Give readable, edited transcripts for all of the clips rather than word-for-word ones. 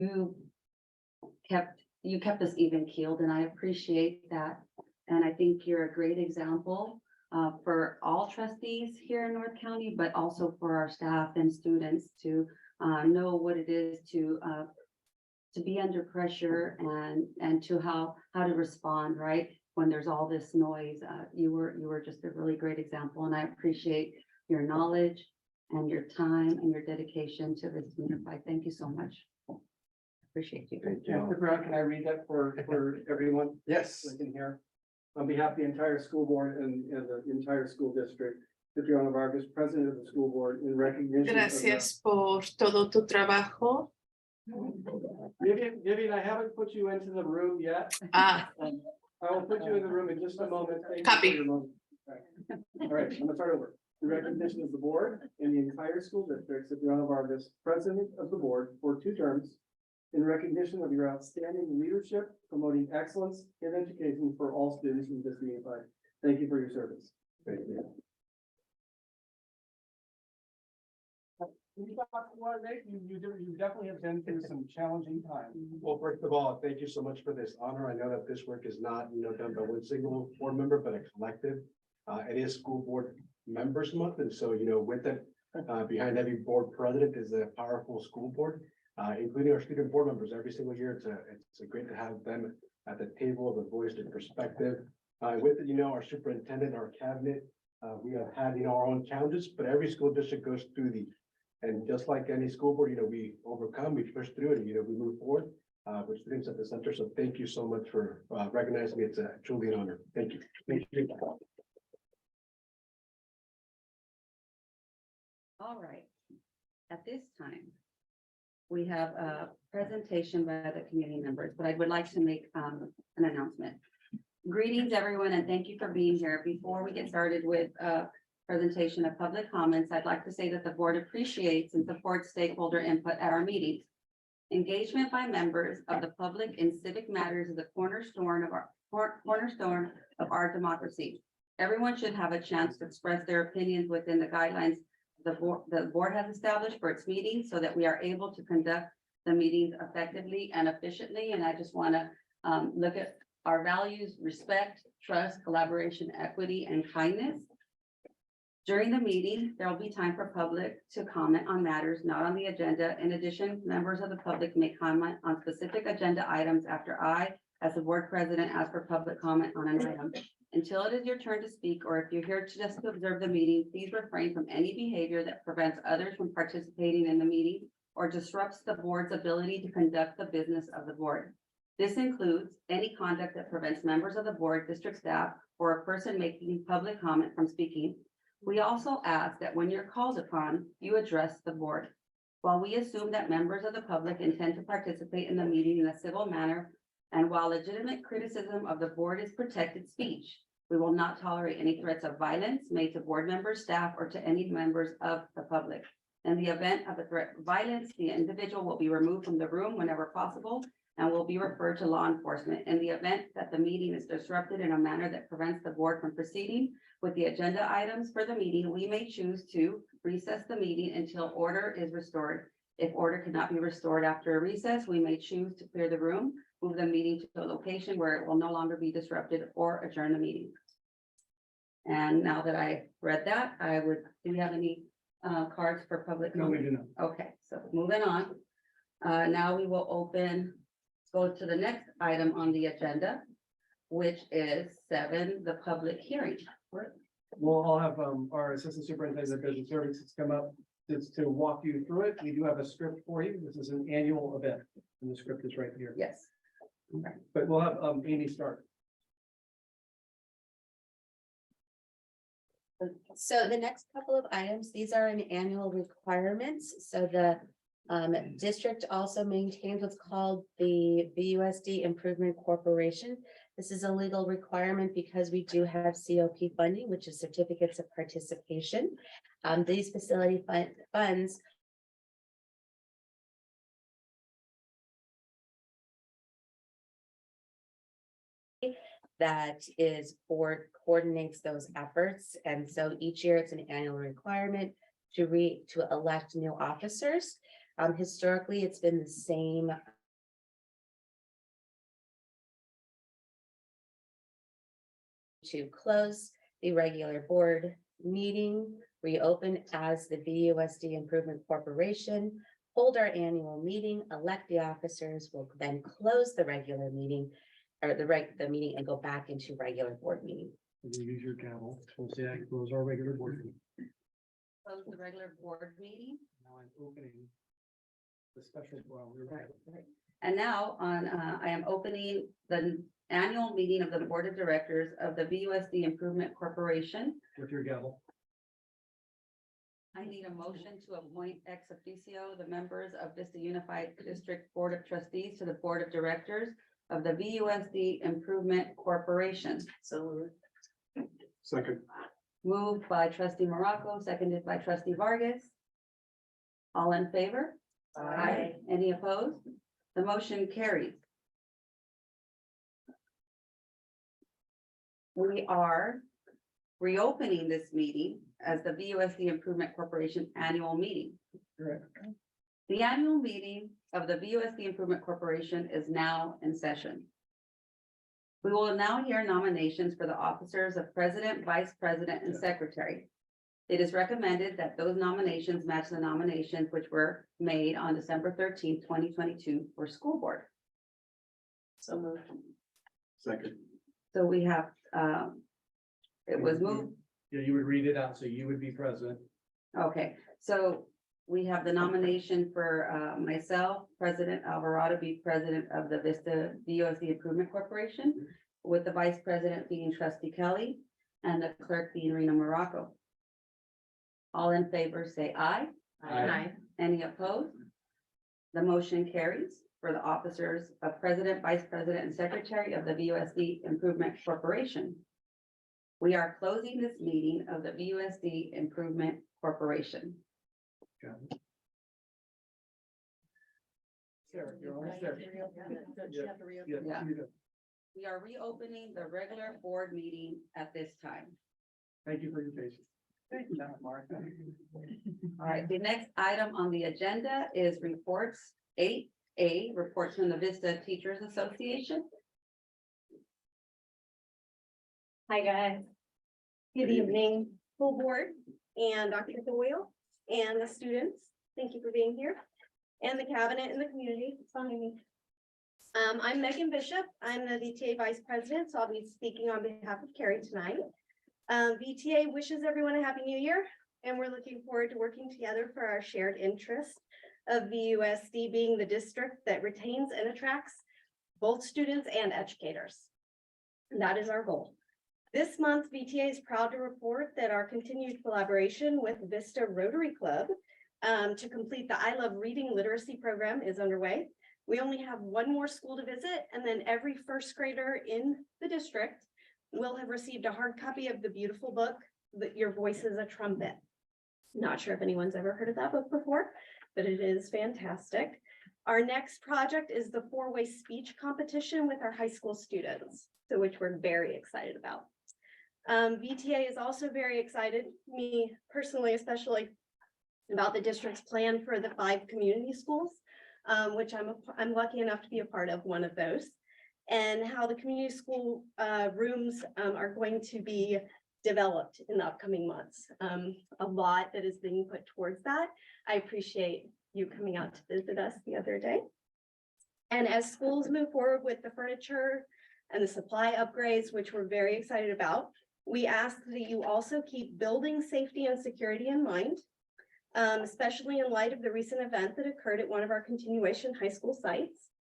you kept us even keeled, and I appreciate that. And I think you're a great example for all trustees here in North County, but also for our staff and students to know what it is to be under pressure and to how to respond, right? When there's all this noise, you were just a really great example, and I appreciate your knowledge and your time and your dedication to this unified. Thank you so much. Appreciate you. Thank you. Mr. Brown, can I read that for everyone? Yes. I can hear. On behalf of the entire school board and the entire school district, Cipriano Vargas, president of the school board, in recognition. Gracias por todo tu trabajo. Vivian, I haven't put you into the room yet. Ah, I will put you in the room in just a moment. Thank you Copy. for your moment. All right, I'm gonna start over. In recognition of the board and the entire school district, Cipriano Vargas, president of the board for 2 terms, in recognition of your outstanding leadership, promoting excellence in education for all students in Vista Unified. Thank you for your service. Thank you. You definitely have been through some challenging times. Well, first of all, thank you so much for this honor. I know that this work is not, done by one single board member, but a collective. It is School Board Members Month, and so, with it, behind every board president is a powerful school board, including our student board members. Every single year, it's great to have them at the table, the voice, their perspective. With it, our superintendent, our cabinet, we have had, our own challenges, but every school district goes through these. And just like any school board, we overcome, we push through, and we move forward, with students at the center. So thank you so much for recognizing me. It's truly an honor. Thank you. Thank you. All right. At this time, we have a presentation by the community members, but I would like to make an announcement. Greetings, everyone, and thank you for being here. Before we get started with presentation of public comments, I'd like to say that the board appreciates and supports stakeholder input at our meetings. Engagement by members of the public in civic matters is the cornerstone of our democracy. Everyone should have a chance to express their opinions within the guidelines the board has established for its meetings, so that we are able to conduct the meetings effectively and efficiently. And I just want to look at our values: respect, trust, collaboration, equity, and kindness. During the meeting, there will be time for public to comment on matters not on the agenda. In addition, members of the public may comment on specific agenda items after I, as the board president, ask for public comment on an item. Until it is your turn to speak, or if you're here just to observe the meeting, please refrain from any behavior that prevents others from participating in the meeting or disrupts the board's ability to conduct the business of the board. This includes any conduct that prevents members of the board, district staff, or a person making public comment from speaking. We also ask that when you're called upon, you address the board. While we assume that members of the public intend to participate in the meeting in a civil manner, and while legitimate criticism of the board is protected speech, we will not tolerate any threats of violence made to board members, staff, or to any members of the public. In the event of a threat of violence, the individual will be removed from the room whenever possible and will be referred to law enforcement. In the event that the meeting is disrupted in a manner that prevents the board from proceeding with the agenda items for the meeting, we may choose to recess the meeting until order is restored. If order cannot be restored after a recess, we may choose to clear the room, move the meeting to a location where it will no longer be disrupted, or adjourn the meeting. And now that I read that, do we have any cards for public No, we comment? do not. Okay, so moving on. Now we will go to the next item on the agenda, which is 7, the public hearing. We'll have our assistant superintendent of business services come up just to walk you through it. We do have a script for you. This is an annual event, and the script is right here. Yes. Okay. But we'll have Amy start. So the next couple of items, these are an annual requirements. So the district also maintains what's called the USD Improvement Corporation. This is a legal requirement because we do have COP funding, which is certificates of participation. These facility funds that is board coordinates those efforts. And so each year it's an annual requirement to elect new officers. Historically, it's been the same. To close the regular board meeting, reopen as the VUSD Improvement Corporation, hold our annual meeting, elect the officers, will then close the regular meeting or the meeting and go back into regular board meeting. You use your gavel, so say I close our regular board meeting. Close the regular board meeting. Now I'm opening the special, well, we're Right, right. And now I am opening the annual meeting of the Board of Directors of the VUSD Improvement Corporation. with your gavel. I need a motion to appoint ex officio the members of Vista Unified District Board of Trustees to the Board of Directors of the VUSD Improvement Corporation. So Second. Moved by trustee Morocco, seconded by trustee Vargas. All in favor? Aye. Any opposed? The motion carries. We are reopening this meeting as the VUSD Improvement Corporation Annual Meeting. Correct. The annual meeting of the VUSD Improvement Corporation is now in session. We will now hear nominations for the officers of President, Vice President, and Secretary. It is recommended that those nominations match the nominations which were made on December 13th, 2022 for school board. So moved. Second. So we have, it was moved. Yeah, you would read it out, so you would be president. Okay, so we have the nomination for myself, President Alvarado, be president of the Vista VUSD Improvement Corporation, with the vice president being trustee Kelly and the clerk being Rena Morocco. All in favor, say aye. Aye. Any opposed? The motion carries for the officers of president, vice president, and secretary of the VUSD Improvement Corporation. We are closing this meeting of the VUSD Improvement Corporation. Sarah, you're almost there. Yeah, Yeah. you go. We are reopening the regular board meeting at this time. Thank you for your patience. Thank you, Martha. All right, the next item on the agenda is reports. 8A, reports from the Vista Teachers Association. Hi, guys. Good evening, full board and Dr. Doyle and the students. Thank you for being here. And the cabinet and the community. It's behind me. I'm Megan Bishop. I'm the VTA Vice President, so I'll be speaking on behalf of Carrie tonight. VTA wishes everyone a happy new year, and we're looking forward to working together for our shared interest of VUSD being the district that retains and attracts both students and educators. And that is our goal. This month, VTA is proud to report that our continued collaboration with Vista Rotary Club to complete the I Love Reading Literacy program is underway. We only have one more school to visit, and then every first grader in the district will have received a hard copy of the beautiful book, that Your Voice is a Trumpet. Not sure if anyone's ever heard of that book before, but it is fantastic. Our next project is the 4-way speech competition with our high school students, so which we're very excited about. VTA is also very excited, me personally especially, about the district's plan for the 5 community schools, which I'm lucky enough to be a part of one of those, and how the community school rooms are going to be developed in the upcoming months. A lot that is being put towards that. I appreciate you coming out to visit us the other day. And as schools move forward with the furniture and the supply upgrades, which we're very excited about, we ask that you also keep building safety and security in mind, especially in light of the recent event that occurred at one of our continuation high school sites.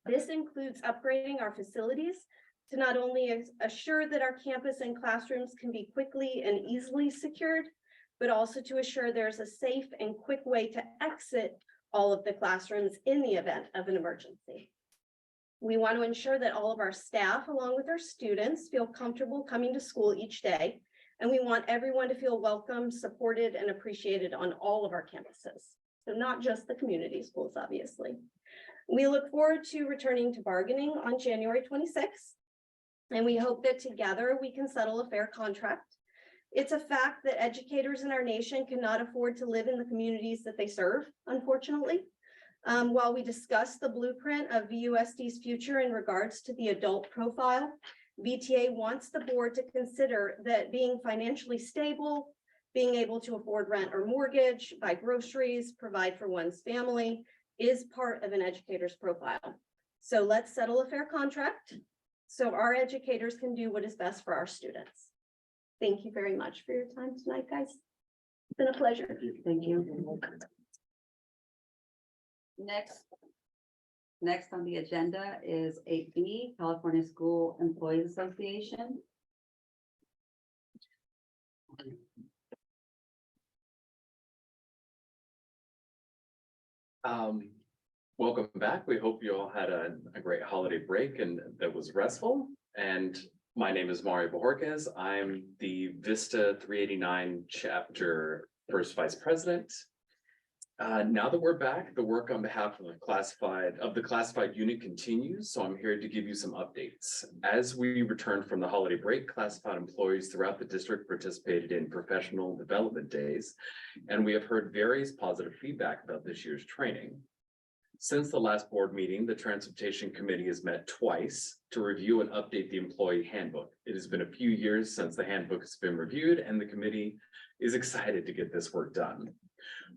This includes upgrading our facilities to not only assure that our campus and classrooms can be quickly and easily secured, but also to assure there's a safe and quick way to exit all of the classrooms in the event of an emergency. We want to ensure that all of our staff, along with our students, feel comfortable coming to school each day. And we want everyone to feel welcome, supported, and appreciated on all of our campuses. So not just the community schools, obviously. We look forward to returning to bargaining on January 26th. And we hope that together we can settle a fair contract It's a fact that educators in our nation cannot afford to live in the communities that they serve, unfortunately. While we discuss the blueprint of VUSD's future in regards to the adult profile, VTA wants the board to consider that being financially stable, being able to afford rent or mortgage, buy groceries, provide for one's family is part of an educator's profile. So let's settle a fair contract so our educators can do what is best for our students. Thank you very much for your time tonight, guys. It's been a pleasure. Thank you. Next on the agenda is 8B, California School Employees Association. Welcome back. We hope you all had a great holiday break and that was restful. And my name is Mario Bojorquez. I'm the Vista 389 chapter first vice president. Now that we're back, the work on behalf of the classified unit continues. So I'm here to give you some updates. As we return from the holiday break, classified employees throughout the district participated in professional development days, and we have heard various positive feedback about this year's training. Since the last board meeting, the Transportation Committee has met twice to review and update the employee handbook. It has been a few years since the handbook has been reviewed, and the committee is excited to get this work done.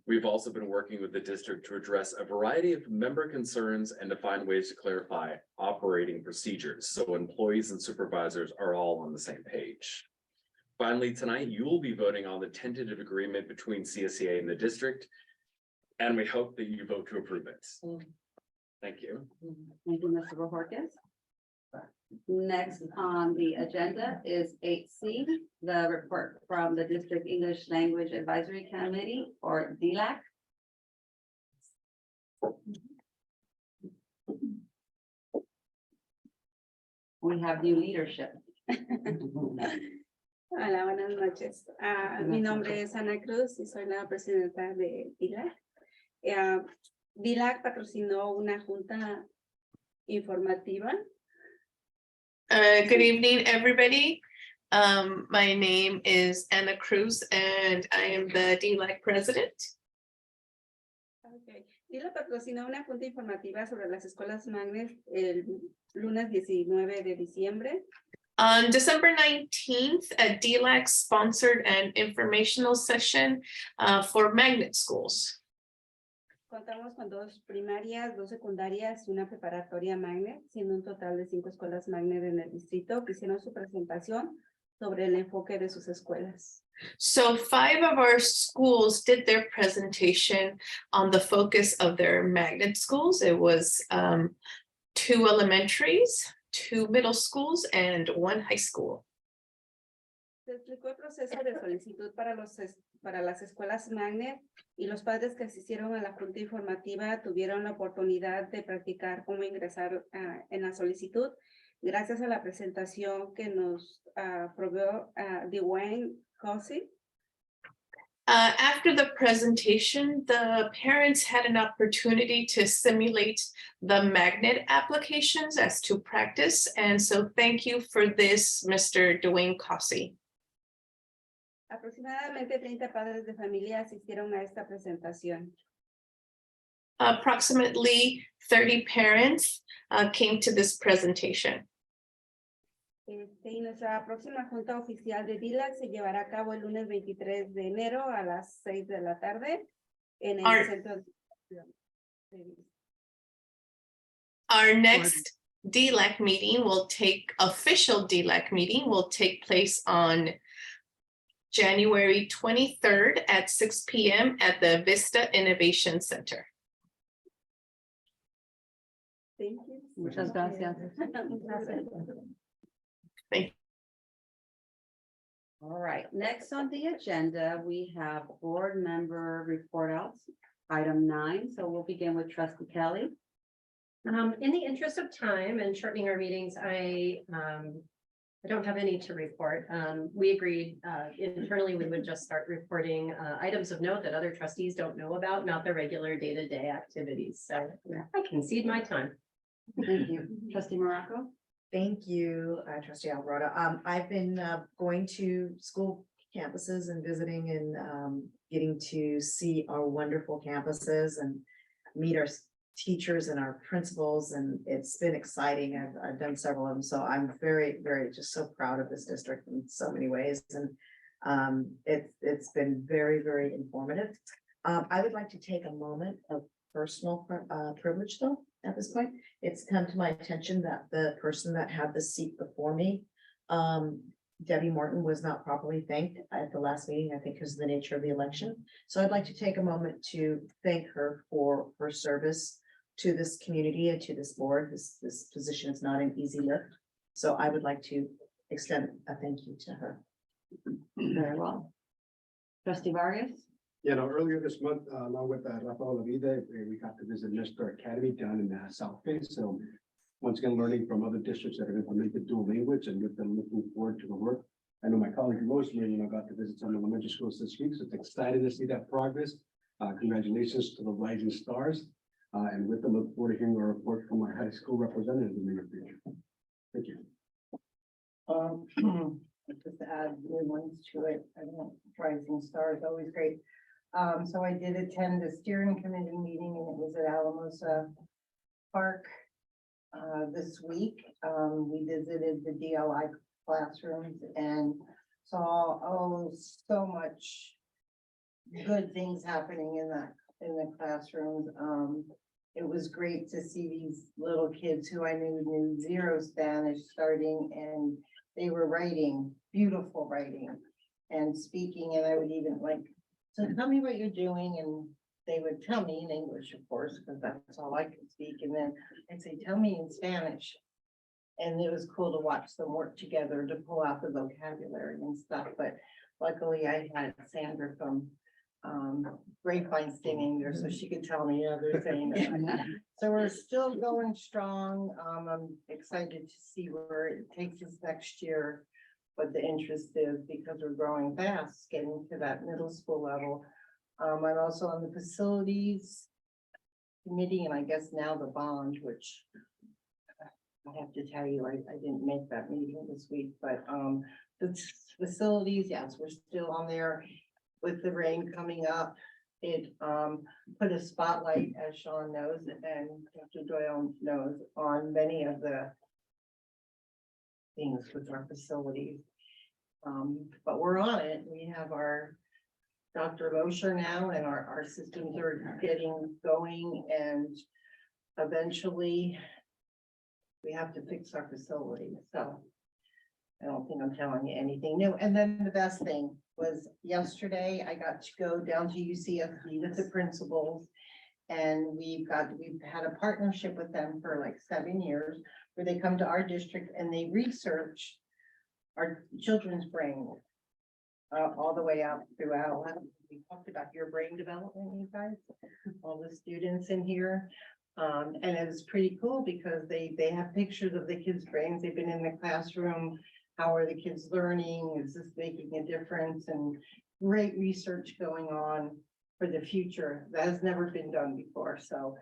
We've also been working with the district to address a variety of member concerns and to find ways to clarify operating procedures so employees and supervisors are all on the same page. Finally, tonight, you will be voting on the tentative agreement between CSEA and the district, and we hope that you vote to approve it. Thank you. Thank you, Mr. Bojorquez. Next on the agenda is 8C, the report from the District English Language Advisory Committee, or DLAC. We have new leadership. Hola, buenas noches. Mi nombre es Ana Cruz y soy la presidenta de DILAC. DILAC patrocinó una junta informativa. Good evening, everybody. My name is Ana Cruz and I am the DLAC president. Okay. DILAC patrocinó una junta informativa sobre las escuelas magnet el lunes 19 de diciembre. On December 19th, DLAC sponsored an informational session for magnet schools. Contamos con 2 primarias, 2 secundarias y una preparatoria magnet, siendo un total de 5 escuelas magnet en el distrito que hicieron su presentación sobre el enfoque de sus escuelas. So 5 of our schools did their presentation on the focus of their magnet schools. It was 2 elementaries, 2 middle schools, and 1 high school. Se explicó el proceso de solicitud para las escuelas magnet y los padres que asistieron a la junta informativa tuvieron la oportunidad de practicar cómo ingresar en la solicitud gracias a la presentación que nos proveyó Dwayne Cossey. After the presentation, the parents had an opportunity to simulate the magnet applications as to practice. And so thank you for this, Mr. Dwayne Cossey. Aproximadamente 30 padres de familia asistieron a esta presentación. Approximately 30 parents came to this presentation. Y nuestra próxima junta oficial de DILAC se llevará a cabo el lunes 23 de enero a las 6 de la tarde en el centro de Our next DLAC meeting official DLAC meeting will take place on January 23rd at 6 p.m. at the Vista Innovation Center. Thank you. Muchas gracias. Thank you. All right, next on the agenda, we have board member report outs, item 9. So we'll begin with Trustee Kelly. In the interest of time and shortening our meetings, I don't have any to report. We agreed internally we would just start reporting items of note that other trustees don't know about, not the regular day-to-day activities. So I concede my time. Thank you. Trustee Morocco. Thank you, Trustee Alvarado. I've been going to school campuses and visiting and getting to see our wonderful campuses and meet our teachers and our principals, and it's been exciting. I've done several of them, so I'm very, very just so proud of this district in so many ways, and it's been very, very informative. I would like to take a moment of personal privilege though, at this point. It's come to my attention that the person that had the seat before me, Debbie Morton, was not properly thanked at the last meeting, I think because of the nature of the election. So I'd like to take a moment to thank her for her service to this community and to this board. This position is not an easy lift. So I would like to extend a thank you to her. Very well. Trustee Vargas? Earlier this month, along with Rafael Lavida, we got to visit Mr. Academy down in South Bay. So once again, learning from other districts that have implemented dual language, and with them looking forward to the work. I know my colleague Rosemary, got to visit some elementary schools this week, so it's exciting to see that progress. Congratulations to the rising stars. And with them, look forward to hearing a report from our high school representative in the near future. Thank you. Just to add new ones to it, I know rising stars, always great. So I did attend the steering committee meeting, and it was at Alamosa Park this week. We visited the DLI classrooms and saw, so much good things happening in the classrooms. It was great to see these little kids who I knew zero Spanish starting, and they were writing, beautiful writing and speaking. And I would even so tell me what you're doing. And they would tell me in English, of course, because that's all I could speak. And then I'd say, tell me in Spanish. And it was cool to watch them work together to pull out the vocabulary and stuff. But luckily I had Sandra from Grapevine singing there, so she could tell me, they're saying that. So we're still going strong. I'm excited to see where it takes us next year, what the interest is, because we're growing fast, getting to that middle school level. I'm also on the facilities committee, and I guess now the bond, which I have to tell you, I didn't make that meeting this week, but the facilities, yes, we're still on there. With the rain coming up, it put a spotlight, as Sean knows, and Dr. Doyle knows, on many of the things with our facilities. But we're on it. We have our Dr. Mosher now, and our systems are getting going, and eventually we have to fix our facilities. So I don't think I'm telling you anything new. And then the best thing was yesterday, I got to go down to UCSD with the principals. And we've had a partnership with them for like 7 years, where they come to our district and they research our children's brain all the way out throughout. We talked about your brain development, you guys, all the students in here. And it was pretty cool because they have pictures of the kids' brains. They've been in the classroom. How are the kids learning? Is this making a difference? And great research going on for the future. That has never been done before. So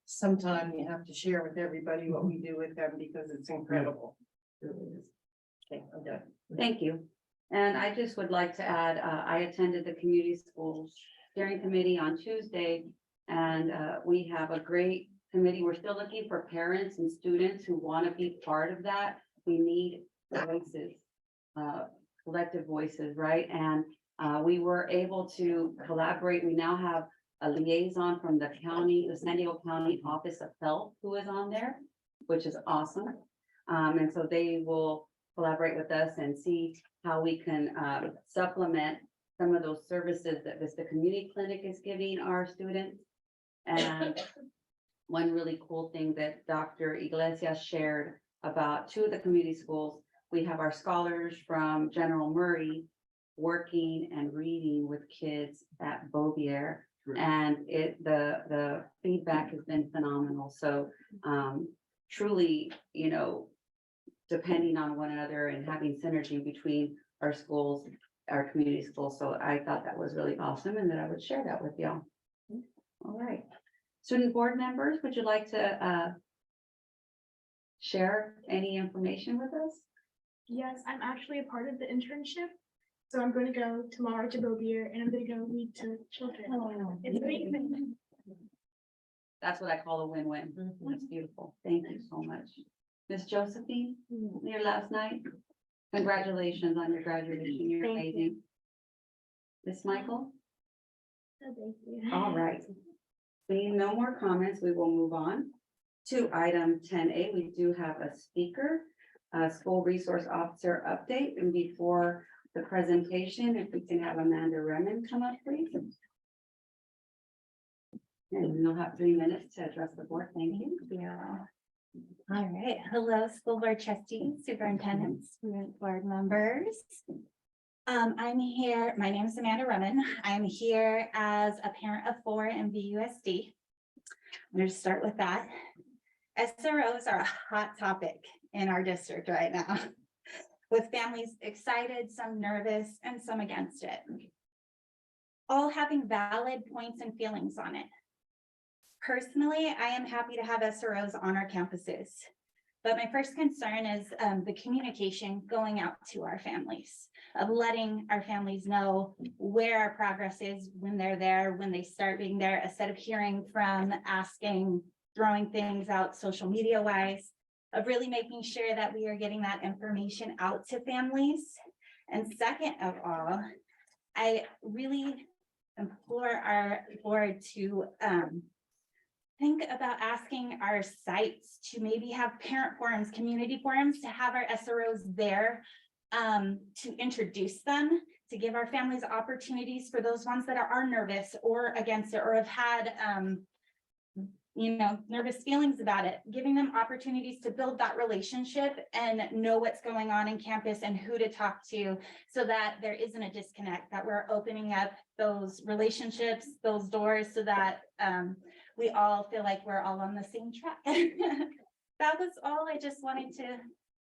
sometime you have to share with everybody what we do with them, because it's incredible. It really is. Okay, I'm done. Thank you. And I just would like to add, I attended the community schools steering committee on Tuesday, and we have a great committee. We're still looking for parents and students who want to be part of that. We need voices, collective voices, right? And we were able to collaborate. We now have a liaison from the county, the San Diego County Office of Health, who is on there, which is awesome. And so they will collaborate with us and see how we can supplement some of those services that Vista Community Clinic is giving our students. And one really cool thing that Dr. Iglesias shared about 2 of the community schools, we have our scholars from General Murray working and reading with kids at Beauvier. And the feedback has been phenomenal. So truly, depending on one another and having synergy between our schools, our community schools. So I thought that was really awesome, and that I would share that with y'all. All right. Student board members, would you like to share any information with us? Yes, I'm actually a part of the internship. So I'm going to go tomorrow to build beer and I'm going to go read to children. It's amazing. That's what I call a win-win. That's beautiful. Thank you so much. Miss Josephine, your last night. Congratulations on your graduation. You're Thank you. amazing. Miss Michael? Oh, thank you. All right. Seeing no more comments, we will move on to item 10A. We do have a speaker, a school resource officer update. And before the presentation, if we can have Amanda Remen come up, please. And you'll have 3 minutes to address the board. Thank you. All right, hello, school board trustees, superintendents, student board members. I'm here, my name is Amanda Remen. I'm here as a parent of 4 in VUSD. I'm going to start with that. SROs are a hot topic in our district right now, with families excited, some nervous, and some against it. All having valid points and feelings on it. Personally, I am happy to have SROs on our campuses, but my first concern is the communication going out to our families, of letting our families know where our progress is when they're there, when they start being there, instead of hearing from, asking, throwing things out social media wise, of really making sure that we are getting that information out to families. And second of all, I really implore our board to think about asking our sites to maybe have parent forums, community forums, to have our SROs there to introduce them, to give our families opportunities for those ones that are nervous or against it, or have had nervous feelings about it, giving them opportunities to build that relationship and know what's going on in campus and who to talk to, so that there isn't a disconnect, that we're opening up those relationships, those doors, so that we all feel like we're all on the same track. That was all. I just wanted to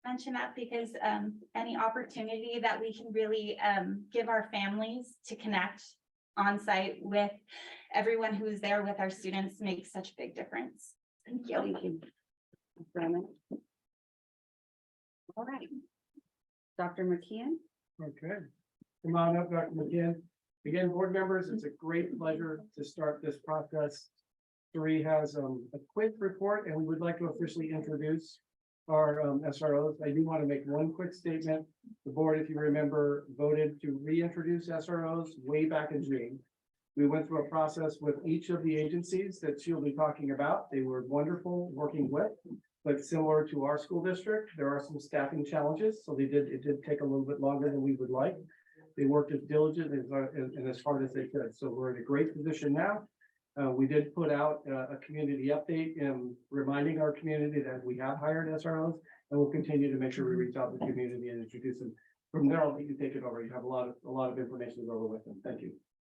mention that because any opportunity that we can really give our families to connect on site with everyone who's there with our students makes such a big difference. Thank you. Thank you. Brandon. All right. Dr. McKeon? Okay. Come on up, Dr. McGinn. Again, board members, it's a great pleasure to start this process. Three has a quick report, and we would like to officially introduce our SROs. I do want to make one quick statement. The board, if you remember, voted to reintroduce SROs way back in June. We went through a process with each of the agencies that she'll be talking about. They were wonderful working with, but similar to our school district, there are some staffing challenges. So it did take a little bit longer than we would like. They worked as diligent and as hard as they could. So we're in a great position now. We did put out a community update and reminding our community that we have hired SROs, and we'll continue to make sure we reach out to the community and introduce them. From there, I'll let you take it over. You have a lot of information to go over with them. Thank you.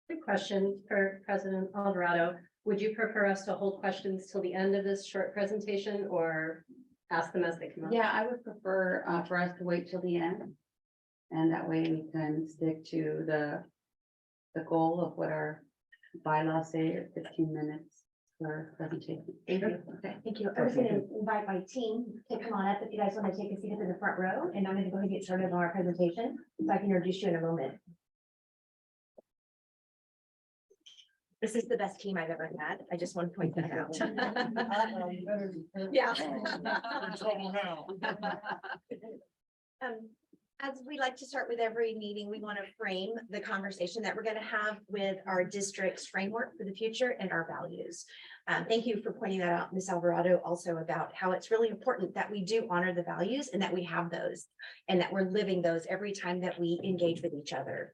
Good question for President Alvarado. Would you prefer us to hold questions till the end of this short presentation or ask them as they come up? Yeah, I would prefer for us to wait till the end. And that way we can stick to the goal of what our bylaws say, 15 minutes for presentation. Thank you. Okay. Thank you. I was going to invite my team to come on up if you guys want to take a seat up in the front row, and I'm going to go ahead and get started on our presentation, so I can introduce you in a moment. This is the best team I've ever had. I just want to point that out. Yeah. As we like to start with every meeting, we want to frame the conversation that we're going to have with our district's framework for the future and our values. Thank you for pointing that out, Ms. Alvarado, also about how it's really important that we do honor the values and that we have those and that we're living those every time that we engage with each other.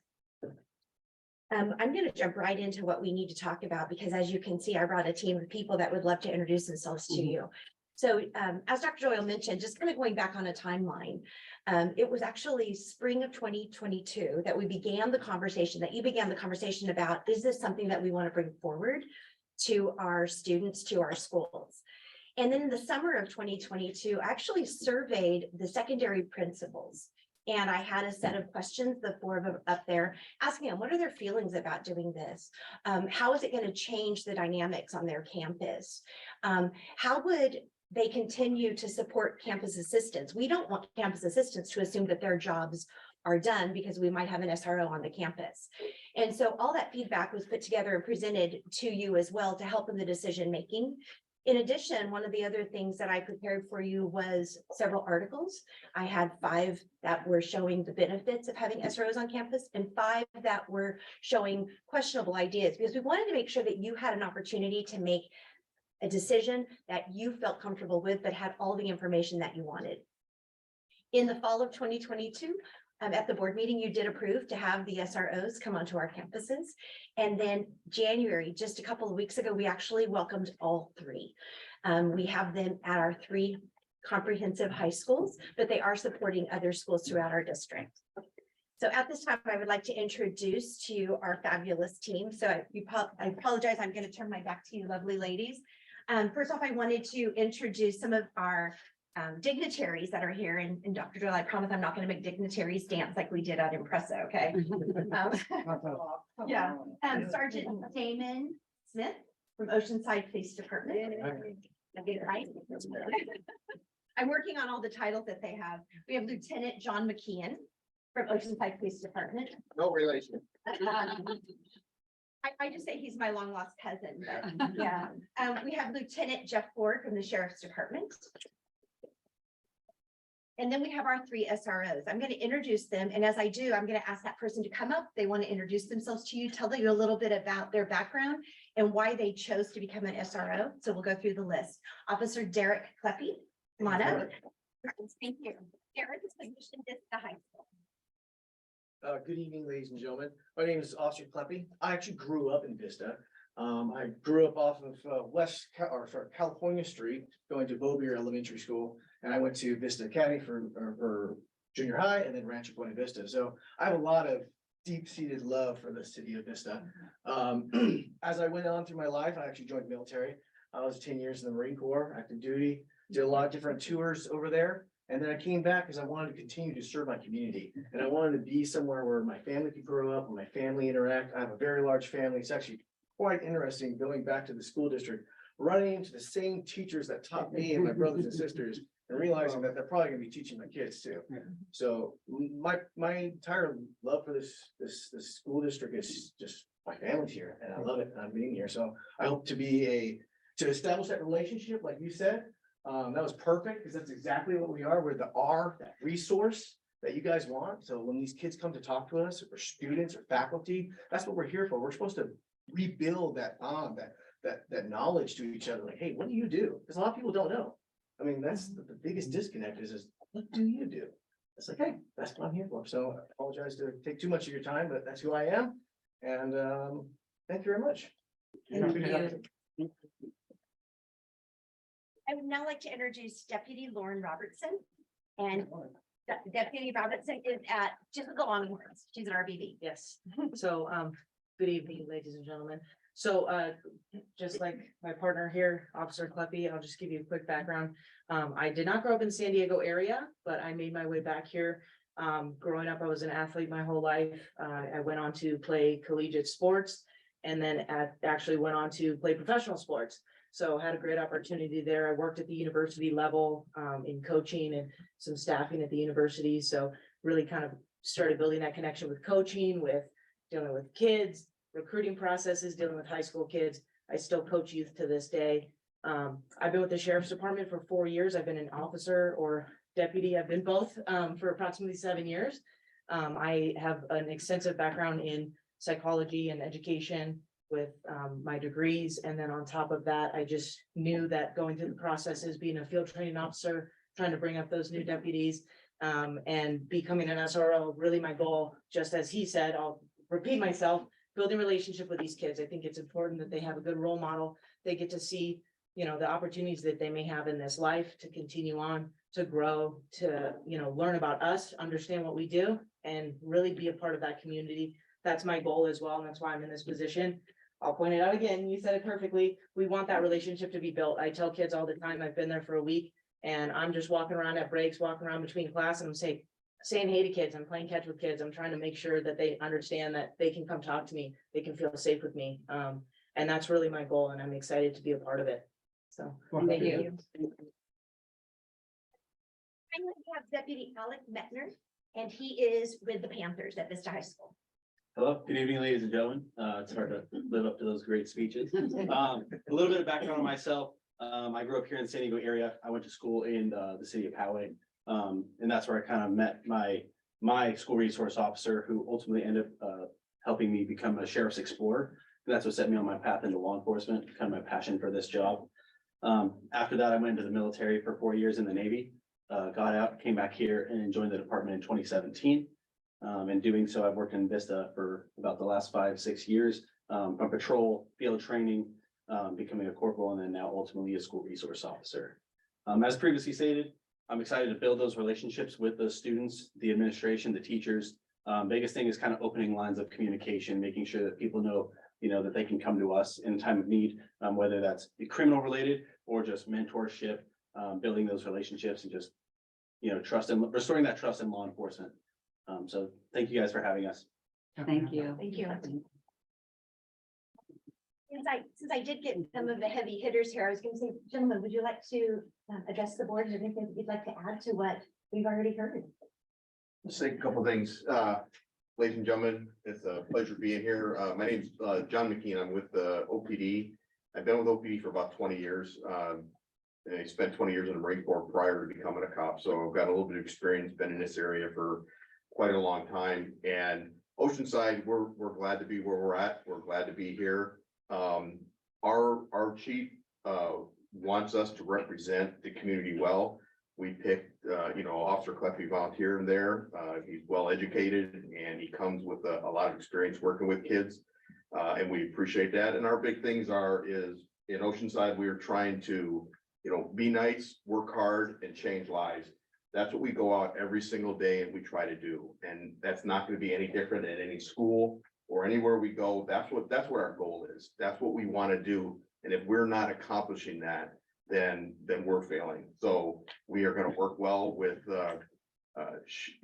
I'm going to jump right into what we need to talk about because, as you can see, I brought a team of people that would love to introduce themselves to you. So as Dr. Doyle mentioned, just kind of going back on a timeline, it was actually spring of 2022 that we began the conversation, that you began the conversation about, is this something that we want to bring forward to our students, to our schools? And then in the summer of 2022, I actually surveyed the secondary principals. And I had a set of questions, the 4 of them up there, asking them, what are their feelings about doing this? How is it going to change the dynamics on their campus? How would they continue to support campus assistants? We don't want campus assistants to assume that their jobs are done because we might have an SRO on the campus. And so all that feedback was put together and presented to you as well to help in the decision making. In addition, one of the other things that I prepared for you was several articles. I had 5 that were showing the benefits of having SROs on campus and 5 that were showing questionable ideas, because we wanted to make sure that you had an opportunity to make a decision that you felt comfortable with, but had all the information that you wanted. In the fall of 2022, at the board meeting, you did approve to have the SROs come onto our campuses. And then January, just a couple of weeks ago, we actually welcomed all 3. We have them at our 3 comprehensive high schools, but they are supporting other schools throughout our district. So at this time, I would like to introduce to you our fabulous team. So I apologize, I'm going to turn my back to you, lovely ladies. First off, I wanted to introduce some of our dignitaries that are here, and Dr. Doyle, I promise I'm not going to make dignitaries dance like we did at Impressa, okay? Yeah, Sergeant Damon Smith from Oceanside Police Department. I get it right? I'm working on all the titles that they have. We have Lieutenant John McKeon from Oceanside Police Department. No relation. I just say he's my long lost cousin, but yeah. We have Lieutenant Jeff Ford from the Sheriff's Department. And then we have our 3 SROs. I'm going to introduce them. And as I do, I'm going to ask that person to come up. They want to introduce themselves to you, tell you a little bit about their background and why they chose to become an SRO. So we'll go through the list. Officer Derek Kleppe, come on up. Thank you. Derek is positioned at the high school. Good evening, ladies and gentlemen. My name is Officer Kleppe. I actually grew up in Vista. I grew up off of California Street, going to Bobier Elementary School, and I went to Vista Academy for junior high, and then Rancho Buena Vista. So I have a lot of deep-seated love for the city of Vista. As I went on through my life, I actually joined the military. I was 10 years in the Marine Corps, active duty, did a lot of different tours over there. And then I came back because I wanted to continue to serve my community. And I wanted to be somewhere where my family could grow up, where my family interact. I have a very large family. It's actually quite interesting going back to the school district, running into the same teachers that taught me and my brothers and sisters, and realizing that they're probably gonna be teaching my kids too. So my entire love for this school district is just my family's here, and I love it, and I'm being here. So I hope to establish that relationship, like you said. That was perfect, because that's exactly what we are. We're that resource that you guys want. So when these kids come to talk to us, or students or faculty, that's what we're here for. We're supposed to rebuild that bond, that knowledge to each other. Like, hey, what do you do? Because a lot of people don't know. I mean, that's the biggest disconnect is what do you do? It's like, hey, that's what I'm here for. So I apologize to take too much of your time, but that's who I am. And thank you very much. Thank you. I would now like to introduce Deputy Lauren Robertson. And Deputy Robertson is just the long words. She's an RBV. Yes, so good evening, ladies and gentlemen. So just like my partner here, Officer Kleppe, I'll just give you a quick background. I did not grow up in the San Diego area, but I made my way back here. Growing up, I was an athlete my whole life. I went on to play collegiate sports, and then actually went on to play professional sports. So had a great opportunity there. I worked at the university level in coaching and some staffing at the university. So really kind of started building that connection with coaching, with dealing with kids, recruiting processes, dealing with high school kids. I still coach youth to this day. I've been with the Sheriff's Department for 4 years. I've been an officer or deputy. I've been both for approximately 7 years. I have an extensive background in psychology and education with my degrees. And then on top of that, I just knew that going through the processes, being a field training officer, trying to bring up those new deputies, and becoming an SRO, really my goal, just as he said, I'll repeat myself, building relationship with these kids. I think it's important that they have a good role model. They get to see, the opportunities that they may have in this life to continue on, to grow, to, learn about us, understand what we do, and really be a part of that community. That's my goal as well. And that's why I'm in this position. I'll point it out again. You said it perfectly. We want that relationship to be built. I tell kids all the time, I've been there for a week and I'm just walking around at breaks, walking around between class, and I'm saying hey to kids. I'm playing catch with kids. I'm trying to make sure that they understand that they can come talk to me. They can feel safe with me. And that's really my goal, and I'm excited to be a part of it. So thank you. Finally, we have Deputy Alec Metner. and he is with the Panthers at Vista High School. Hello, good evening, ladies and gentlemen. It's hard to live up to those great speeches. A little bit of background on myself. I grew up here in the San Diego area. I went to school in the city of Poway. And that's where I kind of met my school resource officer, who ultimately ended up helping me become a sheriff's explorer. And that's what set me on my path into law enforcement, kind of my passion for this job. After that, I went into the military for 4 years in the Navy, got out, came back here and joined the department in 2017. In doing so, I've worked in Vista for about the last 5-6 years, from patrol, field training, becoming a corporal, and then now ultimately a school resource officer. As previously stated, I'm excited to build those relationships with the students, the administration, the teachers. Biggest thing is kind of opening lines of communication, making sure that people know, that they can come to us in time of need, whether that's criminal related or just mentorship, building those relationships and just, trust and restoring that trust in law enforcement. So thank you guys for having us. Thank you. Thank you. Since I did get some of the heavy hitters here, I was going to say, gentlemen, would you like to address the board? Is there anything that you'd like to add to what we've already heard? Let's say a couple things. Ladies and gentlemen, it's a pleasure being here. My name's John McKean. I'm with the OPD. I've been with OPD for about 20 years. And I spent 20 years in the Marine Corps prior to becoming a cop. So I've got a little bit of experience, been in this area for quite a long time. And Oceanside, we're glad to be where we're at. We're glad to be here. Our chief wants us to represent the community well. We picked, Officer Cleffy volunteer in there. He's well educated and he comes with a lot of experience working with kids. And we appreciate that. And our big things is in Oceanside, we are trying to, be nice, work hard and change lives. That's what we go out every single day and we try to do. And that's not going to be any different at any school or anywhere we go. That's what our goal is. That's what we want to do. And if we're not accomplishing that, then we're failing. So we are going to work well with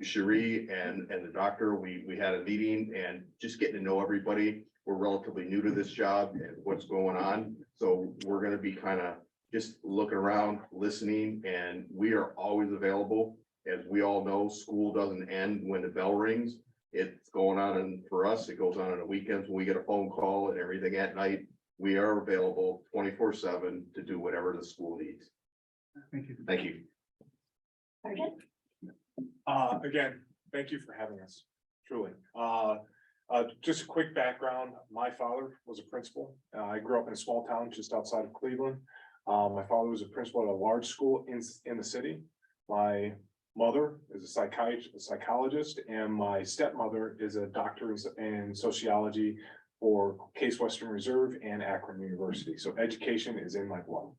Cherie and the doctor. We had a meeting and just getting to know everybody. We're relatively new to this job and what's going on. So we're going to be kind of just looking around, listening, and we are always available. As we all know, school doesn't end when the bell rings. It's going on, and for us, it goes on the weekends when we get a phone call and everything at night. We are available 24/7 to do whatever the school needs. Thank you. Thank you. Again, thank you for having us, truly. Just a quick background. My father was a principal. I grew up in a small town just outside of Cleveland. My father was a principal at a large school in the city. My mother is a psychologist, and my stepmother is a doctor in sociology for Case Western Reserve and Akron University. So education is in my blood.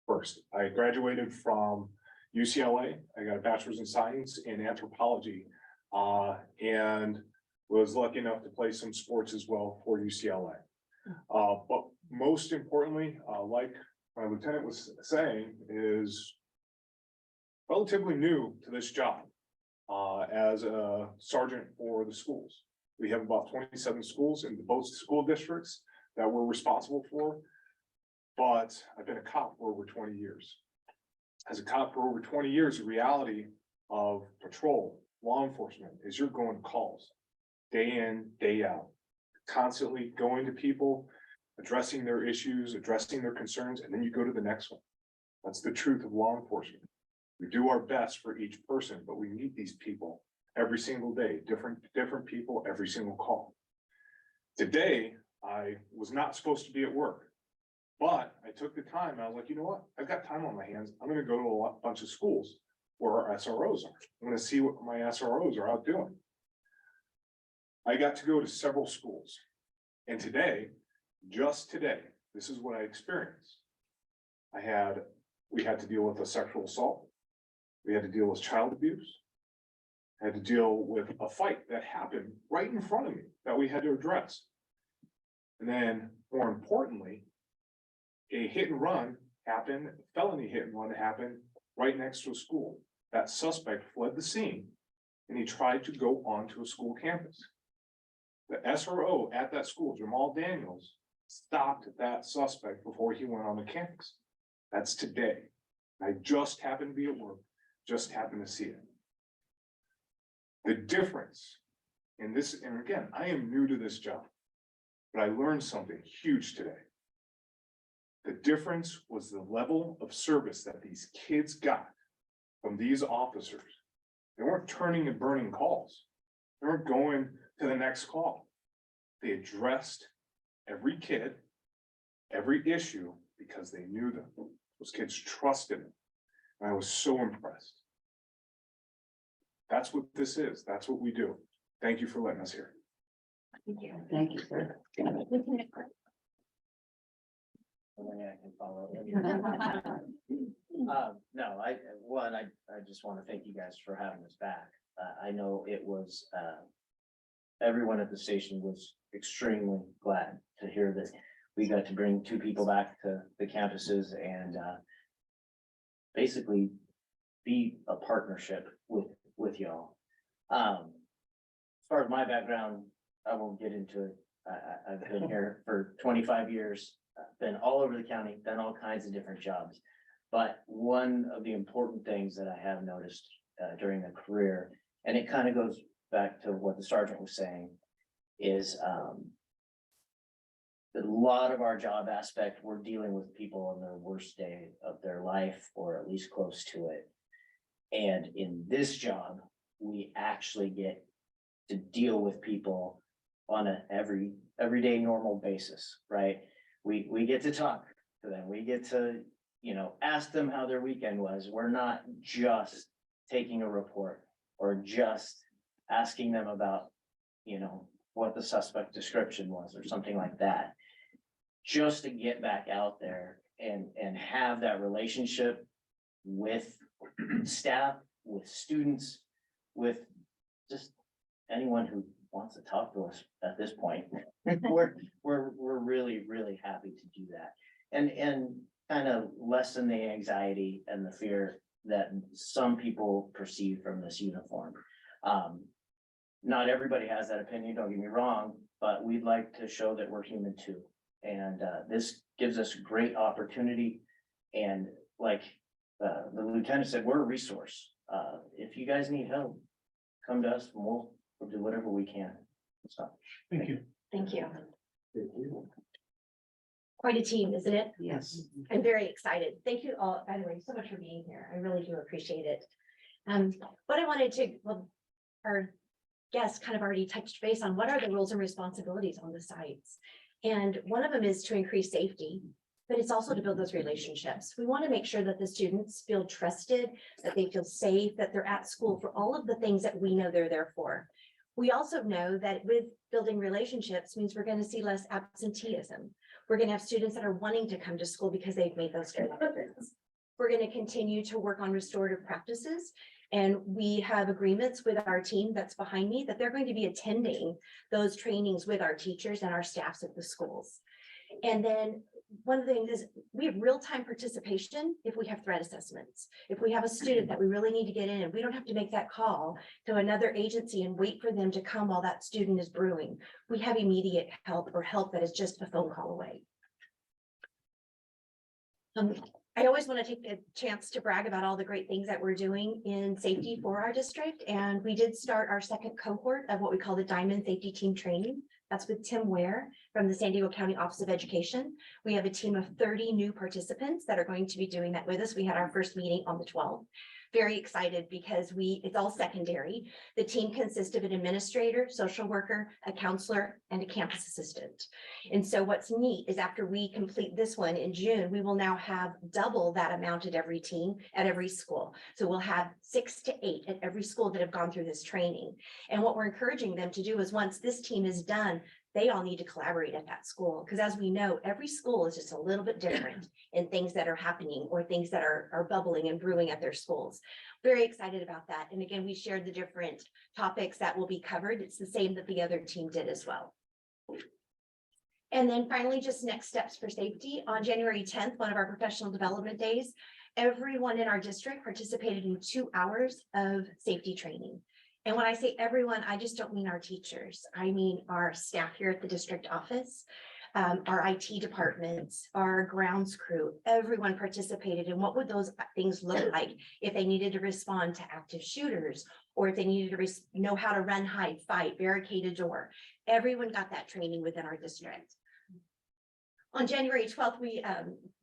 First, I graduated from UCLA. I got a bachelor's in science in anthropology, and was lucky enough to play some sports as well for UCLA. But most importantly, like my lieutenant was saying, is relatively new to this job as a sergeant for the schools. We have about 27 schools in both school districts that we're responsible for, but I've been a cop for over 20 years. As a cop for over 20 years, the reality of patrol, law enforcement, is you're going to calls day in, day out, constantly going to people, addressing their issues, addressing their concerns, and then you go to the next one. That's the truth of law enforcement. We do our best for each person, but we meet these people every single day, different people, every single call. Today, I was not supposed to be at work, but I took the time. I was like, you know what? I've got time on my hands. I'm going to go to a bunch of schools where our SROs are. I'm going to see what my SROs are out doing. I got to go to several schools, and today, just today, this is what I experienced. We had to deal with a sexual assault. We had to deal with child abuse. I had to deal with a fight that happened right in front of me that we had to address. And then, more importantly, a hit and run happened, felony hit and run happened right next to a school. That suspect fled the scene and he tried to go onto a school campus. The SRO at that school, Jamal Daniels, stopped that suspect before he went on the campus. That's today. I just happened to be at work, just happened to see it. The difference in this, and again, I am new to this job, but I learned something huge today. The difference was the level of service that these kids got from these officers. They weren't turning and burning calls. They weren't going to the next call. They addressed every kid, every issue, because they knew them. Those kids trusted them. And I was so impressed. That's what this is. That's what we do. Thank you for letting us hear. Thank you. Thank you, sir. I can follow. No, I just want to thank you guys for having us back. I know it was, everyone at the station was extremely glad to hear that we got to bring two people back to the campuses and basically be a partnership with y'all. As far as my background, I won't get into it. I've been here for 25 years, been all over the county, done all kinds of different jobs. But one of the important things that I have noticed during the career, and it kind of goes back to what the sergeant was saying, is a lot of our job aspect, we're dealing with people on their worst day of their life, or at least close to it. And in this job, we actually get to deal with people on a everyday normal basis, right? We get to talk to them. We get to, ask them how their weekend was. We're not just taking a report or just asking them about, what the suspect description was or something like that. Just to get back out there and have that relationship with staff, with students, with just anyone who wants to talk to us at this point. We're really, really happy to do that. And kind of lessen the anxiety and the fear that some people perceive from this uniform. Not everybody has that opinion, don't get me wrong, but we'd like to show that we're human too. And this gives us great opportunity. And like the lieutenant said, we're a resource. If you guys need help, come to us and we'll do whatever we can. So, Thank you. Thank you. Thank you. Quite a team, isn't it? Yes. I'm very excited. Thank you all, by the way, so much for being here. I really do appreciate it. What I wanted to, our guests kind of already touched base on what are the roles and responsibilities on the sites. And one of them is to increase safety, but it's also to build those relationships. We want to make sure that the students feel trusted, that they feel safe, that they're at school for all of the things that we know they're there for. We also know that with building relationships means we're going to see less absenteeism. We're going to have students that are wanting to come to school because they've made those connections. We're going to continue to work on restorative practices. And we have agreements with our team that's behind me that they're going to be attending those trainings with our teachers and our staffs at the schools. And then one of the things is we have real-time participation if we have threat assessments. If we have a student that we really need to get in, and we don't have to make that call to another agency and wait for them to come while that student is brewing. We have immediate help or help that is just a phone call away. I always want to take the chance to brag about all the great things that we're doing in safety for our district. And we did start our second cohort of what we call the Diamond Safety Team Training. That's with Tim Ware from the San Diego County Office of Education. We have a team of 30 new participants that are going to be doing that with us. We had our first meeting on the 12th. Very excited because it's all secondary. The team consists of an administrator, social worker, a counselor, and a campus assistant. And so what's neat is after we complete this one in June, we will now have double that amount at every team at every school. So we'll have 6 to 8 at every school that have gone through this training. And what we're encouraging them to do is once this team is done, they all need to collaborate at that school. Because as we know, every school is just a little bit different in things that are happening or things that are bubbling and brewing at their schools. Very excited about that. And again, we shared the different topics that will be covered. It's the same that the other team did as well. And then finally, just next steps for safety. On January 10th, one of our professional development days, everyone in our district participated in 2 hours of safety training. And when I say everyone, I just don't mean our teachers. I mean our staff here at the district office. our IT departments, our grounds crew, everyone participated. And what would those things look like if they needed to respond to active shooters? Or if they needed to know how to run, hide, fight, barricade a door? Everyone got that training within our district. On January 12th, we,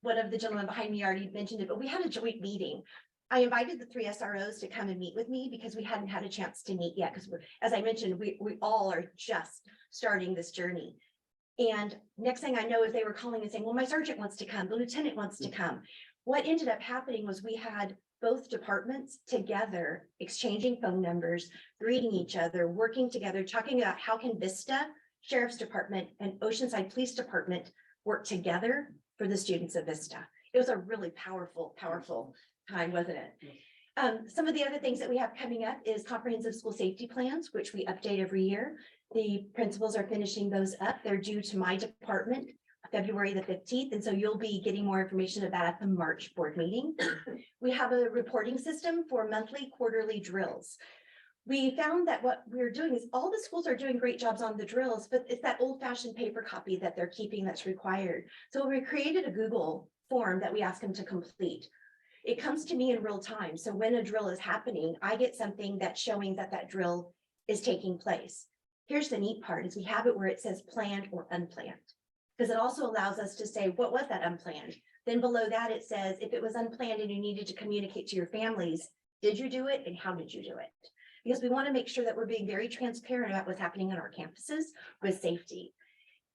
one of the gentlemen behind me already mentioned it, but we had a joint meeting. I invited the 3 SROs to come and meet with me because we hadn't had a chance to meet yet. Because as I mentioned, we all are just starting this journey. And next thing I know is they were calling and saying, well, my sergeant wants to come, the lieutenant wants to come. What ended up happening was we had both departments together, exchanging phone numbers, greeting each other, working together, talking about how can Vista Sheriff's Department and Oceanside Police Department work together for the students of Vista. It was a really powerful time, wasn't it? Some of the other things that we have coming up is comprehensive school safety plans, which we update every year. The principals are finishing those up. They're due to my department February the 15th. And so you'll be getting more information of that at the March board meeting. We have a reporting system for monthly, quarterly drills. We found that what we're doing is all the schools are doing great jobs on the drills, but it's that old fashioned paper copy that they're keeping that's required. So we created a Google form that we ask them to complete. It comes to me in real time. So when a drill is happening, I get something that's showing that that drill is taking place. Here's the neat part is we have it where it says planned or unplanned, because it also allows us to say, what was that unplanned? Then below that, it says, if it was unplanned and you needed to communicate to your families, did you do it and how did you do it? Because we want to make sure that we're being very transparent about what's happening on our campuses with safety.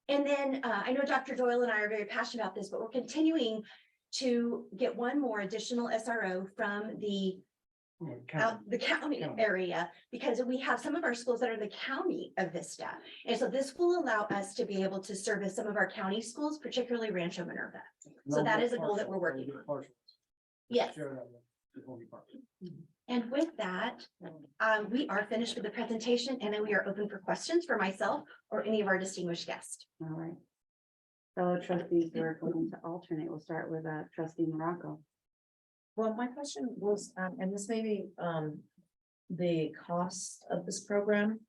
And then I know Dr. Doyle and I are very passionate about this, but we're continuing to get one more additional SRO from the county area, because we have some of our schools that are in the county of Vista. And so this will allow us to be able to service some of our county schools, particularly Rancho Minerva. So that is a goal that we're working on. Yes. And with that, we are finished with the presentation, and then we are open for questions for myself or any of our distinguished guests. All right. Fellow trustees, we're going to alternate. We'll start with trustee Morocco. Well, my question was, and this may be, the cost of this program.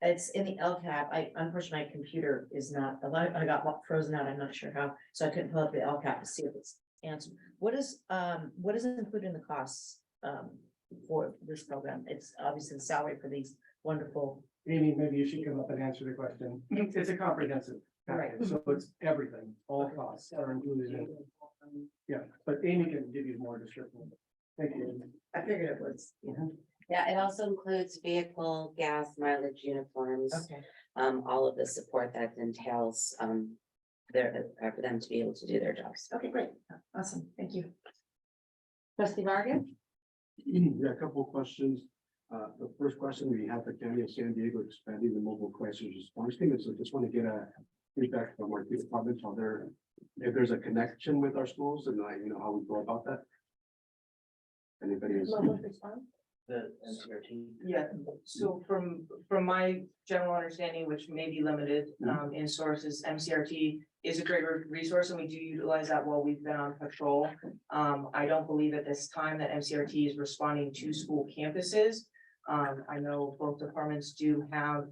It's in the LCAP. Unfortunately, my computer is not, I got frozen out. I'm not sure how, so I couldn't pull up the LCAP to see if it's answered. What is included in the costs, for this program? It's obviously the salary for these wonderful. Amy, maybe you should come up and answer the question. It's a comprehensive package, so it's everything, all costs are included in it. Yeah, but Amy can give you more description. Thank you. I figured it was, Yeah, it also includes vehicle, gas, mileage, uniforms, Okay. all of the support that entails, for them to be able to do their jobs. Okay, great. Awesome. Thank you. Trustee Vargas? Yeah, a couple of questions. The first question, we have the county of San Diego expanding the mobile crisis response team, so just want to get a feedback from our departments on there. If there's a connection with our schools and how we go about that. Anybody is. The NCRT. Yeah, so from my general understanding, which may be limited in sources, MCRT is a great resource and we do utilize that while we've been on patrol. I don't believe at this time that MCRT is responding to school campuses. I know both departments do have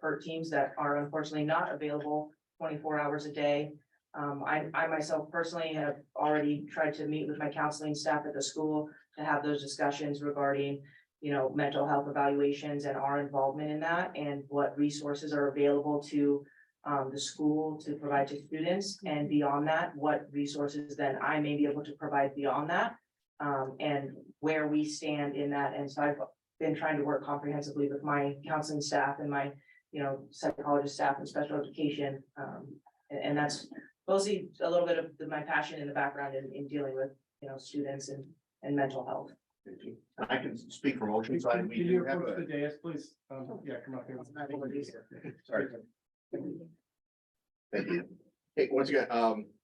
PERT teams that are unfortunately not available 24 hours a day. I myself personally have already tried to meet with my counseling staff at the school to have those discussions regarding, mental health evaluations and our involvement in that and what resources are available to the school to provide to students. And beyond that, what resources then I may be able to provide beyond that, and where we stand in that. And so I've been trying to work comprehensively with my counseling staff and my, psychologist staff and special education. And that's mostly a little bit of my passion in the background in dealing with, students and mental health. I can speak from Oceanside. Can We you do have approach a, the dais, please? Yeah, come up here. sorry. Thank you. Hey, once again,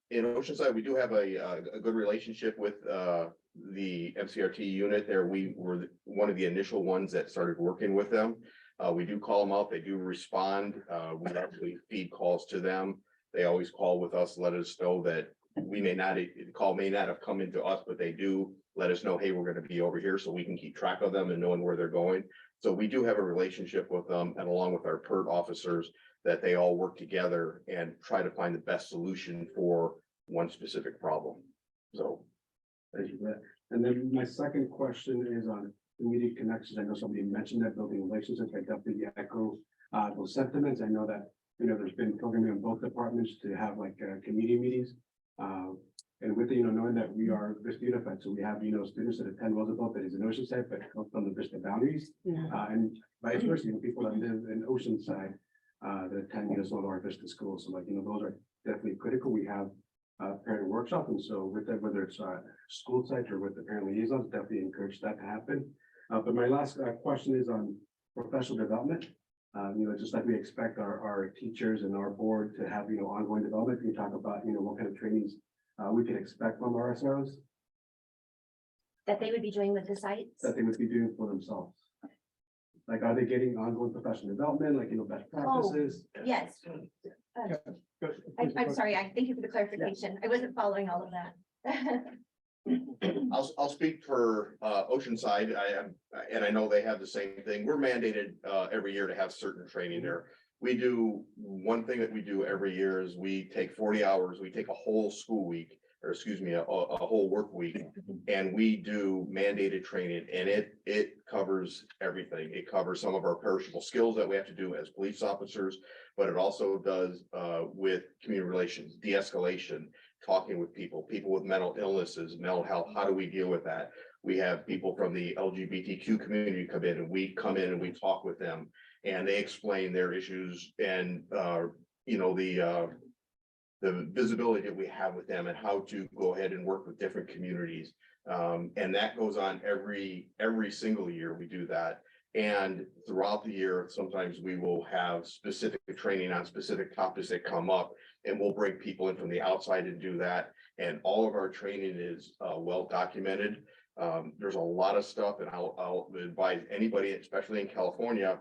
in Oceanside, we do have a good relationship with the MCRT unit there. We were one of the initial ones that started working with them. We do call them out. They do respond. We actually feed calls to them. They always call with us, let us know that the call may not have come into us, but they do let us know, hey, we're going to be over here so we can keep track of them and knowing where they're going. So we do have a relationship with them, and along with our PERT officers, that they all work together and try to find the best solution for one specific problem. So. Thank you for that. And then my second question is on community connections. I know somebody mentioned that, building relationships. I definitely echo those sentiments. I know that, there's been programming in both departments to have like community meetings. And with, knowing that we are Vista Unified, so we have, students that attend Roosevelt that is in Oceanside, but come from the Vista boundaries. And vice versa, people that live in Oceanside that attend, some of our Vista schools. So like, those are definitely critical. We have parent workshop. And so with that, whether it's school site or with the parent liaisons, definitely encourage that to happen. But my last question is on professional development. Just like we expect our teachers and our board to have, ongoing development. Can you talk about, what kind of trainings we can expect from our SROs That they would be doing with the sites? that they would be doing for themselves? Like, are they getting ongoing professional development, like, best practices? Yes. I'm sorry, I thank you for the clarification. I wasn't following all of that. I'll speak for Oceanside. I am, and I know they have the same thing. We're mandated every year to have certain training there. We do, one thing that we do every year is we take 40 hours, we take a whole school week, or excuse me, a whole work week, and we do mandated training, and it covers everything. It covers some of our perishable skills that we have to do as police officers, but it also does with community relations, de-escalation, talking with people with mental illnesses, mental health. How do we deal with that? We have people from the LGBTQ community come in, and we talk with them, and they explain their issues and the visibility that we have with them and how to go ahead and work with different communities. And that goes on every single year we do that. And throughout the year, sometimes we will have specific training on specific topics that come up, and we'll bring people in from the outside and do that. And all of our training is well documented. There's a lot of stuff, and I'll advise anybody, especially in California,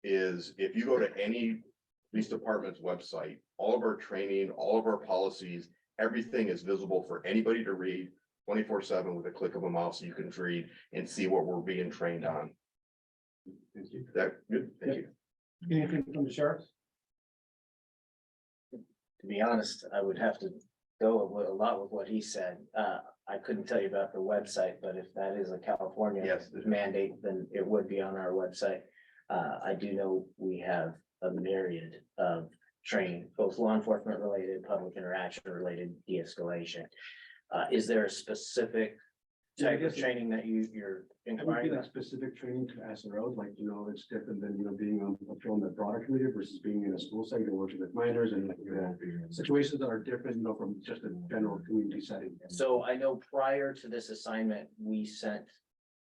is if you go to any police department's website, all of our training, all of our policies, everything is visible for anybody to read 24/7 with a click of a mouse. You can read and see what we're being trained on. Thank you. That good? Thank you. Anything from the sheriffs? To be honest, I would have to go with a lot with what he said. I couldn't tell you about the website, but if that is a California Yes. mandate, then it would be on our website. I do know we have a myriad of training, both law enforcement related, public interaction related, de-escalation. Is there a specific Yeah, I type of guess it- training that you're It would be inquiring like about? specific training to SROs, like, it's different than, being on patrol in the broader community versus being in a school setting and working with minors and situations that are different, from just a general community setting. So I know prior to this assignment, we sent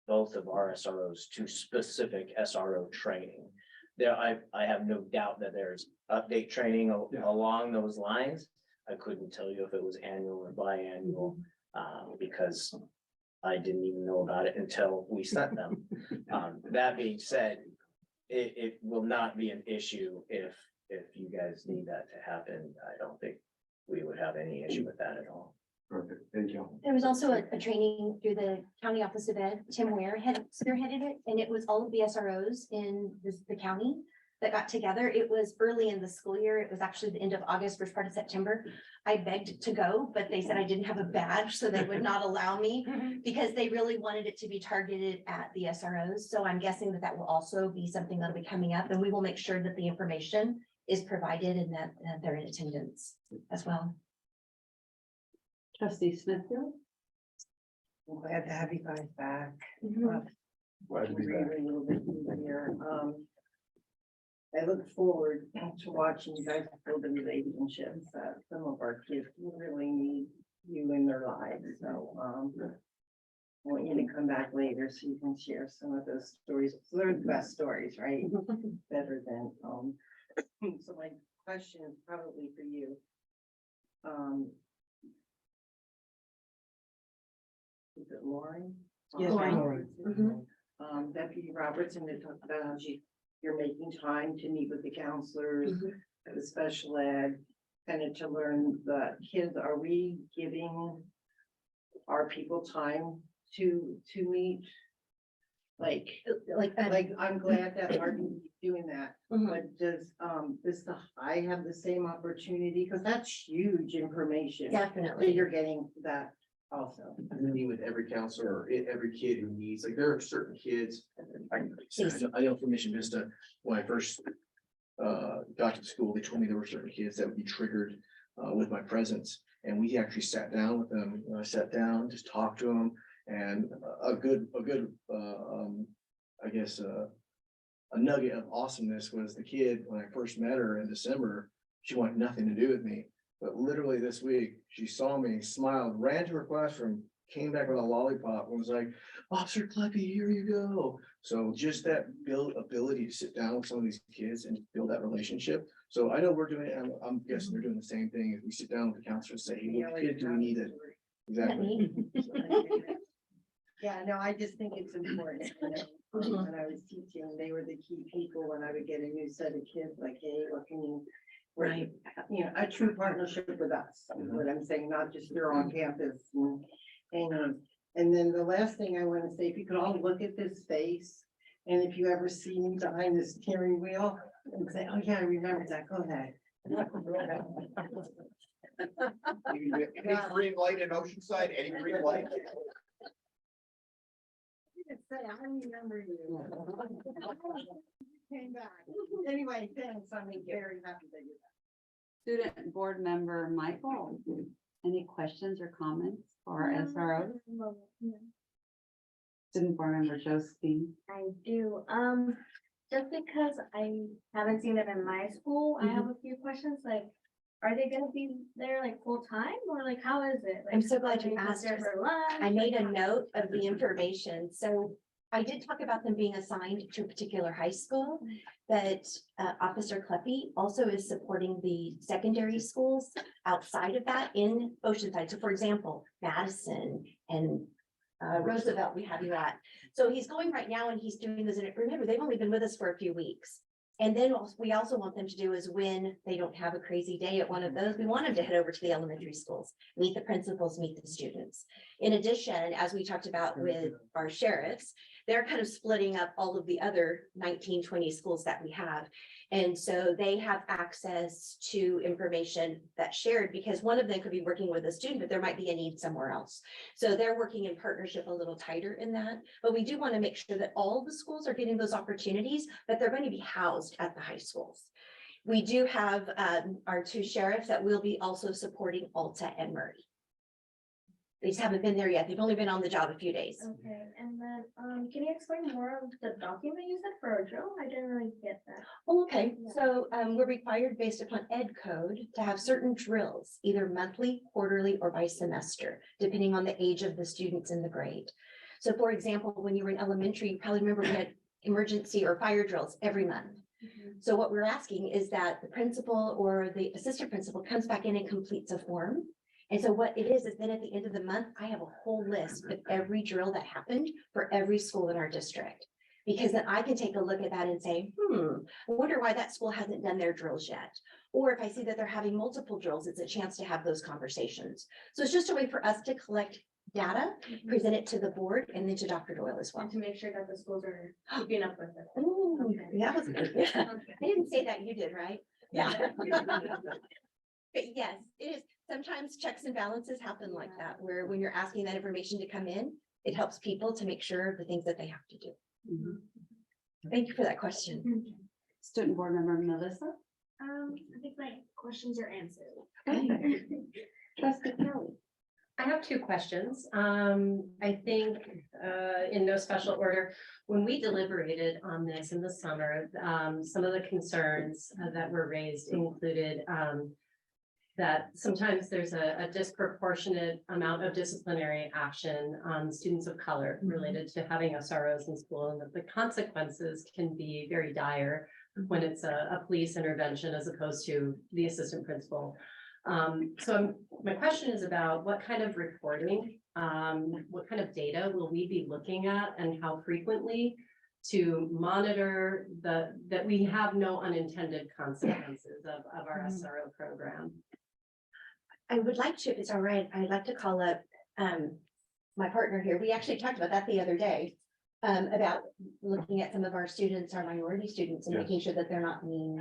both of our SROs to specific SRO training. There, I have no doubt that there's update training along those lines. I couldn't tell you if it was annual or biannual, because I didn't even know about it until we sent them. That being said, it will not be an issue if you guys need that to happen. I don't think we would have any issue with that at all. Perfect, thank you. There was also a training through the County Office of Ed. Tim Ware had spearheaded it, and it was all of the SROs in the county that got together. It was early in the school year. It was actually the end of August, first part of September. I begged to go, but they said I didn't have a badge, so they would not allow me because they really wanted it to be targeted at the SROs. So I'm guessing that will also be something that'll be coming up, and we will make sure that the information is provided and that they're in attendance as well. Trustee Smithfield? I'm glad to have you guys back. Glad to be back. Breathing a little bit easier. I look forward to watching you guys build the relationships that some of our kids really need you in their lives. So, I want you to come back later so you can share some of those stories. So they're the best stories, right? Better than, so my question is probably for you. Is it Lauren? Yes, Lauren. Deputy Robertson, they talked about how you're making time to meet with the counselors, the special ed, kind of to learn the kids. Are we giving our people time to meet Like, Like, I'm glad that RB is doing that, but does the high have the same opportunity? Because that's huge information. That definitely. you're getting that also. I meet with every counselor or every kid who needs, like, there are certain kids. I know from Mission Vista, when I first got to school, they told me there were certain kids that would be triggered with my presence. And we actually sat down with them, I sat down, just talked to them, and a good, I guess, a nugget of awesomeness was the kid, when I first met her in December, she wanted nothing to do with me. But literally this week, she saw me, smiled, ran to her classroom, came back with a lollipop and was like, Officer Kleppy, here you go. So just that ability to sit down with some of these kids and build that relationship. So I know we're doing it, and I'm guessing they're doing the same thing. If we sit down with the counselor and say, hey, what kid do we need it? Exactly. Yeah, no, I just think it's important. When I was teaching, they were the key people when I would get a new set of kids, like, hey, what can you? Right. You know, a true partnership with us, is what I'm saying, not just you're on campus. And then the last thing I want to say, if you could all look at this space, and if you ever see me behind the steering wheel and say, oh yeah, I remember that, go ahead. Any green light in Oceanside, any green light? Say, I remember you. Came back. Anyway, thanks, I'm very happy that you're back. Student Board Member Michael, any questions or comments for our SRO? Student Board Member Josephine. I do, just because I haven't seen them in my school, I have a few questions, like, are they gonna be there like full time, or like, how is it? Like, I'm so glad you are they asked. there for lunch? I made a note of the information, so I did talk about them being assigned to a particular high school. But Officer Kleppy also is supporting the secondary schools outside of that in Oceanside. So for example, Madison and Roosevelt, we have you at. So he's going right now and he's doing this, and remember, they've only been with us for a few weeks. And then we also want them to do is when they don't have a crazy day at one of those, we want them to head over to the elementary schools, meet the principals, meet the students. In addition, as we talked about with our sheriffs, they're kind of splitting up all of the other 19, 20 schools that we have. And so they have access to information that's shared, because one of them could be working with a student, but there might be a need somewhere else. So they're working in partnership a little tighter in that, but we do want to make sure that all the schools are getting those opportunities, but they're going to be housed at the high schools. We do have our two sheriffs that will be also supporting Alta and Murray. They just haven't been there yet. They've only been on the job a few days. Okay, and then, can you explain more of the document you said for a drill? I didn't really get that. Oh, okay, so we're required based upon ed code to have certain drills, either monthly, quarterly, or by semester, depending on the age of the students in the grade. So for example, when you were in elementary, you probably remember we had emergency or fire drills every month. So what we're asking is that the principal or the assistant principal comes back in and completes a form. And so what it is then at the end of the month, I have a whole list of every drill that happened for every school in our district. Because then I can take a look at that and say, I wonder why that school hasn't done their drills yet. Or if I see that they're having multiple drills, it's a chance to have those conversations. So it's just a way for us to collect data, present it to the board and then to Dr. Doyle as well. And to make sure that the schools are keeping up with it. Ooh, that was good. Yeah. I didn't say that, you did, right? Yeah. But yes, it is. Sometimes checks and balances happen like that, where when you're asking that information to come in, it helps people to make sure of the things that they have to do. Thank you for that question. Student Board Member Melissa. I think my questions are answered. Trustee Kelly. I have two questions. I think in no special order, when we deliberated on this in the summer, some of the concerns that were raised included that sometimes there's a disproportionate amount of disciplinary action on students of color related to having SROs in school, and that the consequences can be very dire when it's a police intervention as opposed to the assistant principal. So my question is about what kind of reporting, what kind of data will we be looking at, and how frequently to monitor that we have no unintended consequences of our SRO program. I would like to, if it's all right, I'd like to call up my partner here. We actually talked about that the other day. About looking at some of our students, our minority students, and Yes. making sure that they're not being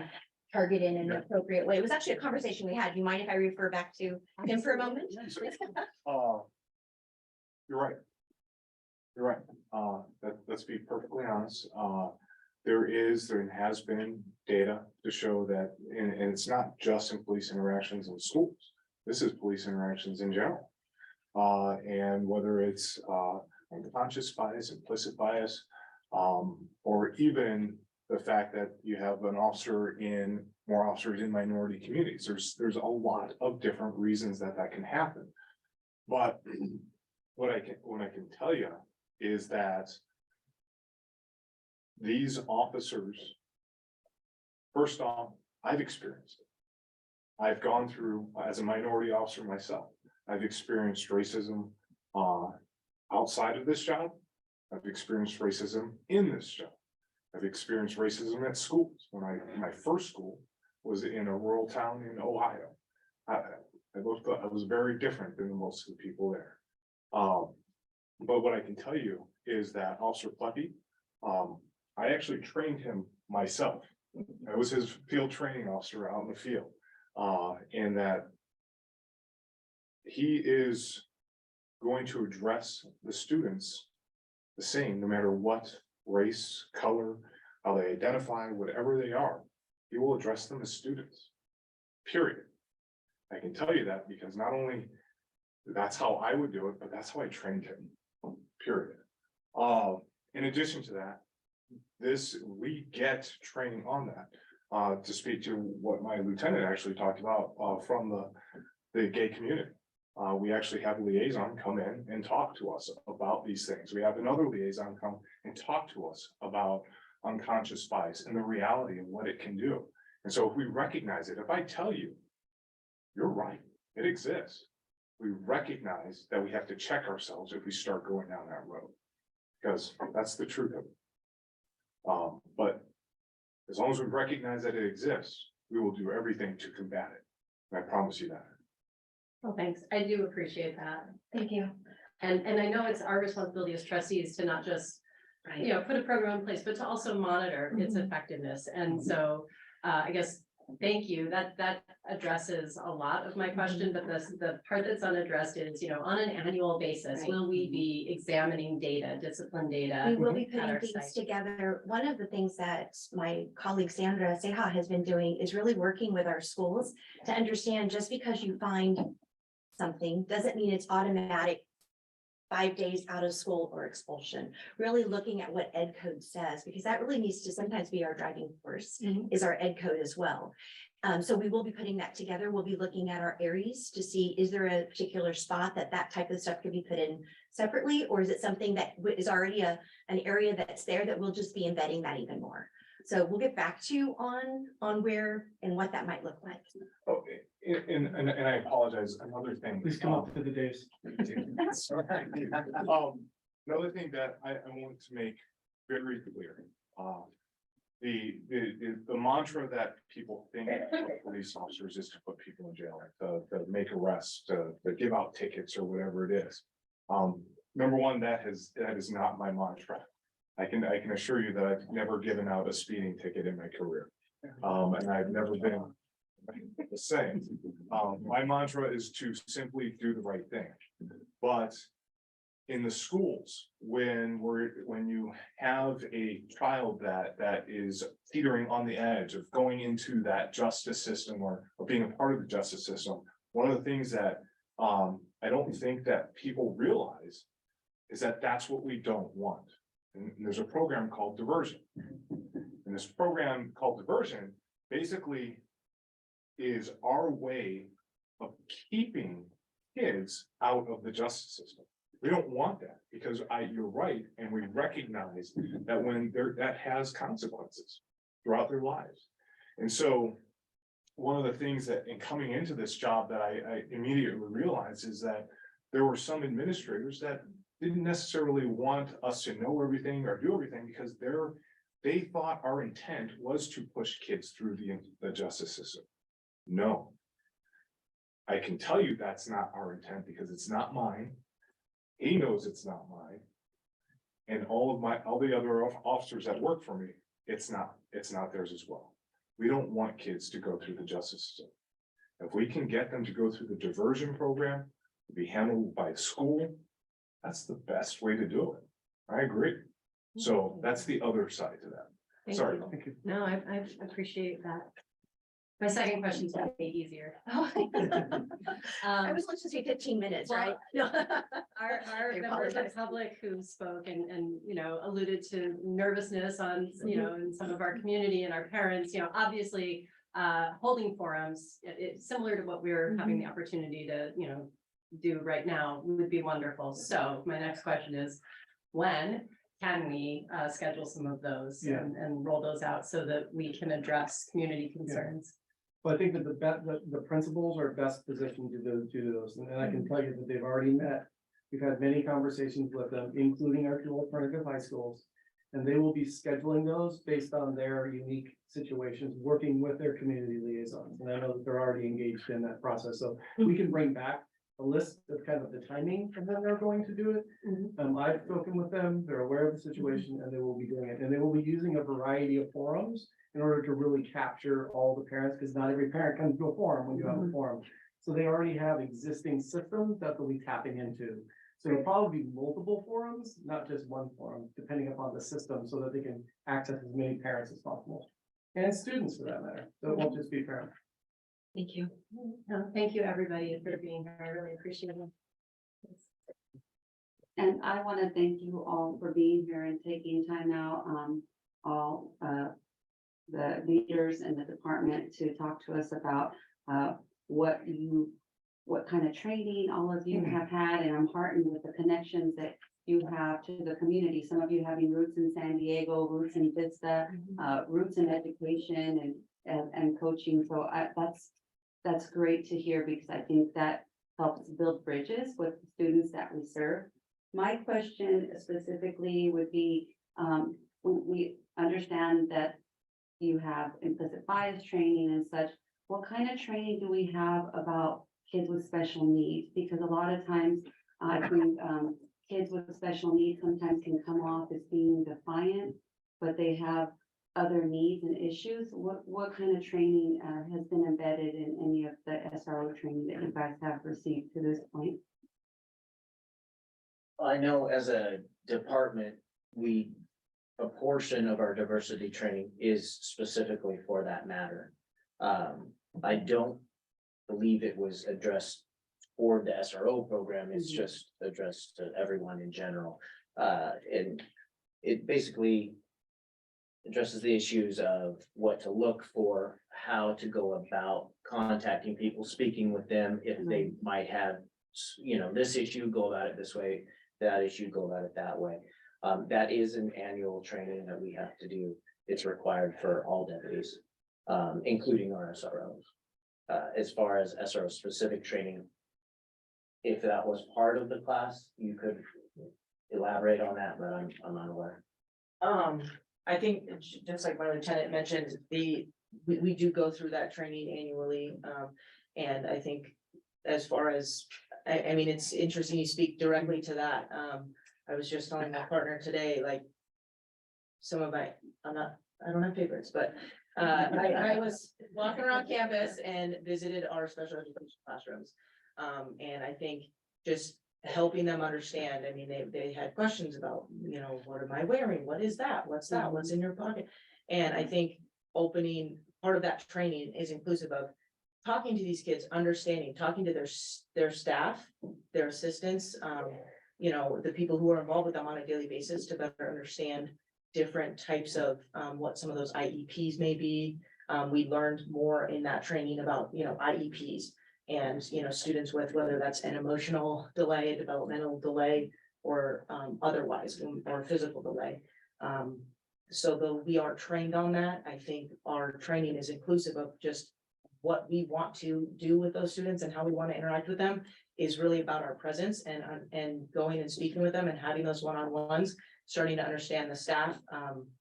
targeted in an appropriate way. It was actually a conversation we had. Do you mind if I refer back to him for a moment? You're right. You're right. Let's be perfectly honest. There has been data to show that, and it's not just in police interactions in schools. This is police interactions in general. And whether it's, unconscious bias, implicit bias, or even the fact that you have more officers in minority communities. There's a lot of different reasons that can happen. But what I can tell you is that these officers, first off, I've experienced it. I've gone through, as a minority officer myself, I've experienced racism, outside of this job. I've experienced racism in this job. I've experienced racism at schools. My first school was in a rural town in Ohio. I was very different than most of the people there. But what I can tell you is that Officer Pleppy, I actually trained him myself. I was his field training officer out in the field. And that he is going to address the students the same, no matter what race, color, how they identify, whatever they are. He will address them as students, period. I can tell you that because not only that's how I would do it, but that's how I trained him, period. In addition to that, we get training on that. To speak to what my lieutenant actually talked about, from the gay community. We actually have a liaison come in and talk to us about these things. We have another liaison come and talk to us about unconscious bias and the reality of what it can do. And so if we recognize it, if I tell you, you're right, it exists. We recognize that we have to check ourselves if we start going down that road, because that's the truth of it. But as long as we recognize that it exists, we will do everything to combat it. And I promise you that. Well, thanks. I do appreciate that. Thank you. And I know it's our responsibility as trustees to not just, put a program in place, but to also monitor its effectiveness. And so, I guess, thank you. That addresses a lot of my question, but the part that's unaddressed is, on an annual basis, will we be examining data, discipline data? We will be at putting our things site? together. One of the things that my colleague Sandra Seha has been doing is really working with our schools to understand just because you find something doesn't mean it's automatic 5 days out of school or expulsion. Really looking at what ed code says, because that really needs to sometimes be our driving force, is our ed code as well. So we will be putting that together. We'll be looking at our areas to see, is there a particular spot that type of stuff could be put in separately, or is it something that is already an area that's there that we'll just be embedding that even more? So we'll get back to you on where and what that might look like. Oh, and I apologize, another thing. Please come up to the dais. Another thing that I want to make very clear, the mantra that people think of police officers is to put people in jail, to make arrests, to give out tickets or whatever it is. Number one, that is not my mantra. I can assure you that I've never given out a speeding ticket in my career. And I've never been the same. My mantra is to simply do the right thing. But in the schools, when you have a child that is teetering on the edge of going into that justice system or being a part of the justice system, one of the things that I don't think that people realize is that that's what we don't want. And there's a program called diversion. And this program called diversion basically is our way of keeping kids out of the justice system. We don't want that because you're right. And we recognize that that has consequences throughout their lives. And so one of the things that in coming into this job that I immediately realized is that there were some administrators that didn't necessarily want us to know everything or do everything because they thought our intent was to push kids through the justice system. No. I can tell you that's not our intent because it's not mine. He knows it's not mine. And all the other officers that work for me, it's not theirs as well. We don't want kids to go through the justice system. If we can get them to go through the diversion program, to be handled by school, that's the best way to do it. I agree. So that's the other side to that. Thank Sorry. you. No, I appreciate that. My second question is gonna be easier. I was supposed to take 15 minutes, right? Our members of the public who spoke and, you know, alluded to nervousness on, you know, in some of our community and our parents, you know, obviously holding forums, it's similar to what we're having the opportunity to, you know, do right now would be wonderful. So my next question is, when can we schedule some of those Yeah. and roll those out so that we can address community concerns? Well, I think that the principals are best positioned to do those, and I can tell you that they've already met. We've had many conversations with them, including our two alternative high schools. And they will be scheduling those based on their unique situations, working with their community liaisons. And I know that they're already engaged in that process, so we can bring back a list of kind of the timing of when they're going to do it. I've spoken with them, they're aware of the situation, and they will be doing it, and they will be using a variety of forums in order to really capture all the parents, because not every parent comes to a forum when you have a forum. So they already have existing systems that they'll be tapping into. So it'll probably be multiple forums, not just one forum, depending upon the system, so that they can access as many parents as possible. And students for that matter, so it won't just be parents. Thank you. Thank you, everybody, for being here. I really appreciate it. And I want to thank you all for being here and taking time out, all the leaders in the department to talk to us about what kind of training all of you have had, and I'm heartened with the connections that you have to the community. Some of you having roots in San Diego, roots in Vista, roots in education and coaching. So that's great to hear, because I think that helps build bridges with the students that we serve. My question specifically would be, we understand that you have implicit bias training and such. What kind of training do we have about kids with special needs? Because a lot of times I think kids with special needs sometimes can come off as being defiant, but they have other needs and issues. What kind of training has been embedded in any of the SRO training that you guys have received to this point? I know as a department, a portion of our diversity training is specifically for that matter. I don't believe it was addressed for the SRO program. It's just addressed to everyone in general. And it basically addresses the issues of what to look for, how to go about contacting people, speaking with them, if they might have, you know, this issue, go about it this way, that issue, go about it that way. That is an annual training that we have to do. It's required for all deputies, including our SROs. As far as SRO specific training, if that was part of the class, you could elaborate on that, but I'm not aware. I think just like my lieutenant mentioned, we do go through that training annually. And I think as far as, I mean, it's interesting you speak directly to that. I was just telling my partner today, like some of my, I don't have favorites, but I was walking around campus and visited our special education classrooms. And I think just helping them understand, I mean, they had questions about, you know, what am I wearing? What is that? What's that? What's in your pocket? And I think part of that training is inclusive of talking to these kids, understanding, talking to their staff, their assistants, you know, the people who are involved with them on a daily basis to better understand different types of what some of those IEPs may be. We learned more in that training about, you know, IEPs and, you know, students with whether that's an emotional delay, developmental delay, or otherwise, or physical delay. So though we are trained on that, I think our training is inclusive of just what we want to do with those students and how we want to interact with them is really about our presence and going and speaking with them and having those one-on-ones, starting to understand the staff.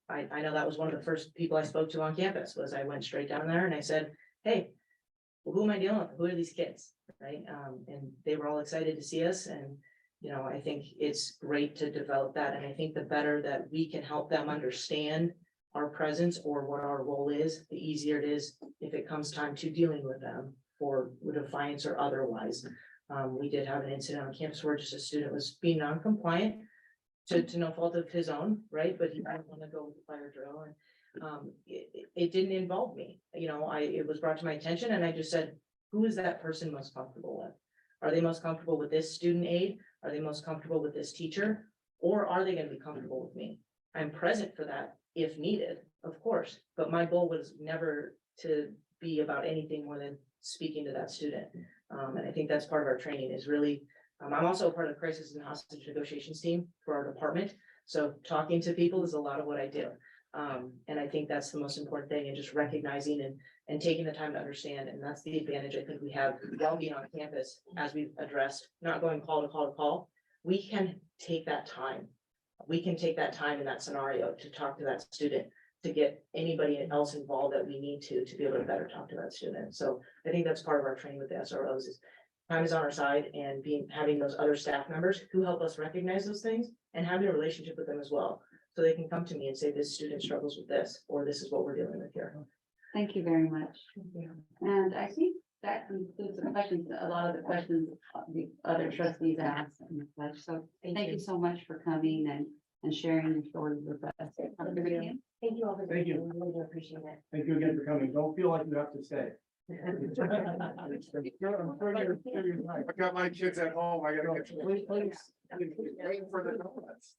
I know that was one of the first people I spoke to on campus was I went straight down there and I said, hey, who am I dealing with? Who are these kids? Right. And they were all excited to see us. And I think it's great to develop that, and I think the better that we can help them understand our presence or what our role is, the easier it is if it comes time to dealing with them for defiance or otherwise. We did have an incident on campus where just a student was being non-compliant to no fault of his own, right? But he didn't want to go with the fire drill, and it didn't involve me. It was brought to my attention, and I just said, who is that person most comfortable with? Are they most comfortable with this student aid? Are they most comfortable with this teacher? Or are they gonna be comfortable with me? I'm present for that if needed, of course, but my goal was never to be about anything more than speaking to that student. And I think that's part of our training is really, I'm also part of the crisis and hostage negotiations team for our department. So talking to people is a lot of what I do. And I think that's the most important thing, and just recognizing and taking the time to understand. And that's the advantage I think we have while being on campus, as we've addressed, not going call to call to call. We can take that time. We can take that time in that scenario to talk to that student, to get anybody else involved that we need to be able to better talk to that student. So I think that's part of our training with the SROs is time is on our side, and having those other staff members who help us recognize those things and having a relationship with them as well. So they can come to me and say, this student struggles with this, or this is what we're dealing with here. Thank you very much. And I think that concludes the questions, a lot of the questions the other trustees asked and such. So thank you so much for coming and sharing your stories with us. Have a good day. Thank you all for. Thank you. I really appreciate it. Thank you again for coming. Don't feel like you have to stay. I'm sure you're right. I got my kids at home. I gotta get. Please, please. Waiting for the donuts.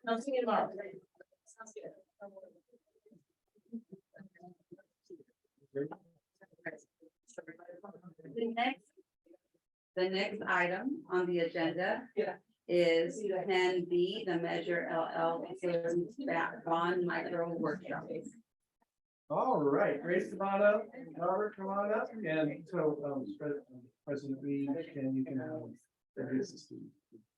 I'll see you tomorrow. Sounds good. The next item on the agenda is 10B, the Measure LL Facilities Bond Micro Workshop. All right, Grace, come on up, Robert, come on up, and so, President Reed, you can, introduce the student.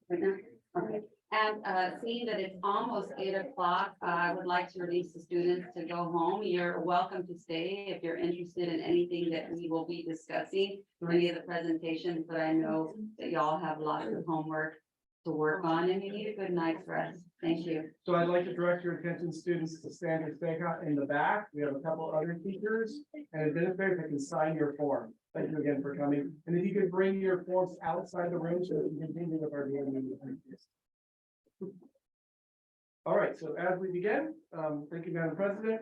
Right now? Okay. And seeing that it's almost 8 o'clock, I would like to release the students to go home. You're welcome to stay if you're interested in anything that we will be discussing, any of the presentations, but I know that y'all have lots of homework to work on and you need a good night's rest. Thank you. So I'd like to direct your attention, students, to stand and stay out in the back. We have a couple other teachers and administrators that can sign your form. Thank you again for coming. And if you could bring your forms outside the room so that we can continue with our meeting. All right, so as we begin, thank you, Madam President.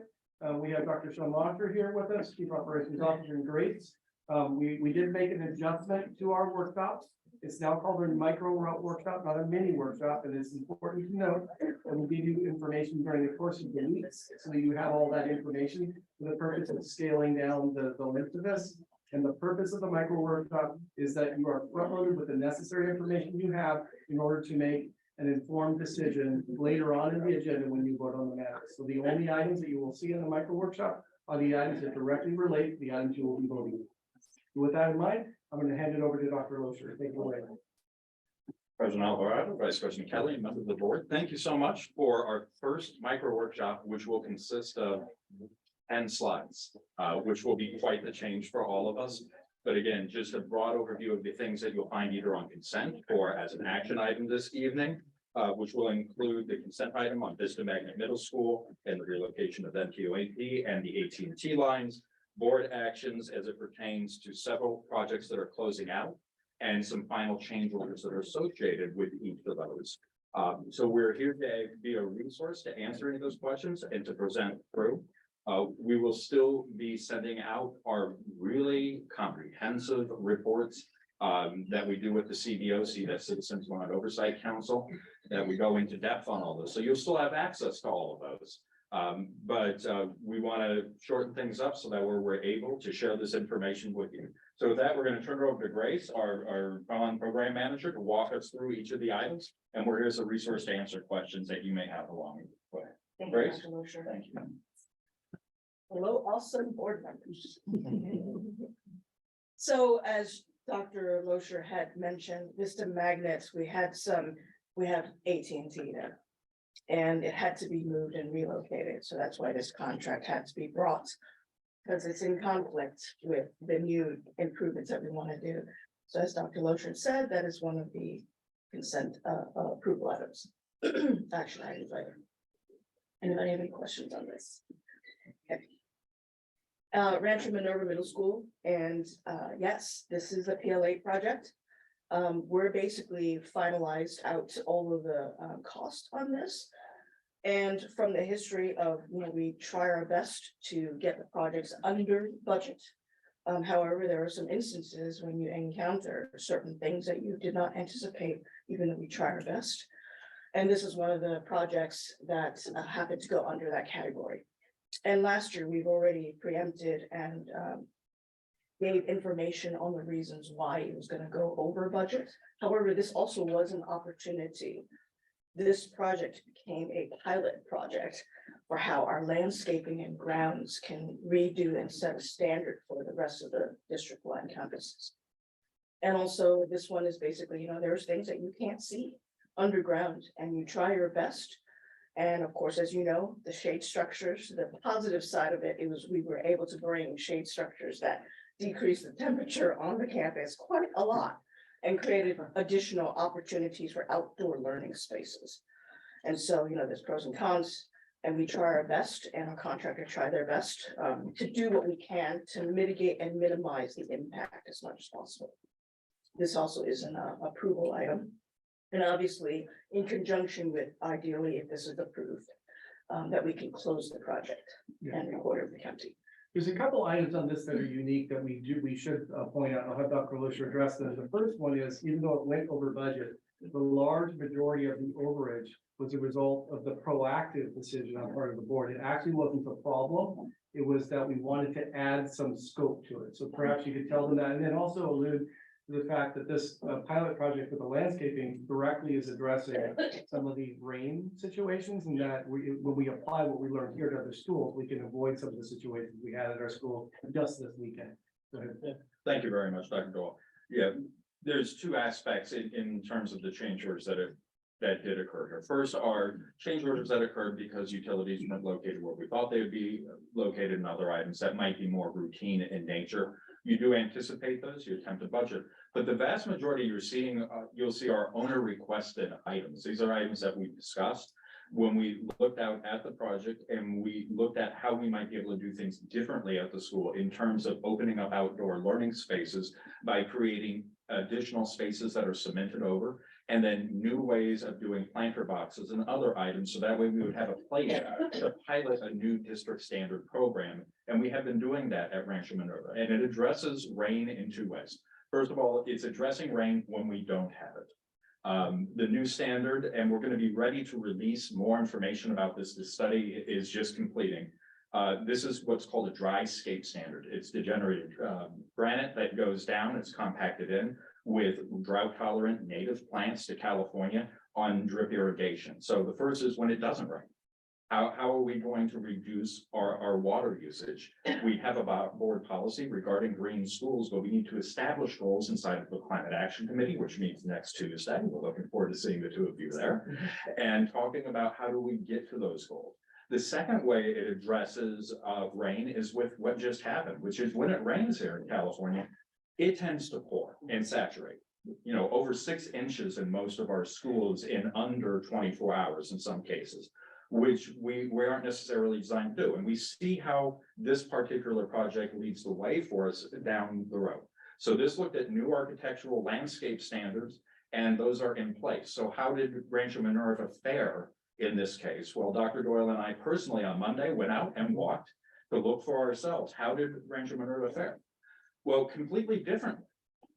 We have Dr. Sean Locker here with us, Chief Operations Officer in Grace. We did make an adjustment to our workshops. It's now called a micro workshop, not a mini workshop, and it's important to note that we'll give you information during the course of the weeks, so that you have all that information for the purpose of scaling down the length of this. And the purpose of the micro workshop is that you are front-loaded with the necessary information you have in order to make an informed decision later on in the agenda when you vote on the matter. So the only items that you will see in the micro workshop are the items that directly relate to the items you will be voting on. With that in mind, I'm going to hand it over to Dr. Loescher. Take it away. President Alvarado, Vice President Kelly, and members of the board, thank you so much for our first micro workshop, which will consist of 10 slides, which will be quite the change for all of us. But again, just a broad overview of the things that you'll find either on consent or as an action item this evening, which will include the consent item on Vista Magnet Middle School and the relocation of MTOAP and the AT&T lines, board actions as it pertains to several projects that are closing out, and some final change orders that are associated with each of those. So we're here to be a resource to answer any of those questions and to present through. We will still be sending out our really comprehensive reports that we do with the CBOC, that Citizens Bond Oversight Council, that we go into depth on all this. So you'll still have access to all of those. But we want to shorten things up so that we're able to share this information with you. So with that, we're going to turn it over to Grace, our bond program manager, to walk us through each of the items. And we're here as a resource to answer questions that you may have along the way. Thank Grace? you, Dr. Loescher. Thank you. Hello, awesome board members. So as Dr. Loescher had mentioned, Vista Magnets, we have AT&T there. And it had to be moved and relocated, so that's why this contract had to be brought. Because it's in conflict with the new improvements that we want to do. So as Dr. Locher said, that is one of the consent approval items. Action items. Anybody have any questions on this? Okay. Rancho Minerva Middle School, and yes, this is a PLA project. We're basically finalized out all of the cost on this. And from the history of, we try our best to get the projects under budget. However, there are some instances when you encounter certain things that you did not anticipate, even though we try our best. And this is one of the projects that happened to go under that category. And last year, we've already preempted and gave information on the reasons why it was going to go over budget. However, this also was an opportunity. This project became a pilot project for how our landscaping and grounds can redo and set a standard for the rest of the district-wide campuses. And also, this one is basically, there's things that you can't see underground, and you try your best. And of course, as you know, the shade structures, the positive side of it, we were able to bring shade structures that decrease the temperature on the campus quite a lot, and created additional opportunities for outdoor learning spaces. And so, there's pros and cons, and we try our best, and our contractor try their best to do what we can to mitigate and minimize the impact as much as possible. This also is an approval item. And obviously, in conjunction with, ideally, if this is approved, that we can close the project and record it with the county. There's a couple items on this that are unique that we should point out. I'll have Dr. Locher address them. The first one is, even though it went over budget, the large majority of the overage was a result of the proactive decision on part of the board. It actually wasn't the problem. It was that we wanted to add some scope to it. So perhaps you could tell them that, and then also allude to the fact that this pilot project for the landscaping directly is addressing some of the rain situations, and that when we apply what we learned here to other schools, we can avoid some of the situations we had at our school just this weekend. Go ahead. Thank you very much, Dr. Doyle. Yeah, there's two aspects in terms of the change orders that did occur here. First are change orders that occurred because utilities weren't located where we thought they would be located, and other items that might be more routine in nature. You do anticipate those, you attempt to budget, but the vast majority you're seeing, you'll see are owner requested items. These are items that we discussed when we looked out at the project, and we looked at how we might be able to do things differently at the school in terms of opening up outdoor learning spaces by creating additional spaces that are cemented over, and then new ways of doing planter boxes and other items. So that way we would have a place to pilot a new district standard program. And we have been doing that at Rancho Minerva, and it addresses rain in two ways. First of all, it's addressing rain when we don't have it. The new standard, and we're going to be ready to release more information about this. The study is just completing. This is what's called a dry scape standard. It's degenerated granite that goes down, it's compacted in with drought tolerant native plants to California on drip irrigation. So the first is when it doesn't rain. How are we going to reduce our water usage? We have a board policy regarding green schools, but we need to establish goals inside of the Climate Action Committee, which meets next Tuesday. We're looking forward to seeing the two of you there and talking about how do we get to those goals. The second way it addresses rain is with what just happened, which is when it rains here in California, it tends to pour and saturate. Over 6 inches in most of our schools in under 24 hours in some cases, which we aren't necessarily designed to do. And we see how this particular project leads the way for us down the road. So this looked at new architectural landscape standards, and those are in place. So how did Rancho Minerva fare in this case? Well, Dr. Doyle and I personally on Monday went out and walked to look for ourselves. How did Rancho Minerva fare? Well, completely different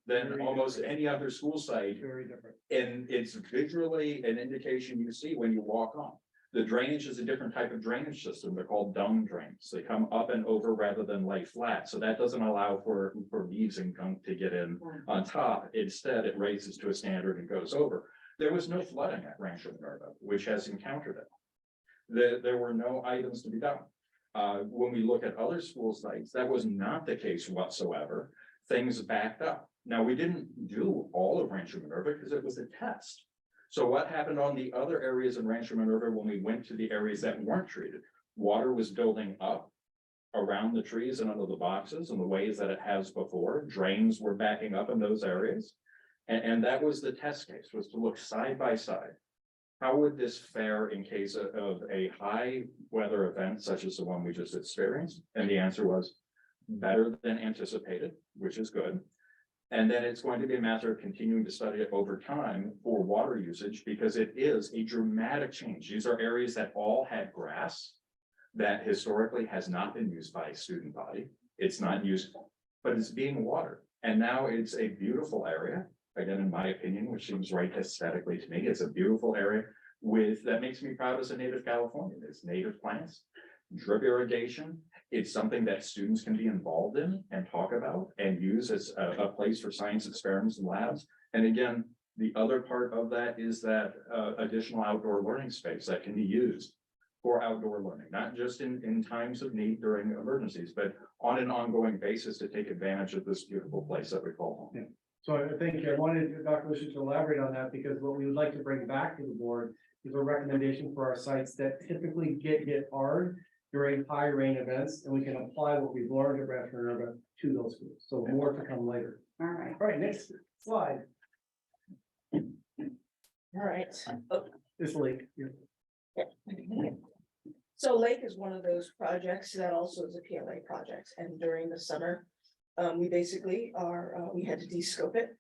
than almost any other school site. Very different. And it's visually an indication you see when you walk on. The drainage is a different type of drainage system. They're called dome drains. They come up and over rather than lay flat. So that doesn't allow for leaves and gunk to get in on top. Instead, it raises to a standard and goes over. There was no flooding at Rancho Minerva, which has encountered it. There were no items to be done. When we look at other school sites, that was not the case whatsoever. Things backed up. Now, we didn't do all of Rancho Minerva because it was a test. So what happened on the other areas in Rancho Minerva when we went to the areas that weren't treated? Water was building up around the trees and under the boxes in the ways that it has before. Drains were backing up in those areas. And that was the test case, was to look side by side. How would this fare in case of a high weather event such as the one we just experienced? And the answer was better than anticipated, which is good. And then it's going to be a matter of continuing to study it over time for water usage, because it is a dramatic change. These are areas that all had grass that historically has not been used by a student body. It's not used, but it's being watered. And now it's a beautiful area. Again, in my opinion, which seems right aesthetically to me, it's a beautiful area that makes me proud as a native Californian. It's native plants, drip irrigation. It's something that students can be involved in and talk about and use as a place for science experiments and labs. And again, the other part of that is that additional outdoor learning space that can be used for outdoor learning, not just in times of need during emergencies, but on an ongoing basis to take advantage of this beautiful place that we call home. So I think I wanted Dr. Lucian to elaborate on that, because what we would like to bring back to the board is a recommendation for our sites that typically get hit hard during high rain events, and we can apply what we've learned at Rancho Minerva to those schools. So more to come later. All right. All right, next slide. All right. This lake. So Lake is one of those projects that also is a PLA project, and during the summer, we basically we had to de-scope it.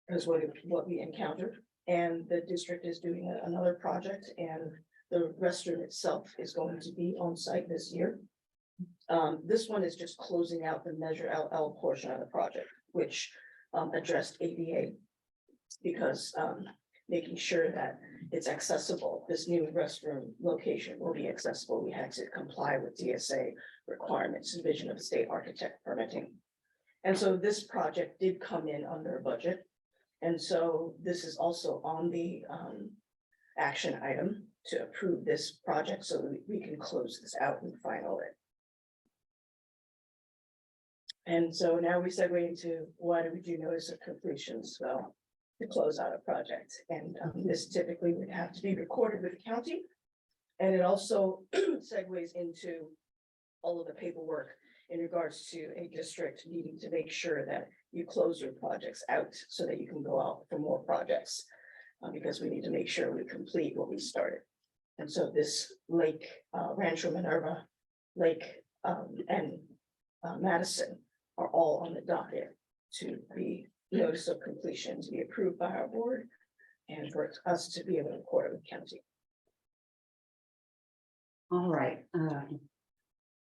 As what we encountered, and the district is doing another project, and the restroom itself is going to be on site this year. This one is just closing out the Measure LL portion of the project, which addressed ADA. Because making sure that it's accessible, this new restroom location will be accessible. We had to comply with DSA requirements, Division of State Architect permitting. And so this project did come in under budget. And so this is also on the action item to approve this project so that we can close this out and final it. And so now we segue into why do we do notice of completions? Well, to close out a project, and this typically would have to be recorded with the county. And it also segues into all of the paperwork in regards to a district needing to make sure that you close your projects out so that you can go out for more projects. Because we need to make sure we complete what we started. And so this Lake, Rancho Minerva, Lake, and Madison are all on the docket to be notice of completion to be approved by our board and for us to be able to record it with county. All right.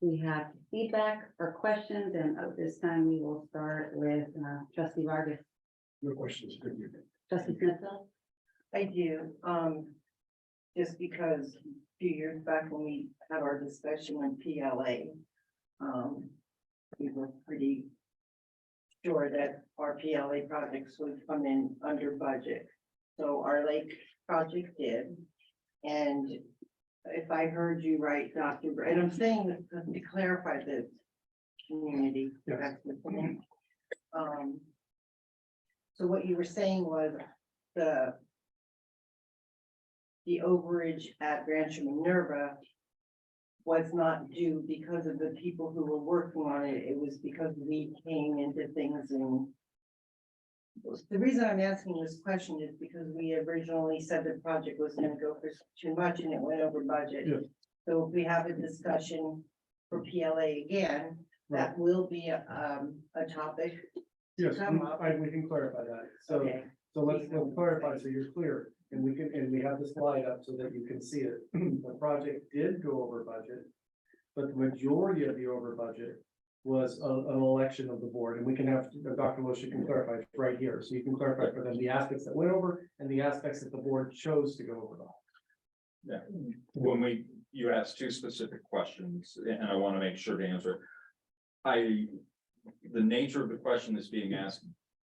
We have feedback or questions, and this time we will start with trustee Vargas. Your questions. Trustee Smithville. I do, just because a few years back when we had our discussion on PLA, we were pretty sure that our PLA projects would come in under budget. So our lake project did, and if I heard you right, Dr. And I'm saying to clarify the community. Yes. That's the thing. So what you were saying was the overage at Rancho Minerva was not due because of the people who were working on it. It was because we came into things, and the reason I'm asking this question is because we originally said the project was going to go for too much and it went over budget. Yes. So if we have a discussion for PLA again, that will be a topic. Yes, Come up. we can clarify that. So, Okay. so let's clarify so you're clear. And we have the slide up so that you can see it. The project did go over budget, but the majority of the over budget was an election of the board, and we can have, Dr. Lucia can clarify it right here. So you can clarify for them the aspects that went over and the aspects that the board chose to go over. Yeah, when you asked two specific questions, and I want to make sure to answer. The nature of the question that's being asked,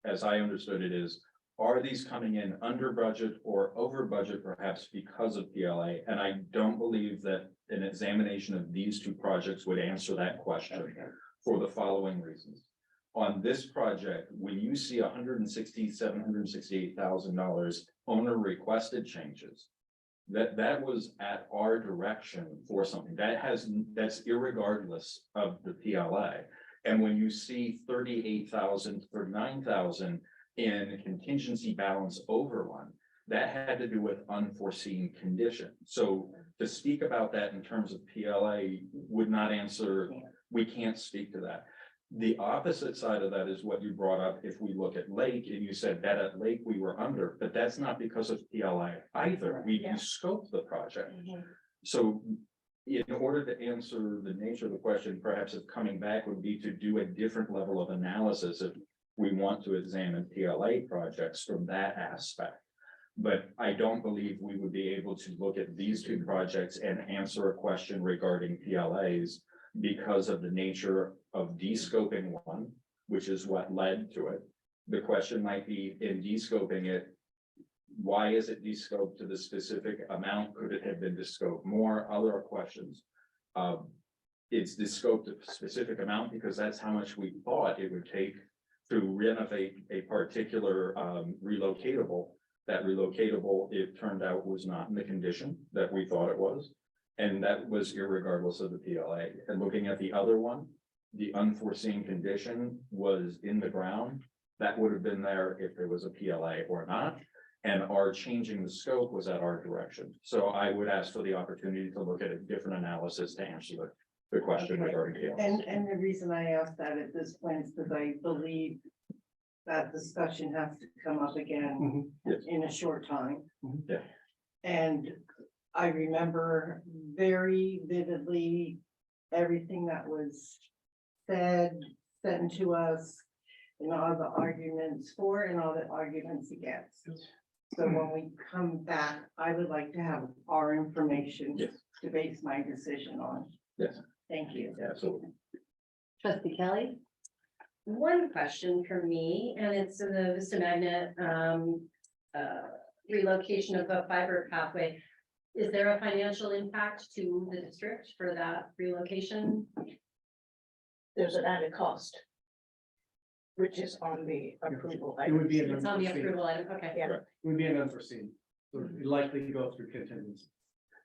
as I understood it, is, are these coming in under budget or over budget perhaps because of PLA? And I don't believe that an examination of these two projects would answer that question for the following reasons. on this project, when you see $168,000 owner requested changes, that was at our direction for something that's irregardless of the PLA. And when you see 38,000, 39,000 in contingency balance overrun, that had to do with unforeseen conditions. So to speak about that in terms of PLA would not answer, we can't speak to that. The opposite side of that is what you brought up. If we look at Lake, and you said that at Lake we were under, but that's not because of PLA either. We scoped the project. So in order to answer the nature of the question, perhaps if coming back would be to do a different level of analysis if we want to examine PLA projects from that aspect. But I don't believe we would be able to look at these two projects and answer a question regarding PLAs because of the nature of descoping one, which is what led to it. The question might be in descoping it, why is it descoped to the specific amount? Could it have been descoped more? Other questions. It's descoped a specific amount because that's how much we thought it would take to renovate a particular relocatable. That relocatable, it turned out, was not in the condition that we thought it was. And that was irregardless of the PLA. And looking at the other one, the unforeseen condition was in the ground. That would have been there if there was a PLA or not. And our changing the scope was at our direction. So I would ask for the opportunity to look at a different analysis to answer the question regarding PLA. And the reason I asked that at this point is because I believe that discussion has to come up again in a short time. Yeah. And I remember very vividly everything that was said, sent to us, and all the arguments for and all the arguments against. So when we come back, I would like to have our information to base my decision on. Yes. Thank you. Absolutely. Trustee Kelly? One question for me, and it's in the Vista Magnet relocation of the fiber pathway. Is there a financial impact to the district for that relocation? There's an added cost, which is on the approval. It would be an It's on the unforeseen. approval item, okay. Yeah. It would be an unforeseen. So it'd likely go through contingency.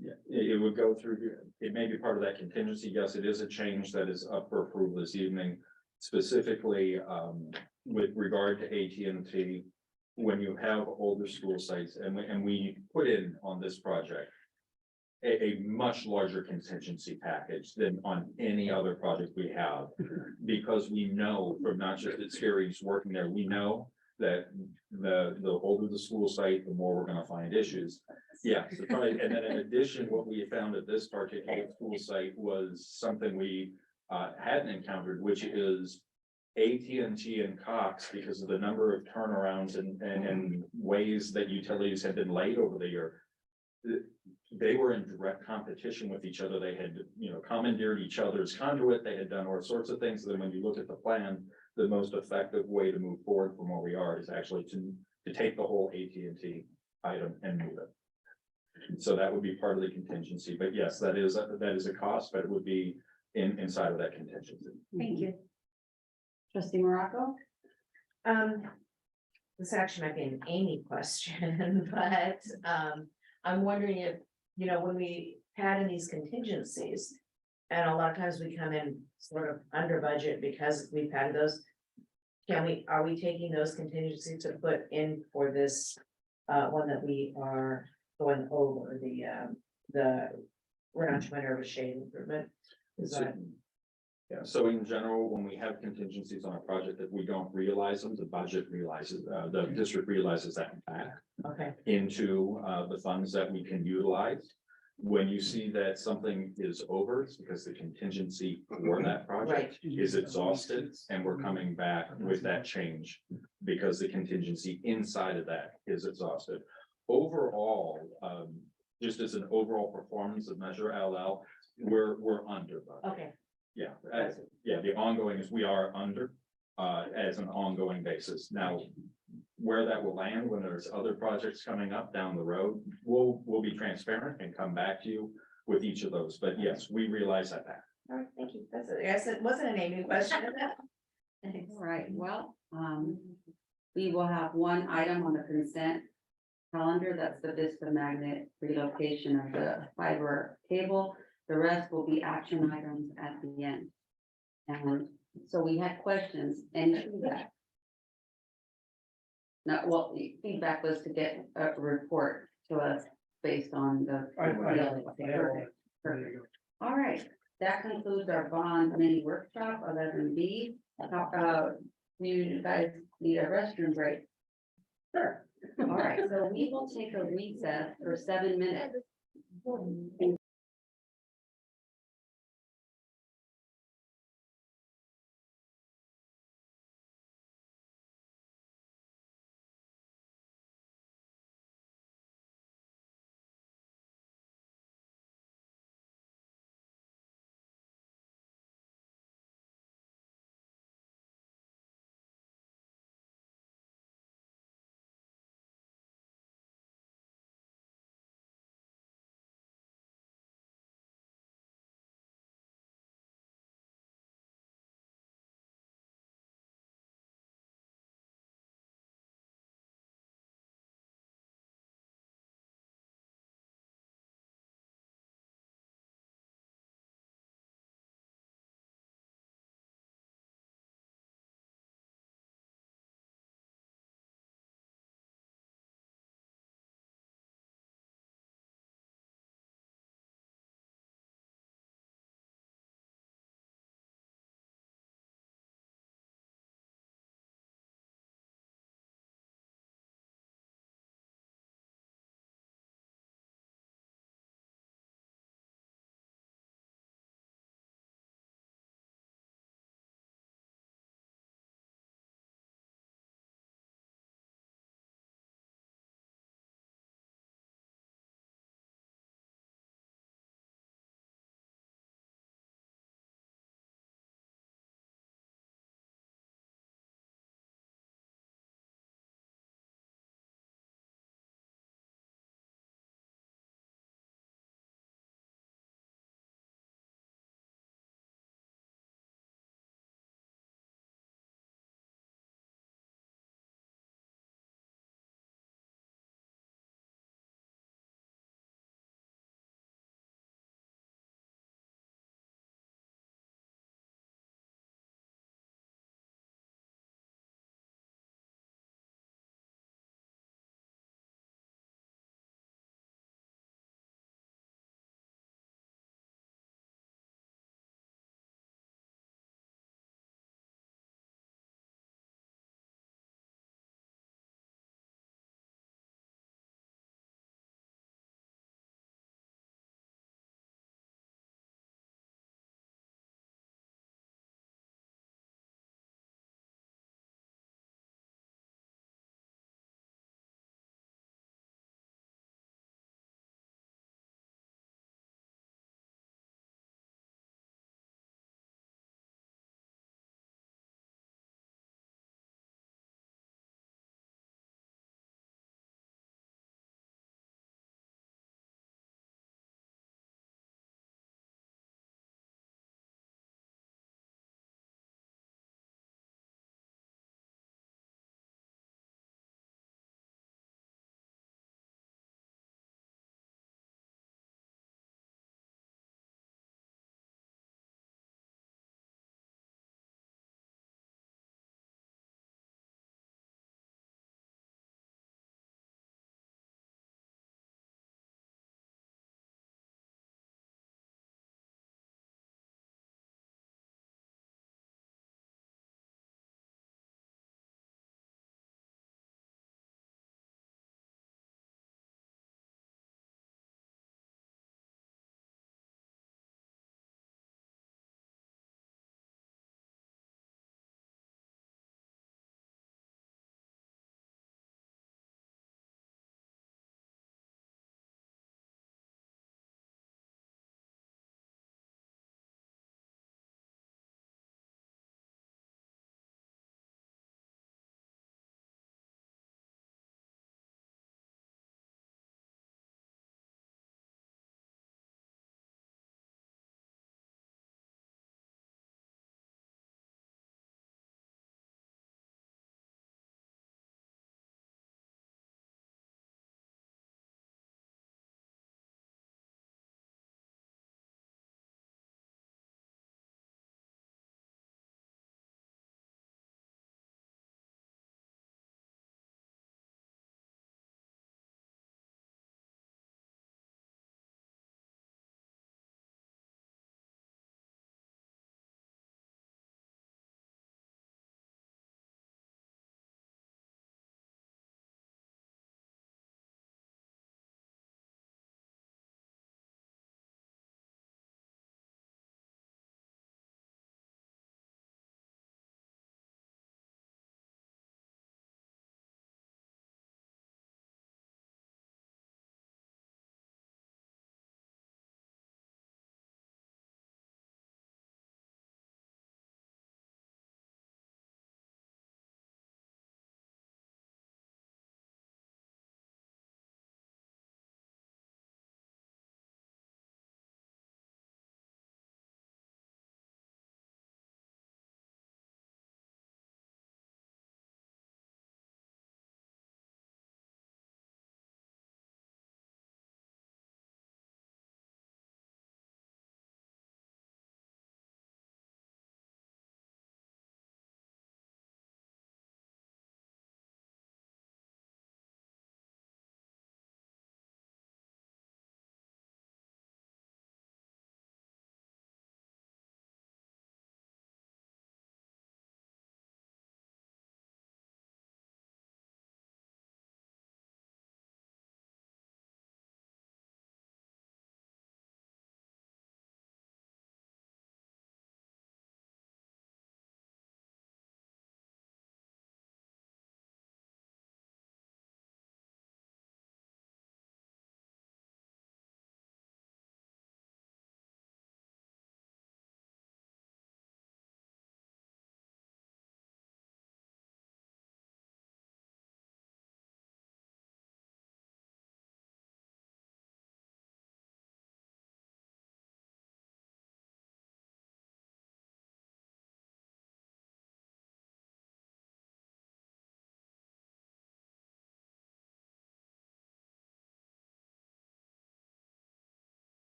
Yeah, it would go through here. It may be part of that contingency. Yes, it is a change that is up for approval this evening. Specifically, with regard to AT&T, when you have older school sites, and we put in on this project a much larger contingency package than on any other project we have, because we know from not just experience working there, we know that the older the school site, the more we're going to find issues. Yeah, so probably, and then in addition, what we found at this particular school site was something we hadn't encountered, which is AT&T and Cox, because of the number of turnarounds and ways that utilities had been laid over the year. They were in direct competition with each other. They had, commandeered each other's conduit. They had done all sorts of things. Then when you look at the plan, the most effective way to move forward from where we are is actually to take the whole AT&T item and move it. So that would be part of the contingency. But yes, that is a cost, but it would be inside of that contingency. Thank you. Trustee Morocco? This actually might be an Amy question, but I'm wondering if, when we add in these contingencies, and a lot of times we come in sort of under budget because we've had those. Are we taking those contingencies to put in for this one that we are going over the ranch Minerva shade improvement? Is that? Yeah, so in general, when we have contingencies on a project that we don't realize them, the budget realizes, the district realizes that back into the funds that we can utilize. When you see that something is over, it's because the contingency for that project is exhausted, and we're coming back with that change because the contingency inside of that is exhausted. Overall, just as an overall performance of Measure LL, we're under budget. Okay. Yeah, the ongoing is we are under as an ongoing basis. Now, where that will land when there's other projects coming up down the road, we'll be transparent and come back to you with each of those. But yes, we realize that. All right, thank you. That's it. I guess it wasn't an Amy question. All right, well, we will have one item on the consent calendar. That's the Vista magnet relocation of the fiber cable. The rest will be action items at the end. And so we had questions and feedback. No, well, the feedback was to get a report to us based on the. Perfect. All right, that concludes our bond mini workshop 11B. You guys need a restroom break? Sure. All right, so we will take a recess for 7 minutes.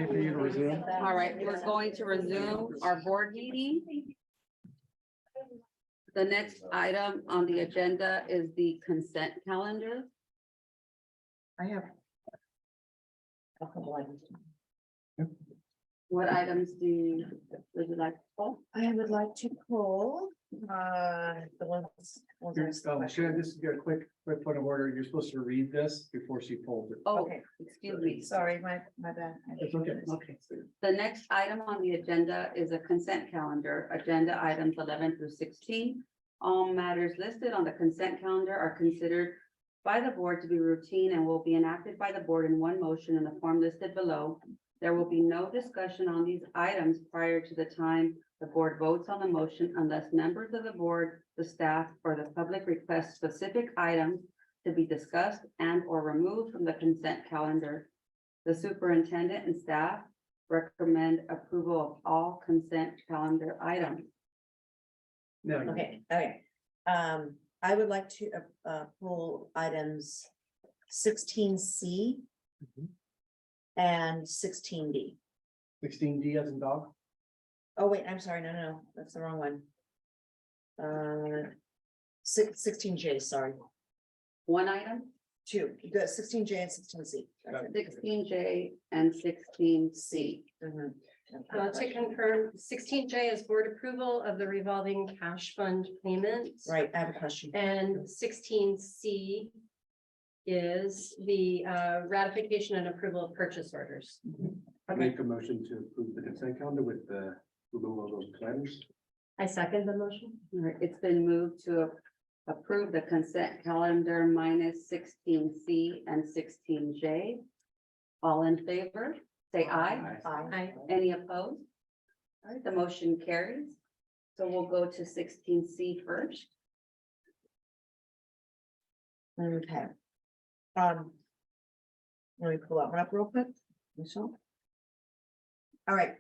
Okay for you to resume? All right, we're going to resume our board meeting. The next item on the agenda is the consent calendar. I have a couple items. What items would you like to pull? I would like to pull, the ones. Sharon, this is a quick point of order. You're supposed to read this before she pulls it. Oh, Okay. excuse me. Sorry, my bad. It's okay. Okay. The next item on the agenda is a consent calendar, agenda items 11 through 16. All matters listed on the consent calendar are considered by the board to be routine and will be enacted by the board in one motion in the form listed below. There will be no discussion on these items prior to the time the board votes on the motion unless members of the board, the staff, or the public request specific items to be discussed and or removed from the consent calendar. The superintendent and staff recommend approval of all consent calendar items. No, Okay. I would like to, pull items 16C and 16D. 16D as in dog. Oh, wait, I'm sorry, no, that's the wrong one. 16J, sorry, One item, two, you got 16J and 16C. That's it. 16J and 16C. Mhm. To confirm, 16J is board approval of the revolving cash fund payments. Right, I have a question. And 16C is the ratification and approval of purchase orders. I make a motion to approve the consent calendar with the removal of those items. I second the motion. All right, it's been moved to approve the consent calendar minus 16C and 16J. All in favor, say aye. Aye. Any opposed? All right, the motion carries. So we'll go to 16C first. Okay. Let me pull that one up real quick. Michelle. All right,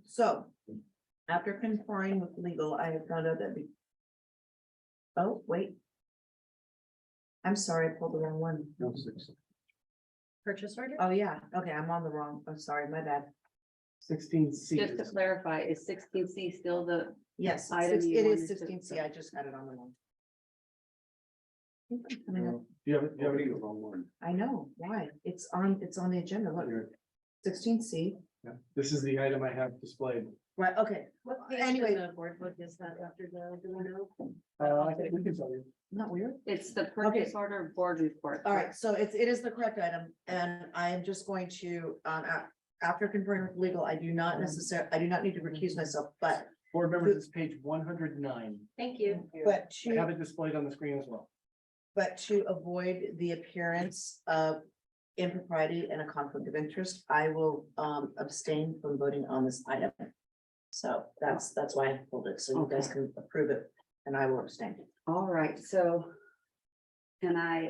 so after conferring with legal, I have found out that oh, wait. I'm sorry, I pulled the wrong one. No, 6. Purchase order? Oh, yeah, okay, I'm on the wrong, I'm sorry, my bad. 16C. Just to clarify, is 16C still the, Yes, Item it you is wanted to- 16C, I just got it on the wrong. Do you have The any? wrong one. I know, why? It's on the agenda, look, 16C, This is the item I have displayed. right, okay, What page Anyway. in the board book is that after the, do we know? I think we can tell you. not weird? it's the purchase order board report. All right, so it is the correct item, and I am just going to, after conferring with legal, I do not need to recuse myself, but, Board members, it's page 109. Thank you. but I have to, it displayed on the screen as well. avoid the appearance of impropriety and a conflict of interest, I will, abstain from voting on this item. So that's why I pulled it, so you guys can approve it, and I will abstain. All right, so can I,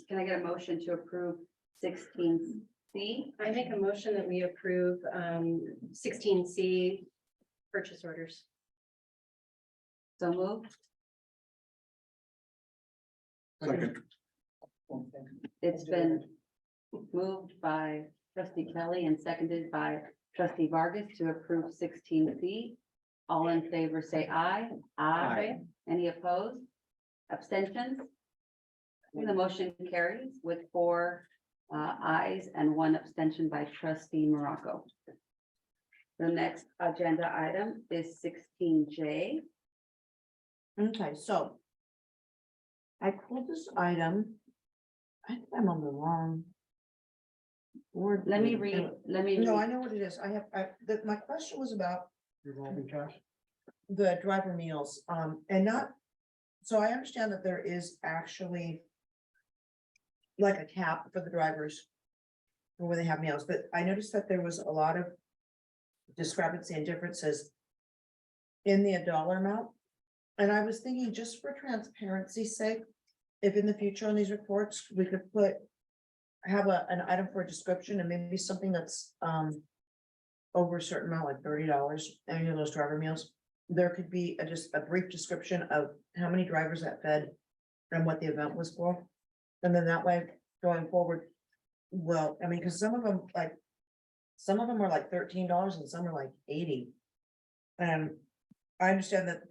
can I get a motion to approve 16C? I make a motion that we approve 16C purchase orders. So moved. Second. It's been moved by trustee Kelly and seconded by trustee Vargas to approve 16C. All in favor, say aye. Aye. Any opposed? Abstentions? The motion carries with 4 ayes and 1 abstention by trustee Morocco. The next agenda item is 16J. Okay, so I pulled this item. I think I'm on the wrong board. Let me read, No, I know what it is. My question was about Revolving cash. the driver meals, and not, so I understand that there is actually like a cap for the drivers for when they have meals, but I noticed that there was a lot of discrepancy and differences in the dollar amount. And I was thinking, just for transparency's sake, if in the future on these reports, we could have an item for a description and maybe something that's over a certain amount, like $30, any of those driver meals. There could be just a brief description of how many drivers that fed and what the event was for. And then that way, going forward, well, I mean, because some of them, like, some of them are like $13 and some are like 80. And I understand that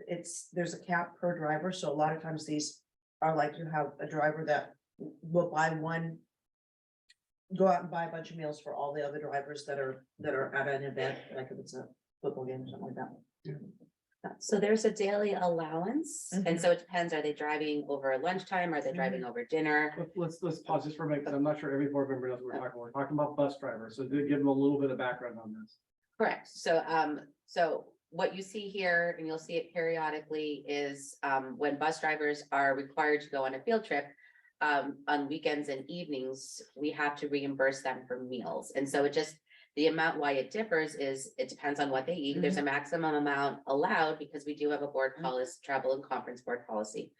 there's a cap per driver, so a lot of times these are like you have a driver that will go out and buy a bunch of meals for all the other drivers that are at an event, like if it's a football game or something like that. So there's a daily allowance, and so it depends, are they driving over lunchtime, are they driving over dinner? Let's pause this for a minute, because I'm not sure every board member knows what we're talking about. We're talking about bus drivers, so do give them a little bit of background on this. Correct, so what you see here, and you'll see it periodically, is when bus drivers are required to go on a field trip. On weekends and evenings, we have to reimburse them for meals, and so the amount why it differs is it depends on what they eat. There's a maximum amount allowed because we do have a board policy, travel and conference board policy.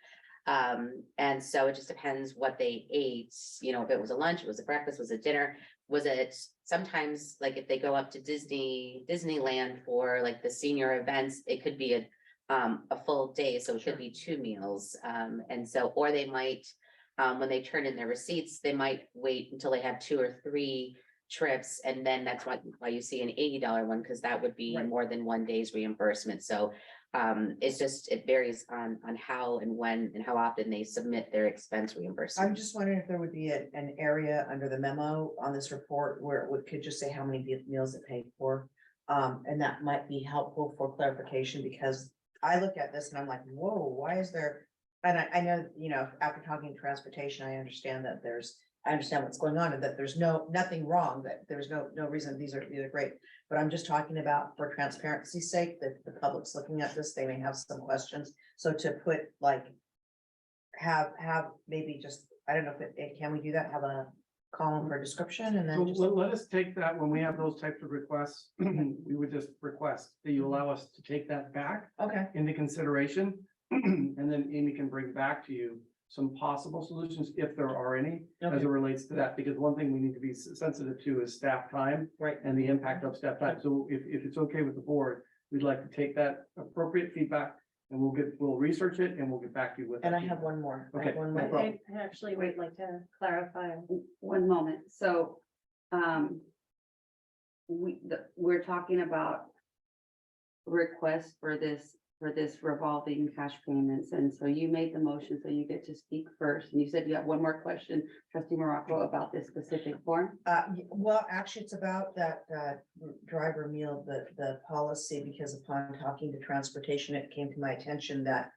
And so it just depends what they ate, you know, if it was a lunch, it was a breakfast, was it dinner, was it sometimes like if they go up to Disneyland for like the senior events, it could be a full day, so it could be 2 meals. And so, or they might, when they turn in their receipts, they might wait until they have 2 or 3 trips, and then that's why you see an $80 one, because that would be more than 1 day's reimbursement. So it varies on how and when and how often they submit their expense reimbursement. I'm just wondering if there would be an area under the memo on this report where it could just say how many meals it paid for. And that might be helpful for clarification, because I look at this and I'm like, whoa, why is there? And I know, you know, after talking transportation, I understand that I understand what's going on and that there's nothing wrong, that there's no reason, these are great. But I'm just talking about for transparency's sake, that the public's looking at this, they may have some questions. So to put like, have maybe just, I don't know if can we do that? Have a column for description and So then just. let us take that, when we have those types of requests, we would just request that you allow us to take that back Okay, into consideration. And then Amy can bring back to you some possible solutions, if there are any, as Okay. it relates to that, because one thing we need to be sensitive to is staff time. Right. And the impact of staff time. So if it's okay with the board, we'd like to take that appropriate feedback and we'll research it and we'll get back to you with. and that I have feedback. one more. I Okay, have one no more. problem. I actually would like to clarify. One moment, so, we're talking about requests for this revolving cash payments, and so you made the motion, so you get to speak first, and you said you have one more question, trustee Morocco, about this specific form? Well, actually, it's about that driver meal, the policy, because upon talking to transportation, it came to my attention that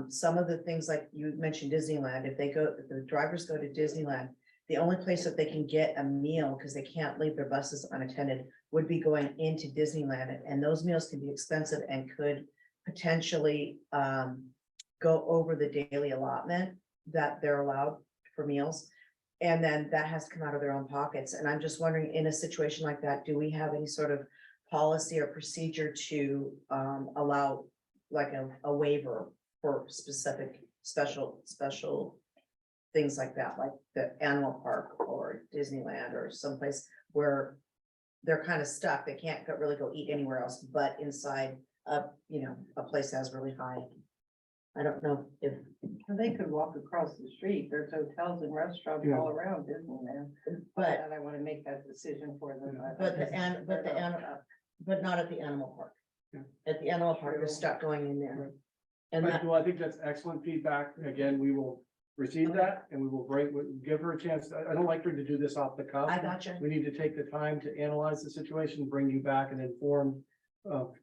some of the things like you mentioned Disneyland, if the drivers go to Disneyland, the only place that they can get a meal, because they can't leave their buses unattended, would be going into Disneyland, and those meals can be expensive and could potentially go over the daily allotment that they're allowed for meals. And then that has to come out of their own pockets. And I'm just wondering, in a situation like that, do we have any sort of policy or procedure to allow like a waiver for specific special things like that, like the animal park or Disneyland or someplace where they're kind of stuck, they can't really go eat anywhere else but inside a place that has really high. I don't know if. They could walk across the street. There's hotels and restaurants Yeah. all around Disneyland. But I don't want to make that decision for them. but not at the animal park. Yeah. At the animal park, they're stuck going in there. And Right, that, well, I think that's excellent feedback. Again, we will receive that and we will give her a chance. I don't like her to do this off the cuff. I gotcha. We need to take the time to analyze the situation, bring you back an informed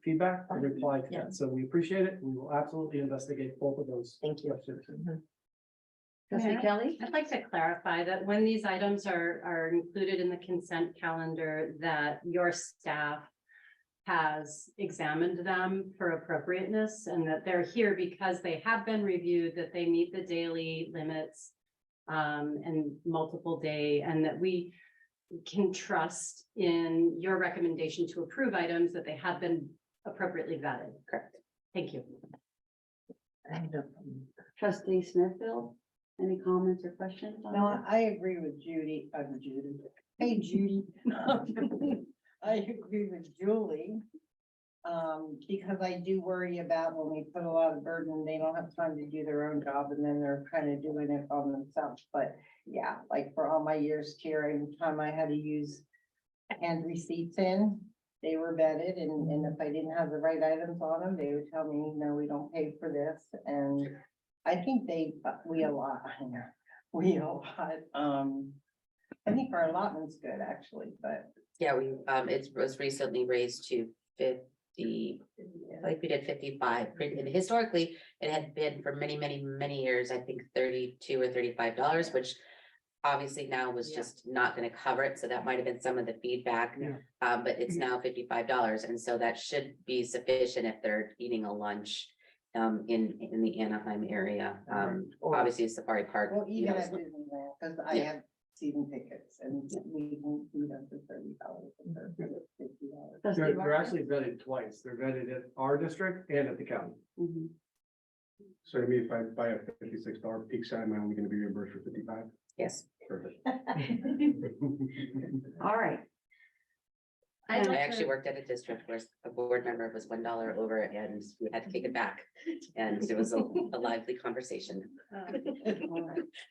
feedback and reply to Yeah. that. So we appreciate it. We will absolutely investigate both of those. Thank you. questions. Trustee Kelly? I'd like to clarify that when these items are included in the consent calendar, that your staff has examined them for appropriateness and that they're here because they have been reviewed, that they meet the daily limits and multiple day, and that we can trust in your recommendation to approve items that they have been appropriately vetted. Correct. Thank you. Trustee Smithfield, any comments or questions on No, that? I agree with Judy. Hey, Judy. I agree with Julie. Because I do worry about when we put a lot of burden, they don't have time to do their own job and then they're kind of doing it on themselves. But yeah, like for all my years here, every time I had to use hand receipts in. They were vetted and if I didn't have the right items on them, they would tell me, no, we don't pay for this. And I think we a lot, I know, we a lot. I think our allotment's good actually, but Yeah, it was recently raised to 50, like we did 55. And historically, it had been for many, many, many years, I think $32 or $35, which obviously now was just not gonna cover it, so that might have been some of the feedback. But it's now $55, and so that should be sufficient if they're eating a lunch in the Anaheim area. Obviously Safari Park. well, you even know, at Disneyland, because I Yeah. have season tickets and we can do them for $30 and for $50. They're actually vetted twice. They're vetted at our district and at the county. Mhm. So I mean, if I buy a $56 peak sign, am I only gonna be reimbursed for 55? Yes. Perfect. All right. I actually worked at a district where a board member was $1 over and we had to take it back. And it was a lively conversation.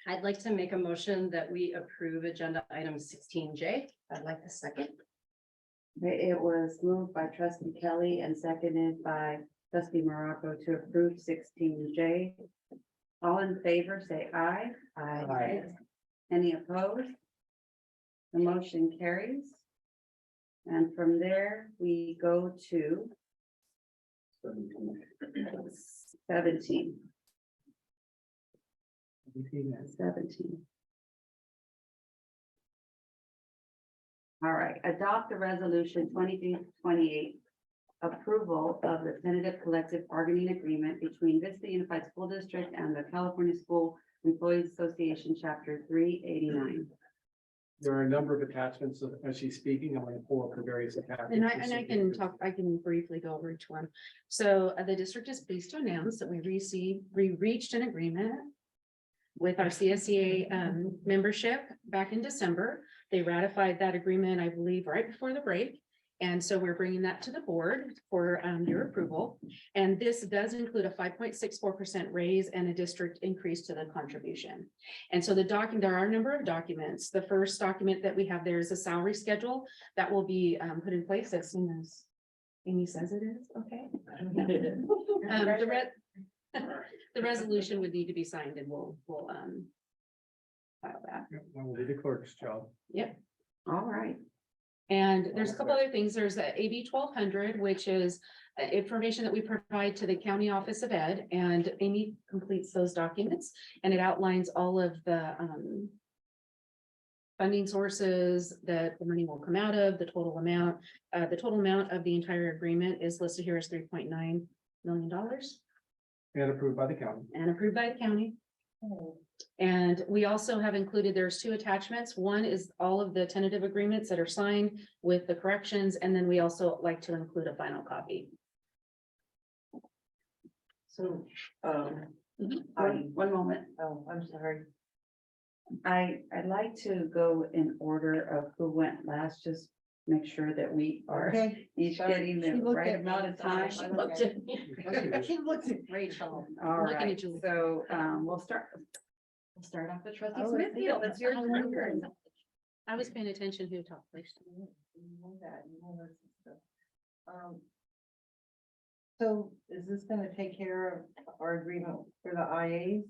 I'd like to make a motion that we approve agenda item 16J. I'd like the second. It was moved by trustee Kelly and seconded by trustee Morocco to approve 16J. All in favor, say aye. Aye. Any opposed? The motion carries. And from there, we go to 17. 17. All right, adopt the resolution 2228, approval of the tentative collective bargaining agreement between Vista Unified School District and the California School Employees Association, Chapter 389. There are a number of attachments as she's speaking. I'm gonna pull up the various attachments. And I can talk, I can briefly go over each one. So the district is pleased to announce that we reached an agreement with our CSEA membership back in December. They ratified that agreement, I believe, right before the break. And so we're bringing that to the board for your approval. And this does include a 5.64% raise and a district increase to the contribution. And so there are a number of documents. The first document that we have there is a salary schedule that will be put in place as soon as Amy says it is, okay? The resolution would need to be signed and we'll file that. That will be the clerk's job. Yep. All right. And there's a couple other things. There's a AB 1200, which is information that we provide to the County Office of Ed, and Amy completes those documents, and it outlines all of the funding sources that the money will come out of, the total amount. The total amount of the entire agreement is listed here as $3.9 million And approved by the county. and approved by the county. And we also have included, there's two attachments. One is all of the tentative agreements that are signed with the corrections, and then we also like to include a final copy. So, One moment. oh, I'm sorry. I'd like to go in order of who went last, just make sure that we are Okay. each Sorry. getting the She looked right at me. amount of time. She looked at me. She looked at Rachel. All Looking at right, you. so we'll start off with trustee Oh, Smithfield. It's your turn. I was paying attention who talked first. You know that, you know this stuff. So is this gonna take care of our agreement for the IAs?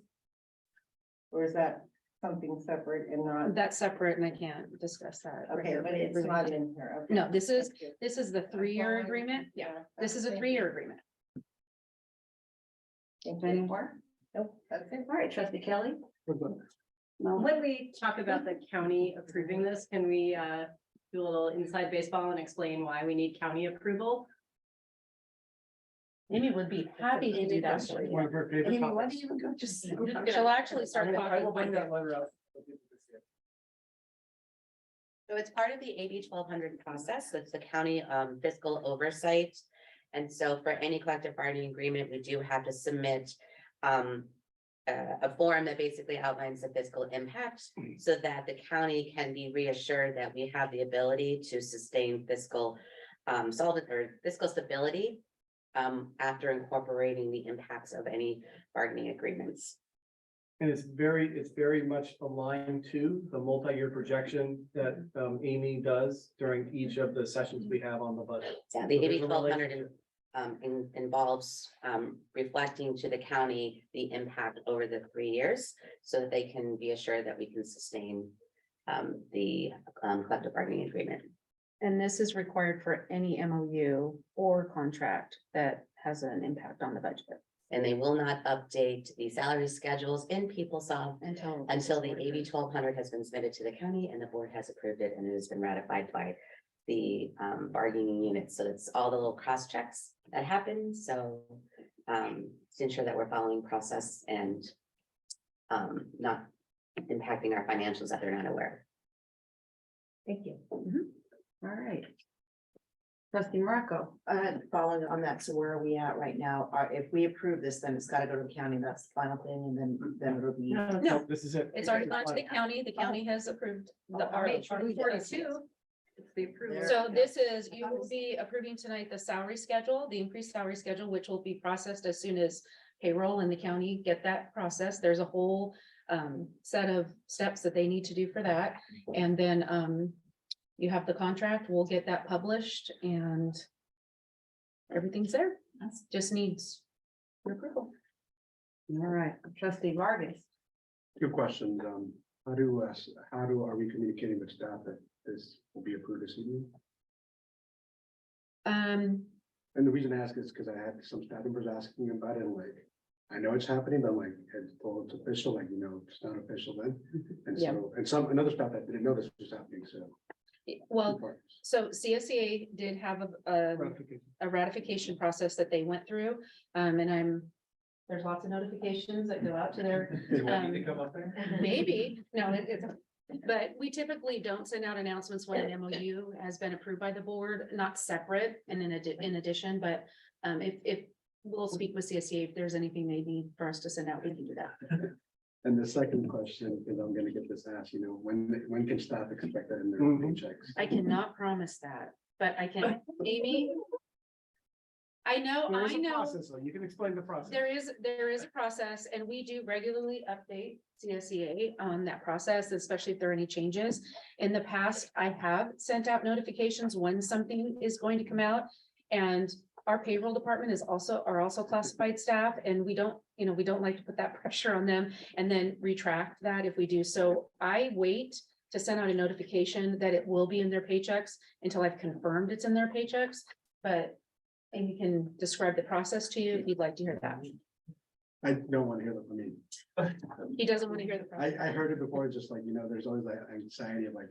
Or is that something separate and not? That's separate and I can't discuss that. Okay, but it's not in here. Okay. No, this is That's good. the 3-year fine. agreement. Yeah, this is a Thank 3-year you. agreement. Thank you. Any more? Nope, that's it. All right, trustee Kelly. No, When we talk about the county approving this, can we do a little inside baseball and explain why we need county approval? Amy would be happy to do that. for One you. of her favorite Amy, why do topics. you even go just? She'll actually start I will talking. bring that letter out. So it's part of the AB 1200 process. So it's the county fiscal oversight. And so for any collective bargaining agreement, we do have to submit a form that basically outlines the fiscal impact so that the county can be reassured that we have the ability to sustain fiscal solvent or fiscal stability after incorporating the impacts of any bargaining agreements. And it's very much aligned to the multi-year projection that Amy does during each of the sessions we have on the budget. Yeah, the So there's AB a 1200 relationship. involves reflecting to the county the impact over the 3 years so that they can be assured that we can sustain the collective bargaining agreement. And this is required for any MOU or contract that has an impact on the budget And they will not update the salary schedules in PeopleSoft until the AB 1200 has been submitted to the county and the board has approved it and it has been ratified by the bargaining unit. So it's all the little cross checks that happen. So to ensure that we're following process and not impacting our financials that they're not aware. Thank you. All right. Trustee Morocco. Following on that, so where are we at right now? If we approve this, then it's gotta go to the county, that's the final thing, and then it'll be. No. This is it. It's already gone to the county. The county has approved the R 42. It's the approval. So this is, you will be approving tonight the salary schedule, the increased salary schedule, which will be processed as soon as payroll and the county get that processed. There's a whole set of steps that they need to do for that. And then you have the contract, we'll get that published and everything's there. Just needs your approval. All right, trustee Vargas. Good question. How are we communicating with staff that this will be approved this evening? And the reason I ask is because I had some staff members asking about it, and like, I know it's happening, but like, it's official, like, it's not official then. And Yeah. so, and another staff that didn't know this was happening, so. Well, so CSEA did have a ratification process that they went through. And there's lots of notifications that go out to their. They want me to come up there? Maybe, no, but we typically don't send out announcements when an MOU has been approved by the board, not separate and in addition, but if we'll speak with CSEA, if there's anything they need for us to send out, we can do that. And the second question, because I'm gonna get this asked, when can staff expect that in their paychecks? I cannot promise that, but I can, Amy. I know. So you can explain the process. There is a process and we do regularly update CSEA on that process, especially if there are any changes. In the past, I have sent out notifications when something is going to come out. And our payroll department are also classified staff and we don't like to put that pressure on them and then retract that if we do. So I wait to send out a notification that it will be in their paychecks until I've confirmed it's in their paychecks. But Amy can describe the process to you if you'd like to hear that. I don't want to hear that from me. He doesn't want to hear the process. I heard it before, just like, there's always like anxiety of like,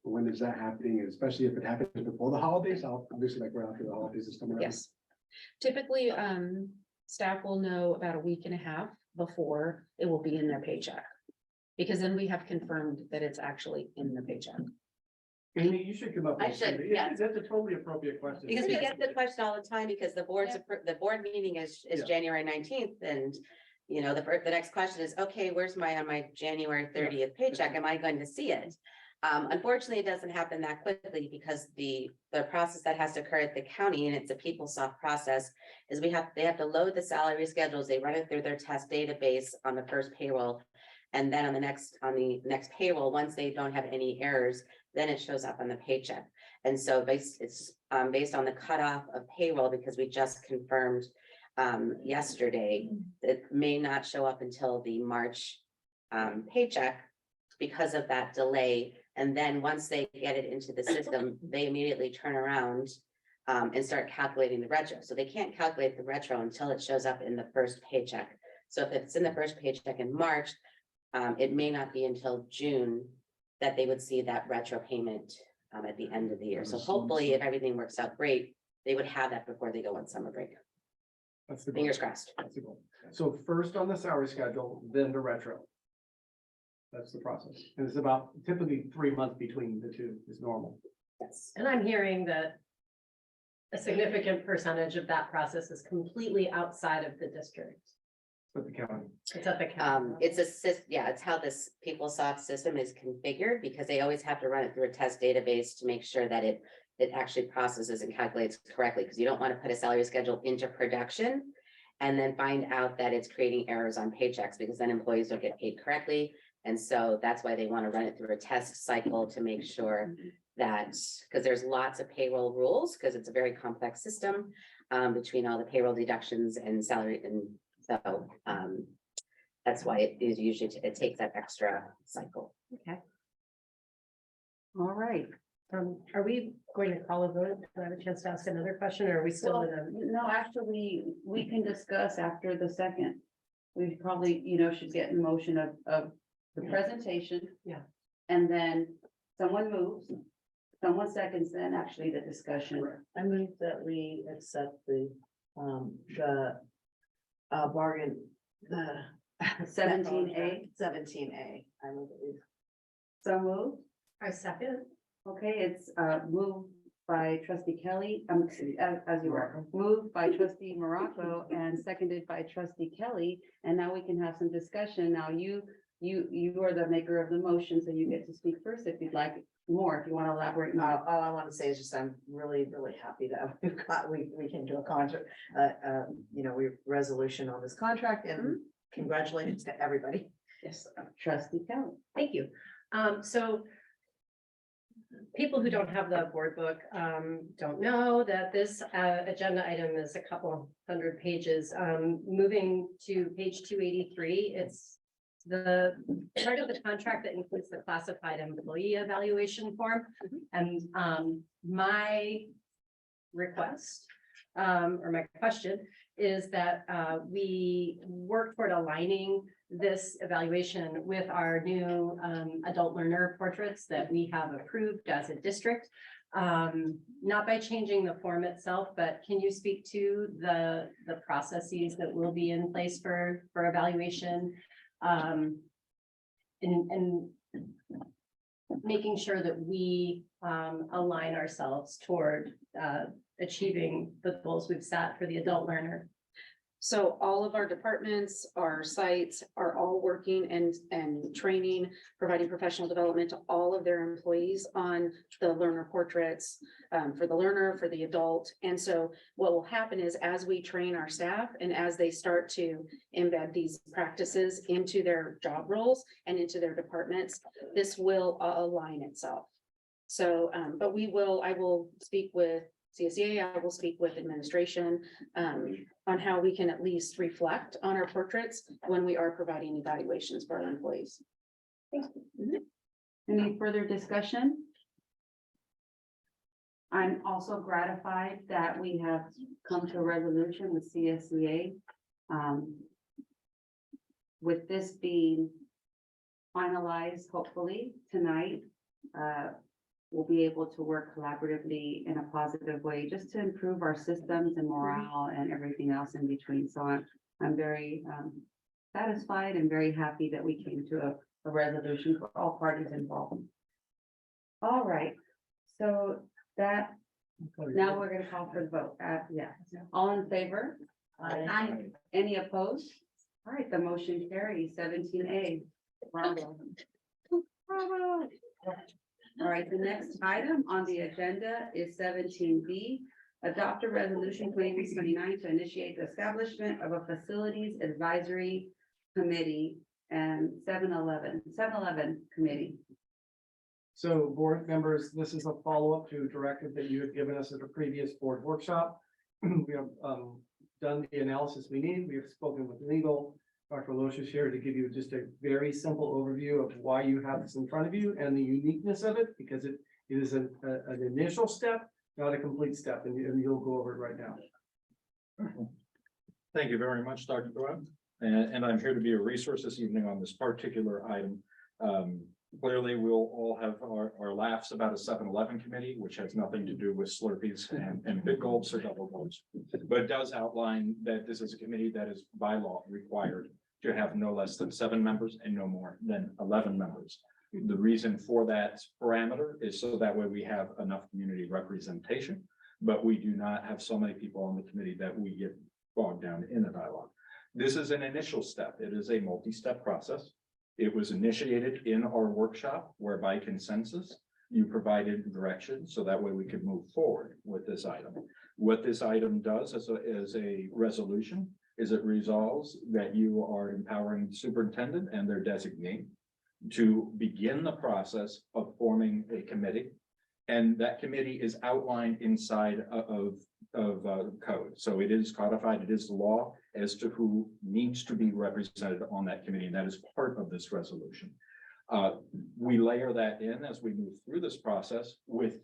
when is that happening? And especially if it happens before the holidays, obviously like right after the holidays is coming up. Yes. Typically, staff will know about a week and a half before it will be in their paycheck. Because then we have confirmed that it's actually in the paycheck. Amy, you should come up. I with should, something. yes. That's a totally appropriate question. Because we get the question all the time because the board meeting is Yeah. January 19th and. The next question is, okay, where's on my January 30th paycheck? Am I going to see it? Unfortunately, it doesn't happen that quickly because the process that has to occur at the county, and it's a PeopleSoft process, is they have to load the salary schedules, they run it through their test database on the first payroll. And then on the next payroll, once they don't have any errors, then it shows up on the paycheck. And so it's based on the cutoff of payroll, because we just confirmed yesterday, it may not show up until the March paycheck because of that delay. And then once they get it into the system, they immediately turn around and start calculating the retro. So they can't calculate the retro until it shows up in the first paycheck. So if it's in the first paycheck in March, it may not be until June that they would see that retro payment at the end of the year. So hopefully, if everything works out great, they would have that before they go on summer break. That's the goal. Fingers crossed. That's the goal. So first on the salary schedule, then the retro. That's the process. And it's about typically 3 months between the two is normal. Yes. And I'm hearing that a significant percentage of that process is completely outside of the district. With the county. It's at the county. It's how this PeopleSoft system is configured, because they always have to run it through a test database to make sure that it actually processes and calculates correctly, because you don't want to put a salary schedule into production and then find out that it's creating errors on paychecks because then employees don't get paid correctly. And so that's why they want to run it through a test cycle to make sure that, because there's lots of payroll rules, because it's a very complex system between all the payroll deductions and salary. And so that's why it is usually, it takes that extra cycle. Okay. All right. Are we going to call a vote? Do I have a chance to ask another question, or are we still in a? No, actually, we can discuss after the second. We probably, should get in motion of the presentation. Yeah. And then someone moves, someone seconds, then actually the discussion. I move that we accept the bargain, the 17A. 17A. I move that we. So moved. I second. Okay, it's moved by trustee Kelly, as you were, moved by trustee Morocco and seconded by trustee Kelly. And now we can have some discussion. Now you are the maker of the motion, so you get to speak first if you'd like more, if you want to elaborate more. All I want to say is just I'm really, really happy that we can do a contract, resolution on this contract, and congratulations to everybody. Yes, trustee Kelly. Thank you. So people who don't have the board book don't know that this agenda item is a couple hundred pages. Moving to page 283, it's the part of the contract that includes the classified employee evaluation form. And my request or my question is that we work toward aligning this evaluation with our new adult learner portraits that we have approved as a district. Not by changing the form itself, but can you speak to the processes that will be in place for evaluation? And making sure that we align ourselves toward achieving the goals we've set for the adult learner. So all of our departments, our sites are all working and training, providing professional development to all of their employees on the learner portraits for the learner, for the adult. And so what will happen is as we train our staff and as they start to embed these practices into their job roles and into their departments, this will align itself. So, but I will speak with CSEA, I will speak with administration on how we can at least reflect on our portraits when we are providing evaluations for our employees. Any further discussion? I'm also gratified that we have come to a resolution with CSEA. With this being finalized, hopefully tonight, we'll be able to work collaboratively in a positive way, just to improve our systems and morale and everything else in between. So I'm very satisfied and very happy that we came to a resolution for all parties involved. All right, so that, now we're gonna call for the vote. Yeah, all in favor? Aye. Any opposed? All right, the motion carries 17A. Bravo. Bravo. All right, the next item on the agenda is 17B. Adopt a resolution 2029 to initiate the establishment of a facilities advisory committee and 7-Eleven committee. So board members, this is a follow-up to a directive that you had given us at a previous board workshop. We have done the analysis we need. We have spoken with legal. Dr. Loesch is here to give you just a very simple overview of why you have this in front of you and the uniqueness of it, because it is an initial step, not a complete step, and you'll go over it right now. Thank you very much, Dr. Webb. And I'm here to be a resource this evening on this particular item. Clearly, we'll all have our laughs about a 7-Eleven committee, which has nothing to do with Slurpees and big gulps or double gulps. But it does outline that this is a committee that is by law required to have no less than 7 members and no more than 11 members. The reason for that parameter is so that way we have enough community representation, but we do not have so many people on the committee that we get bogged down in the dialogue. This is an initial step. It is a multi-step process. It was initiated in our workshop where by consensus, you provided direction so that way we could move forward with this item. What this item does as a resolution is it resolves that you are empowering the superintendent and their designee to begin the process of forming a committee. And that committee is outlined inside of code. So it is codified, it is the law as to who needs to be represented on that committee, and that is part of this resolution. We layer that in as we move through this process with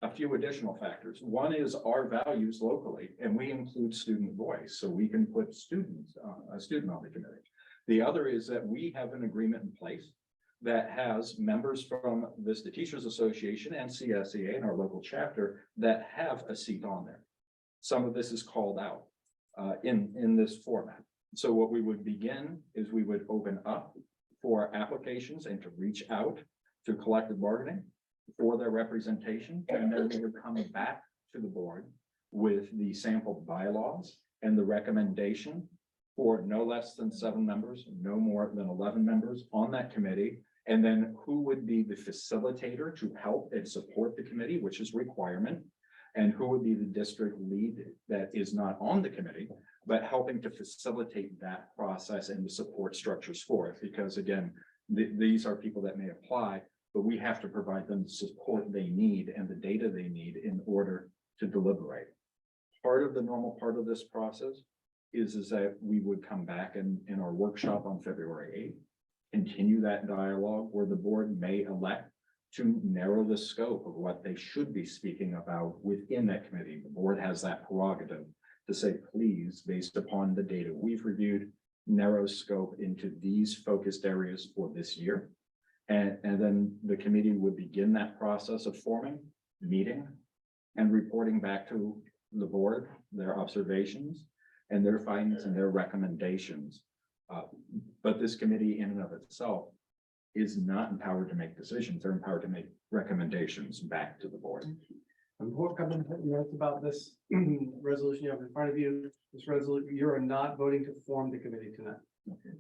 a few additional factors. One is our values locally, and we include student voice, so we can put students, a student on the committee. The other is that we have an agreement in place that has members from Vista Teachers Association and CSEA and our local chapter that have a seat on there. Some of this is called out in this format. So what we would begin is we would open up for applications and to reach out to collective bargaining for their representation, and then we would come back to the board with the sample bylaws and the recommendation for no less than 7 members, no more than 11 members on that committee. And then who would be the facilitator to help and support the committee, which is requirement, and who would be the district lead that is not on the committee, but helping to facilitate that process and the support structures for it. Because again, these are people that may apply, but we have to provide them the support they need and the data they need in order to deliberate. Part of the normal part of this process is that we would come back in our workshop on February 8th, continue that dialogue where the board may elect to narrow the scope of what they should be speaking about within that committee. The board has that prerogative to say, please, based upon the data we've reviewed, narrow scope into these focused areas for this year. And then the committee would begin that process of forming, meeting, and reporting back to the board, their observations and their findings and their recommendations. But this committee in and of itself is not empowered to make decisions. They're empowered to make recommendations back to the board. Before coming to notes about this resolution you have in front of you, this resolution, you are not voting to form the committee tonight.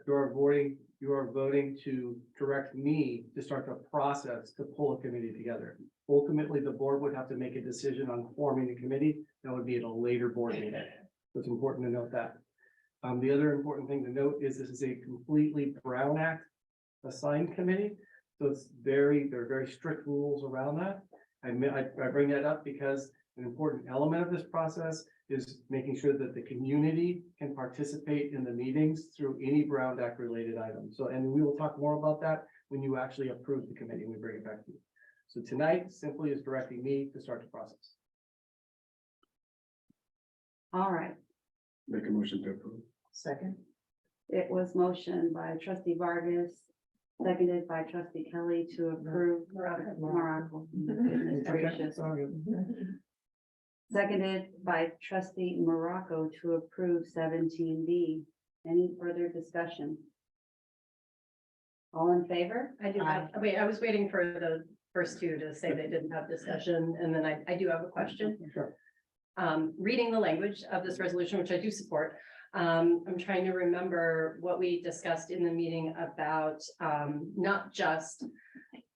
You are voting to direct me to start the process to pull a committee together. Ultimately, the board would have to make a decision on forming the committee. That would be at a later board meeting. So it's important to note that. The other important thing to note is this is a completely Brown Act assigned committee. So there are very strict rules around that. I bring that up because an important element of this process is making sure that the community can participate in the meetings through any Brown Act related items. So, and we will talk more about that when you actually approve the committee and we bring it back to you. So tonight simply is directing me to start the process. All right. Make a motion to approve. Second. It was motioned by trustee Vargas, seconded by trustee Kelly to approve. Morocco. Goodness gracious. Seconded by trustee Morocco to approve 17B. Any further discussion? All in favor? I do have, wait, I was waiting for the first two to say they didn't have discussion, and then I do have a question. Sure. Reading the language of this resolution, which I do support, I'm trying to remember what we discussed in the meeting about not just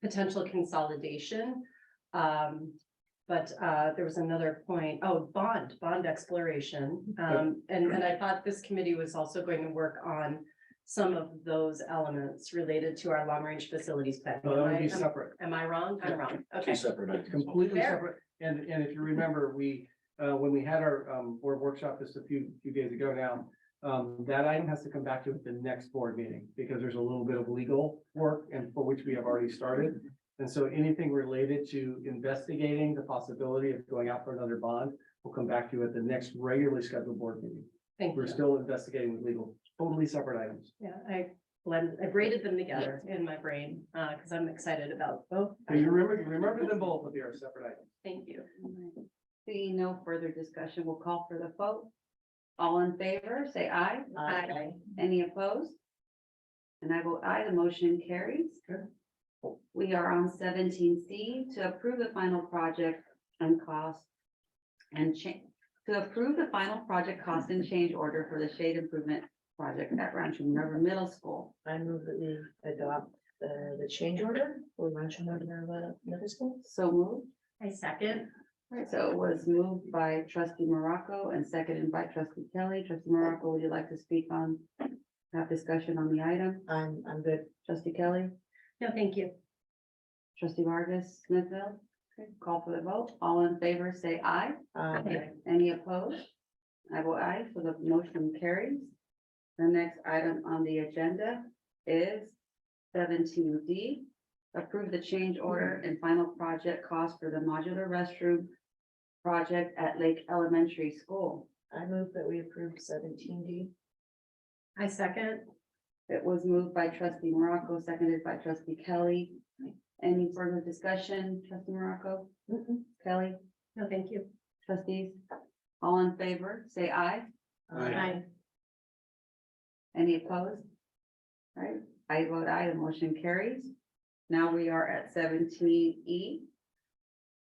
potential consolidation, but there was another point, bond exploration. And I thought this committee was also going to work on some of those elements related to our long-range facilities plan. No, that would be separate. Am I wrong? I'm wrong. Okay. Two separate items. Completely Fair. separate. And if you remember, we, when we had our board workshop just a few days ago now, that item has to come back to at the next board meeting because there's a little bit of legal work and for which we have already started. And so anything related to investigating the possibility of going out for another bond will come back to you at the next regularly scheduled board meeting. Thank you. We're still investigating the legal, totally separate items. Yeah, I braided them together in my brain, because I'm excited about both. So you remember them both, but they are separate items. Thank you. Seeing no further discussion, we'll call for the vote. All in favor, say aye. Aye. Any opposed? And I vote aye, the motion carries. We are on 17C to approve the final project and cost and to approve the final project cost and change order for the shade improvement project at Rancho River Middle School. I move that we adopt the change order for Rancho River Middle School. So moved. I second. Right, so it was moved by trustee Morocco and seconded by trustee Kelly. Trustee Morocco, would you like to speak on, have discussion on the item? I'm good. Trustee Kelly, No, thank you. trustee Vargas, Smithville, okay, call for the vote. All in favor, say aye. Okay. Any opposed? I vote aye, so the motion carries. The next item on the agenda is 17D. Approve the change order and final project cost for the modular restroom project at Lake Elementary School. I move that we approve 17D. I second. It was moved by trustee Morocco, seconded by trustee Kelly. Any further discussion, trustee Morocco? Kelly, No, thank you. trustees? All in favor, say aye. Aye. Any opposed? All right, I vote aye, the motion carries. Now we are at 17E.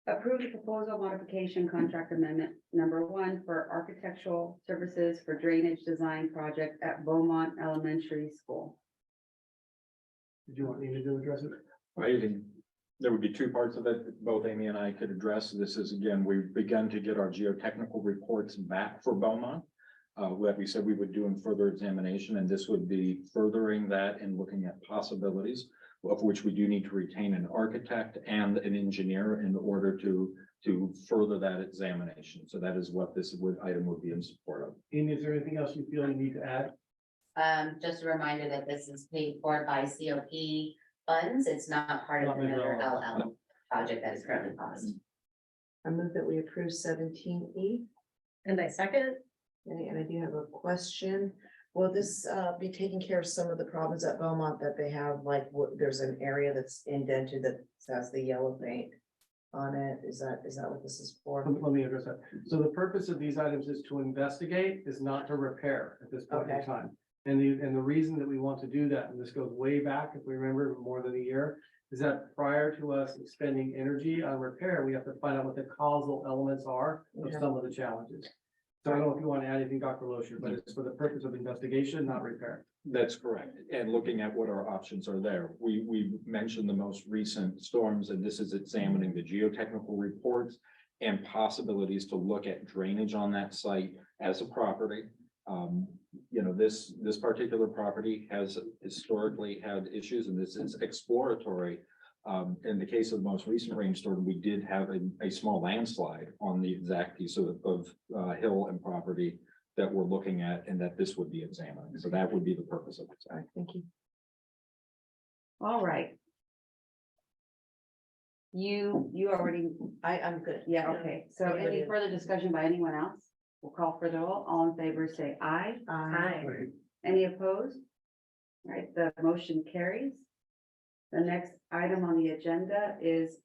Approve the proposal modification contract amendment number 1 for architectural services for drainage design project at Beaumont Elementary School. Did you want me to address it? I think there would be two parts of it, both Amy and I could address. This is, again, we've begun to get our geotechnical reports back for Beaumont. That we said we would do in further examination, and this would be furthering that and looking at possibilities, of which we do need to retain an architect and an engineer in order to further that examination. So that is what this item would be in support of. Amy, is there anything else you feel you need to add? Just a reminder that this is paid for by COP funds. It's not part of Not the Miller Miller LL project that is currently paused. I move that we approve 17E. And I second. And I do have a question. Will this be taking care of some of the problems at Beaumont that they have, like, there's an area that's indented that has the yellow paint on it? Is that what this is for? Let me address that. So the purpose of these items is to investigate, is not to repair at this point in Okay. time. And the reason that we want to do that, and this goes way back, if we remember, more than a year, is that prior to us expending energy on repair, we have to find out what the causal elements are of Okay. some of the challenges. So I don't know if you want to add anything, Dr. Lozier, but it's for the purpose of investigation, not repair. That's correct. And looking at what our options are there. We mentioned the most recent storms, and this is examining the geotechnical reports and possibilities to look at drainage on that site as a property. You know, this particular property has historically had issues, and this is exploratory. In the case of the most recent rainstorm, we did have a small landslide on the exact piece of hill and property that we're looking at, and that this would be examined. So that would be the purpose of it. All right, thank you. All right. You already, I'm good. yeah, okay. So any further discussion by anyone else? We'll call for the roll. All in favor, say aye. Right. Any opposed? All right, the motion carries. The next item on the agenda is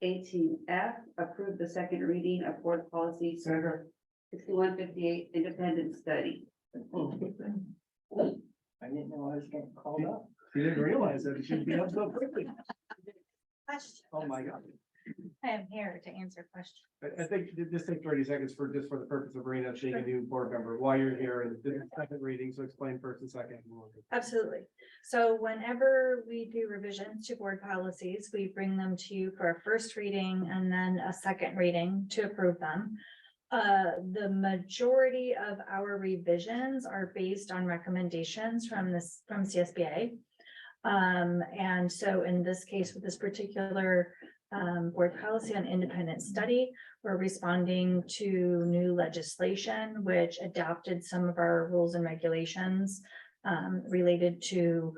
18F, approve the second reading of board policy server 6158 independent study. I didn't know I was getting called up. You didn't realize that it should be up so quickly. Question. Oh, my God. I am here to answer questions. I think this takes 30 seconds for the purpose of bringing up, being a new board member, while you're here, and this is second reading, so explain first and second. Absolutely. So whenever we do revisions to board policies, we bring them to you for a first reading and then a second reading to approve them. The majority of our revisions are based on recommendations from CSBA. And so in this case, with this particular board policy on independent study, we're responding to new legislation which adopted some of our rules and regulations related to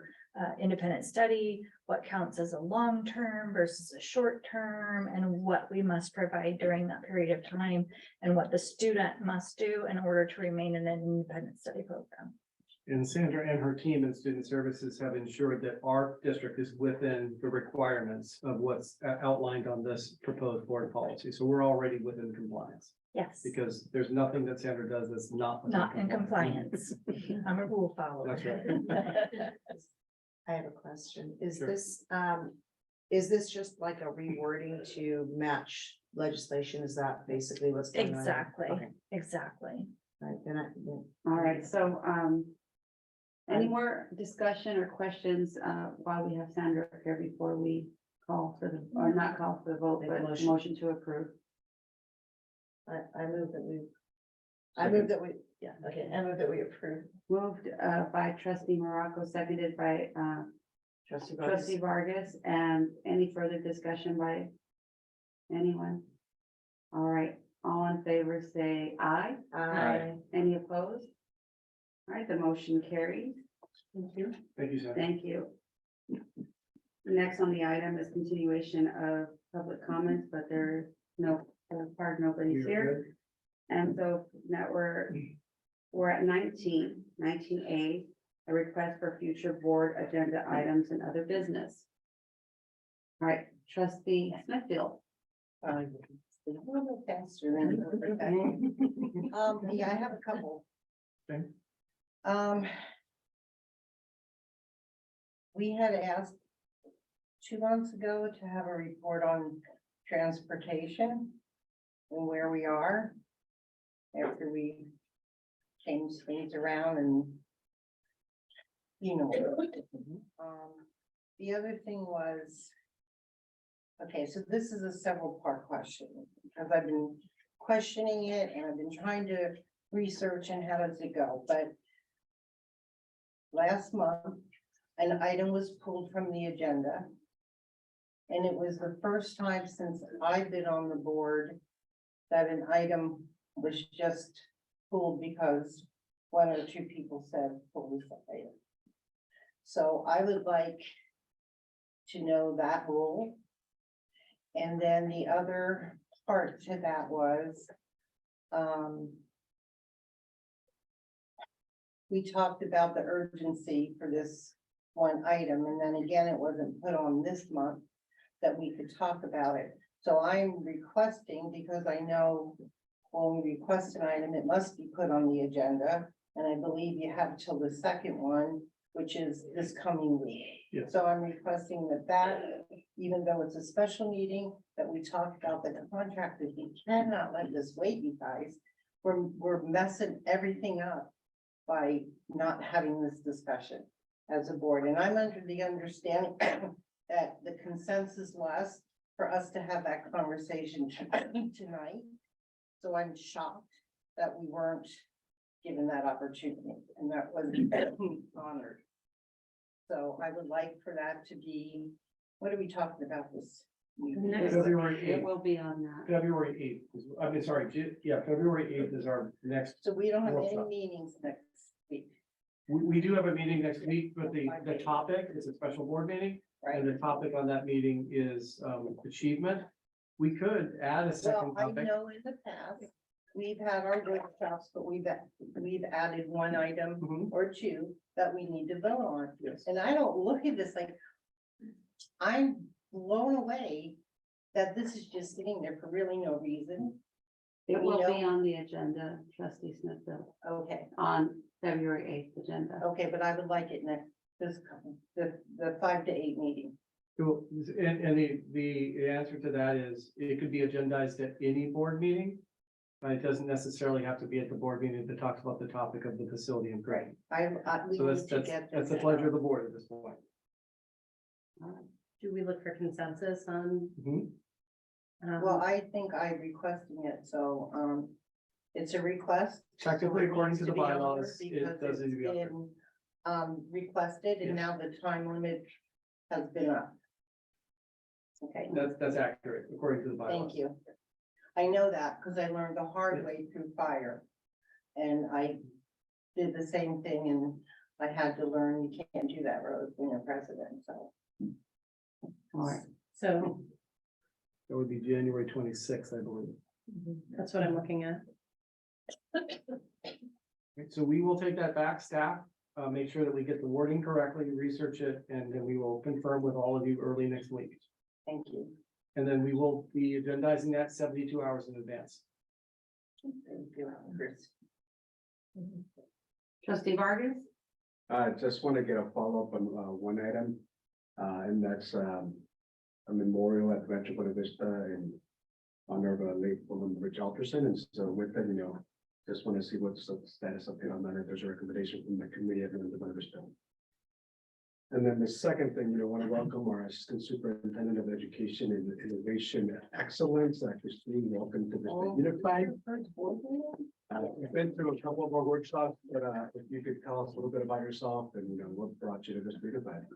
independent study, what counts as a long-term versus a short-term, and what we must provide during that period of time, and what the student must do in order to remain in an independent study program. And Sandra and her team in student services have ensured that our district is within the requirements of what's outlined on this proposed board policy. So we're already within compliance. Yes, Because there's nothing that Sandra does that's not. within not in compliance. I'm a rule follower. That's right. I have a question. Is Sure. this just like a rewording to match legislation? Is that basically what's going on? Exactly, Okay. exactly. Right, then All right, so any more discussion or questions while we have Sandra here before we call for the, or not call for the vote, Make a but motion. motion to approve? I move that we. I move that we, yeah, okay, I move that we approve. Moved by trustee Morocco, seconded by Trustee Vargas. trustee Vargas, and any further discussion by anyone? All right, all in favor, say aye. Aye. Any opposed? All right, the motion carries. Thank you, Sam. Thank you. Next on the item is continuation of public comments, but there's no, pardon, nobody's here. And so now we're at 19A, a request for future board agenda items and other business. All right, trustee Smithfield. A little bit faster than. Yeah, I have a couple. Okay. We had asked 2 months ago to have a report on transportation and where we are after we changed things around and, you know. The other thing was, okay, so this is a several part question, because I've been questioning it and I've been trying to research and how does it go, but last month, an item was pulled from the agenda. And it was the first time since I've been on the board that an item was just pulled because 1 or 2 people said pull this item. So I would like to know that rule. And then the other part to that was, we talked about the urgency for this one item, and then again, it wasn't put on this month that we could talk about it. So I'm requesting, because I know when we request an item, it must be put on the agenda. And I believe you have till the second one, which is this coming week. Yes. So I'm requesting that, even though it's a special meeting, that we talk about the contract, that we cannot let this wait, you guys. We're messing everything up by not having this discussion as a board. And I'm under the understanding that the consensus was for us to have that conversation tonight. So I'm shocked that we weren't given that opportunity and that wasn't honored. So I would like for that to be, what are we talking about this? February It 8th. will be on that. February 8th, I mean, sorry, February 8th is our next. So we don't have any Workshop. meetings next week, We do have a meeting next week, but the topic is a special board meeting. right? And the topic on that meeting is achievement. We could add a Well, second I topic. know in the past, we've had our workshops, but we've added one item Mhm. or 2 that we need to vote on. Yes. And I don't look at this like, I'm blown away that this is just sitting there for really no reason. It We will be know- on the agenda, trustee Smithfield, Okay, on February 8th agenda. okay, but I would like it next, the 5 to 8 meeting. So, and the answer to that is, it could be agendized at any board meeting. But it doesn't necessarily have to be at the board meeting that talks about the topic of the facility and grade. We So that's, need to that's, get that's this the pleasure out. of the board at this point. Do we look for consensus on? Mhm. Well, I think I'm requesting it, so, it's a request. so Technically, it according needs to the be on there bylaws, it because does need to be it's on there. been, requested, and Yes. now the time limit has been up. Okay, That's accurate, according to the bylaws. thank you. I know that, because I learned the hard way through fire. And I did the same thing, and I had to learn you can't do that road when you're president, so. All right, So That would be January 26th, I believe. that's what I'm looking at. Okay, so we will take that back, staff, make sure that we get the wording correctly, research it, and then we will confirm with all of you early next week. Thank you. And then we will be agendizing that 72 hours in advance. Thank you, Chris. trustee Vargas? Just want to get a follow-up on, one item, and that's, a memorial at Rancho Buena Vista in honor of late woman Rich Alderson, and so with that, just want to see what's the status update on that, if there's a recommendation from the committee at the Buena Vista. And then the second thing, I want to welcome our Assistant Superintendent of Education and Innovation Excellence, Christine. Welcome to the Unified. We've been through a couple of our workshops, but if you could tell us a little bit about yourself and what brought you to this Unified.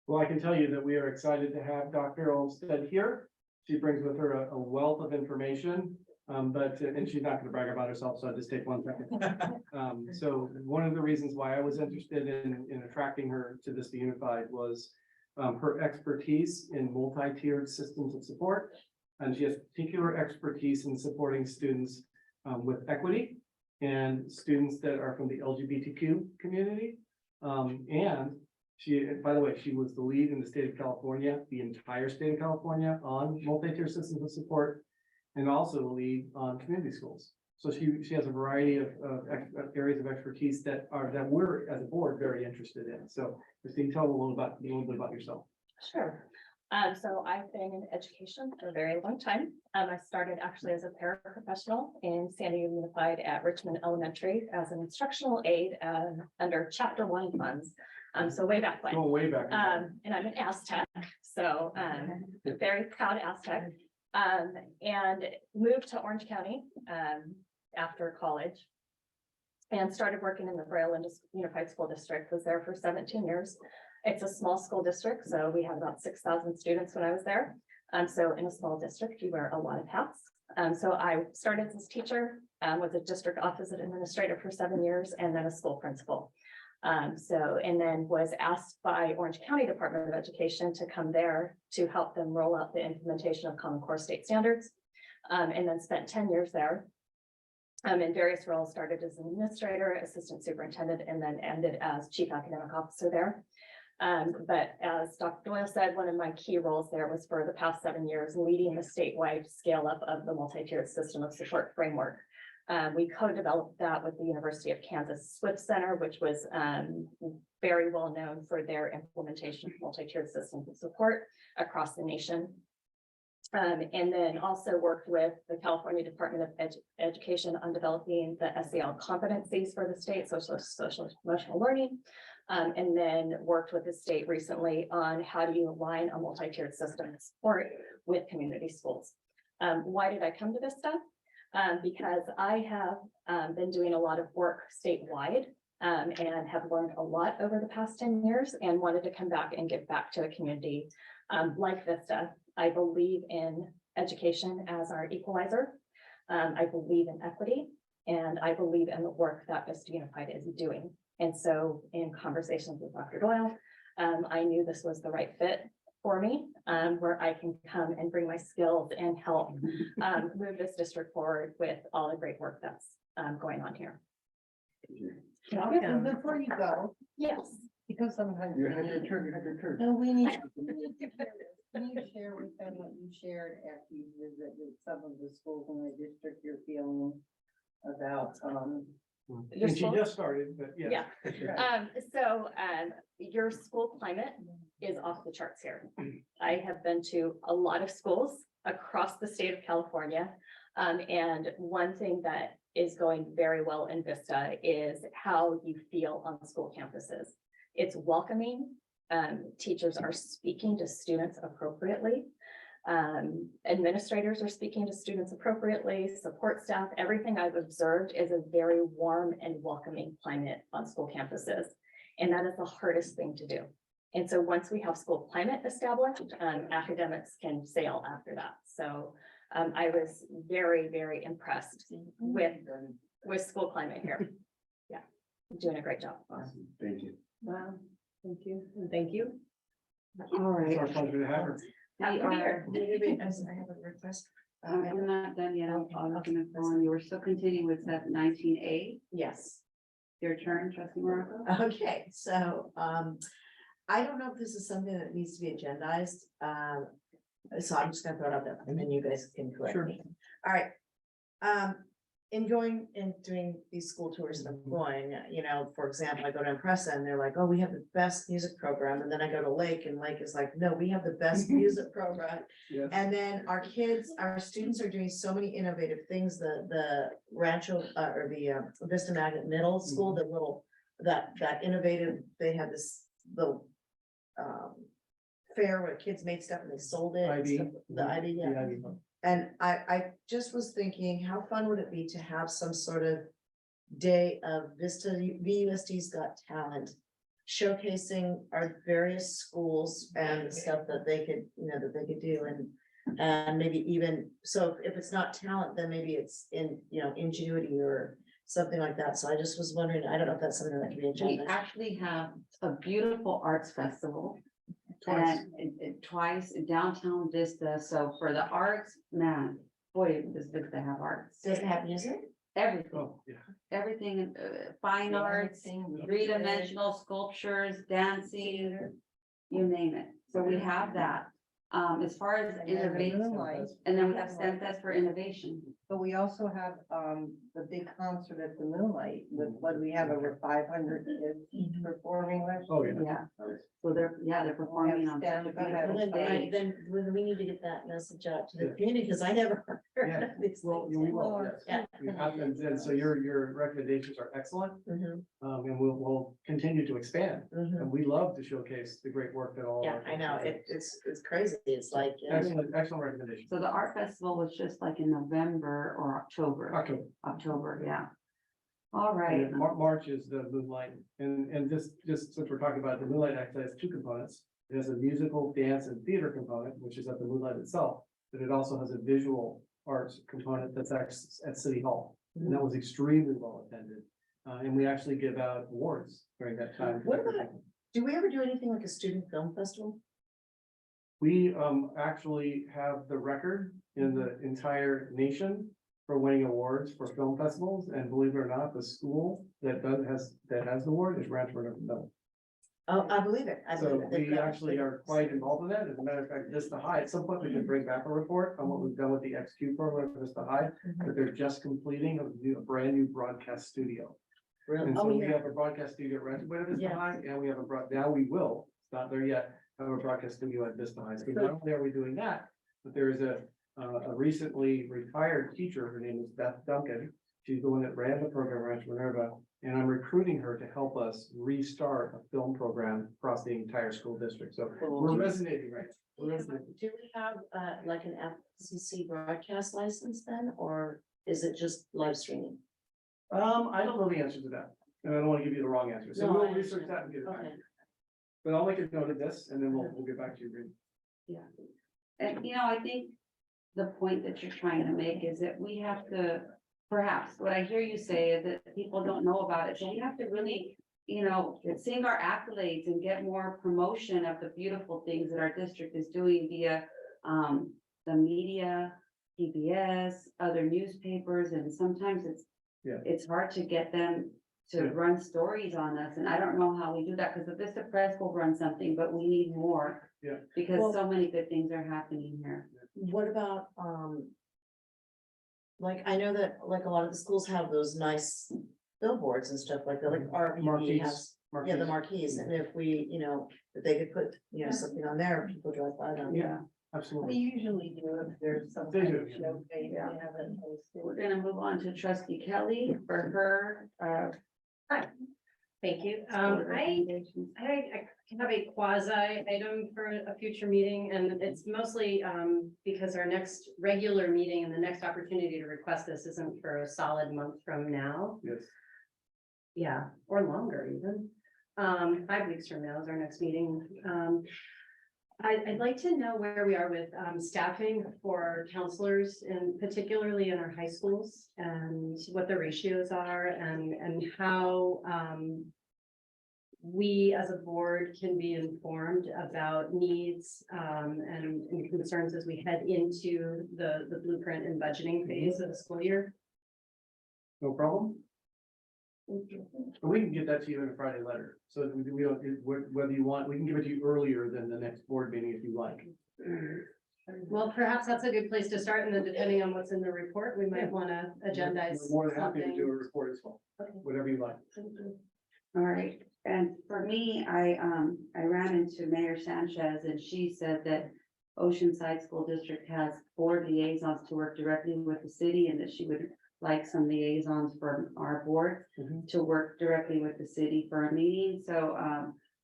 Well, I can tell you that we are excited to have Dr. Olmsted here. She brings with her a wealth of information, and she's not gonna brag about herself, so I'll just take 1 second. So one of the reasons why I was interested in attracting her to this Unified was her expertise in multi-tiered systems of support. And she has particular expertise in supporting students with equity and students that are from the LGBTQ community. And she, by the way, she was the lead in the state of California, the entire state of California on multi-tier systems of support, and also the lead on community schools. So she has a variety of areas of expertise that we're as a board very interested in. So Christine, tell a little bit about yourself. Sure. So I've been in education for a very long time. I started actually as a paraprofessional in San Diego Unified at Richmond Elementary as an instructional aide under Chapter 1 funds. So way back when. Go way back. And I'm an Aztec, so very proud Aztec. And moved to Orange County after college. And started working in the Braille Unified School District, was there for 17 years. It's a small school district, so we had about 6,000 students when I was there. So in a small district, you wear a lot of hats. So I started as a teacher, was a district office administrator for 7 years, and then a school principal. And then was asked by Orange County Department of Education to come there to help them roll out the implementation of Common Core state standards. And then spent 10 years there. In various roles, started as an administrator, assistant superintendent, and then ended as chief academic officer there. But as Dr. Doyle said, one of my key roles there was for the past 7 years, leading the statewide scale up of the multi-tiered system of support framework. We co-developed that with the University of Kansas Swift Center, which was very well known for their implementation of multi-tiered systems of support across the nation. And then also worked with the California Department of Education on developing the SEL competencies for the state, social emotional learning. And then worked with the state recently on how do you align a multi-tiered system of support with community schools. Why did I come to Vista? Because I have been doing a lot of work statewide and have learned a lot over the past 10 years and wanted to come back and give back to a community like Vista. I believe in education as our equalizer. I believe in equity, and I believe in the work that Vista Unified is doing. And so in conversations with Dr. Doyle, I knew this was the right fit for me, where I can come and bring my skills and help move this district forward with all the great work that's going on here. And before you go, Yes. because sometimes. You had your turn. No, we need. Can you share with them what you shared after you visited some of the schools in the district you're feeling about, And she just started, but yeah. Yeah. So your school climate is off the charts here. I have been to a lot of schools across the state of California. And one thing that is going very well in Vista is how you feel on school campuses. It's welcoming. Teachers are speaking to students appropriately. Administrators are speaking to students appropriately, support staff, everything I've observed is a very warm and welcoming climate on school campuses. And that is the hardest thing to do. And so once we have school climate established, academics can sail after that. So I was very, very impressed with school climate here. Yeah, doing a great job. Awesome. Thank you. Wow, thank you, and thank you. All It's right. our pleasure to have her. Happy to be here. I have a request. I'm not done yet. I'm gonna go on. You were still continuing with that 19A. Yes. Your turn, trustee Morocco. Okay, so, I don't know if this is something that needs to be agendized. So I'm just gonna throw it out there and then you guys can correct Sure. me. All right. in going and doing these school tours that I'm going, you know, for example, I go to Impressa and they're like, oh, we have the best music program. And then I go to Lake and Lake is like, no, we have the best music program. Yes. And then our kids, our students are doing so many innovative things, the Rancho, or the Vista Magnet Middle School, the little, that innovative, they had this little fair where kids made stuff and they sold it. and IB. stuff, The IB, yeah. Yeah, you know. And I just was thinking, how fun would it be to have some sort of day of Vista, VUSD's Got Talent, showcasing our various schools and the stuff that they could, you know, that they could do, and maybe even, so if it's not talent, then maybe it's in, you know, ingenuity or something like that. So I just was wondering, I don't know if that's something that could be a We agenda. actually have a beautiful arts festival. And twice in downtown Vista, so for the arts, man, boy, does Vista have arts. Does it have music? Everything, Oh, yeah. everything, fine arts, three-dimensional sculptures, dancing, you name it. So we have that. As far as And then the innovation, Moonlight. and then we have Centers for Innovation. But we also have, the big concert at the Moonlight with, what do we have, over 500 kids performing last Oh, year? yeah. Yeah, so they're performing on such a stand-up beautiful events. stage. Then we need to get that message out to the community, because I never Yeah. heard these Well, things. we will, yes. Yeah. We have them, and so your recommendations are excellent, Mhm, and we'll continue to expand. mhm. And we love to showcase the great work that all. of Yeah, our I know, kids it's crazy, it's like. do. Excellent recommendation. So the art festival was just like in November or October, October. yeah. All And right, then March is the Moonlight, and just since we're talking about the Moonlight, actually has two components. It has a musical, dance, and theater component, which is at the Moonlight itself, but it also has a visual arts component that's at City Hall. And that was extremely well attended, and we actually give out awards during that time. What about- Do we ever do anything like a student film festival? We actually have the record in the entire nation for winning awards for film festivals, and believe it or not, the school that has the award is Rancho Middle. Oh, I believe it. I So believe it. They've we got- actually are quite involved in that. As a matter of fact, Vista High, at some point, we can bring back a report on what we've done with the XQ program for Vista High, but they're just completing a brand new broadcast studio. Really? And Oh, so we yeah. have a broadcast studio at Vista Yeah. High, and we have now we will, it's not there yet, have a broadcast studio at Vista High. So not only are we doing that, but there is a recently retired teacher, her name is Beth Duncan. She's the one that ran the program around Minerva, and I'm recruiting her to help us restart a film program across the entire school district. So we're resonating right now. We're resonating. Do we have like an FCC broadcast license then, or is it just live streaming? I don't know the answer to that, and I don't want to give you the wrong answer. So No, we'll I research understand. that and get it back. Okay. But I'll make a note of this, and then we'll get back to you. Bree. yeah. And you know, I think the point that you're trying to make is that we have to, perhaps, what I hear you say is that people don't know about it, so we have to really, you know, sing our accolades and get more promotion of the beautiful things that our district is doing via the media, PBS, other newspapers, and sometimes Yeah. it's hard to get them to Yeah. run stories on us, and I don't know how we do that, because the Vista Press will run something, but we need more. Yeah. Because Well- so many good things are happening here. What about, like, I know that, like, a lot of the schools have those nice billboards and stuff like that, like RPD Marquees. has. Yeah, the marquees, and if we, you know, if they could put, you know, something on there, people drive by them. Yeah, We absolutely. usually do if there's some They kind do, of yeah. show, they Yeah. haven't posted. We're gonna move on to trustee Kelly for her, Thank you. board I recommendations. have a quasi item for a future meeting, and it's mostly because our next regular meeting and the next opportunity to request this isn't for a solid month from now. Yes. Yeah, or longer even. 5 weeks from now is our next meeting. I'd like to know where we are with staffing for counselors, and particularly in our high schools, and what the ratios are, and how we as a board can be informed about needs and concerns as we head into the blueprint and budgeting phase of the school year. No problem. We can get that to you in a Friday letter, so that we don't, whether you want, we can give it to you earlier than the next board meeting if you like. Well, perhaps that's a good place to start, and then depending on what's in the report, we might want to agendize We're more than happy to do a something. report as well, whatever you like. All right, and for me, I ran into Mayor Sanchez and she said that Oceanside School District has 4 liaisons to work directly with the city and that she would like some liaisons from our board to work directly with the city for a meeting. So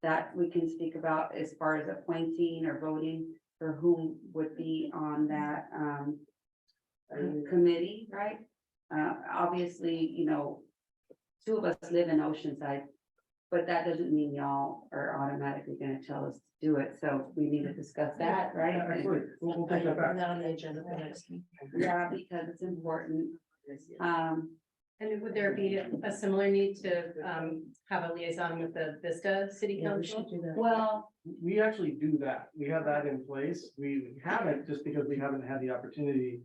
that we can speak about as far as appointing or voting for whom would be on that committee, right? Obviously, you know, 2 of us live in Oceanside, but that doesn't mean y'all are automatically gonna tell us to do it, so we need to discuss that, right? Absolutely. We'll take that back. That on the agenda for next meeting. Yeah, because it's important. And would there be a similar need to have a liaison with the Vista City Yeah, we should Council? do that. Well, We actually do that. We have that in place. We haven't, just because we haven't had the opportunity,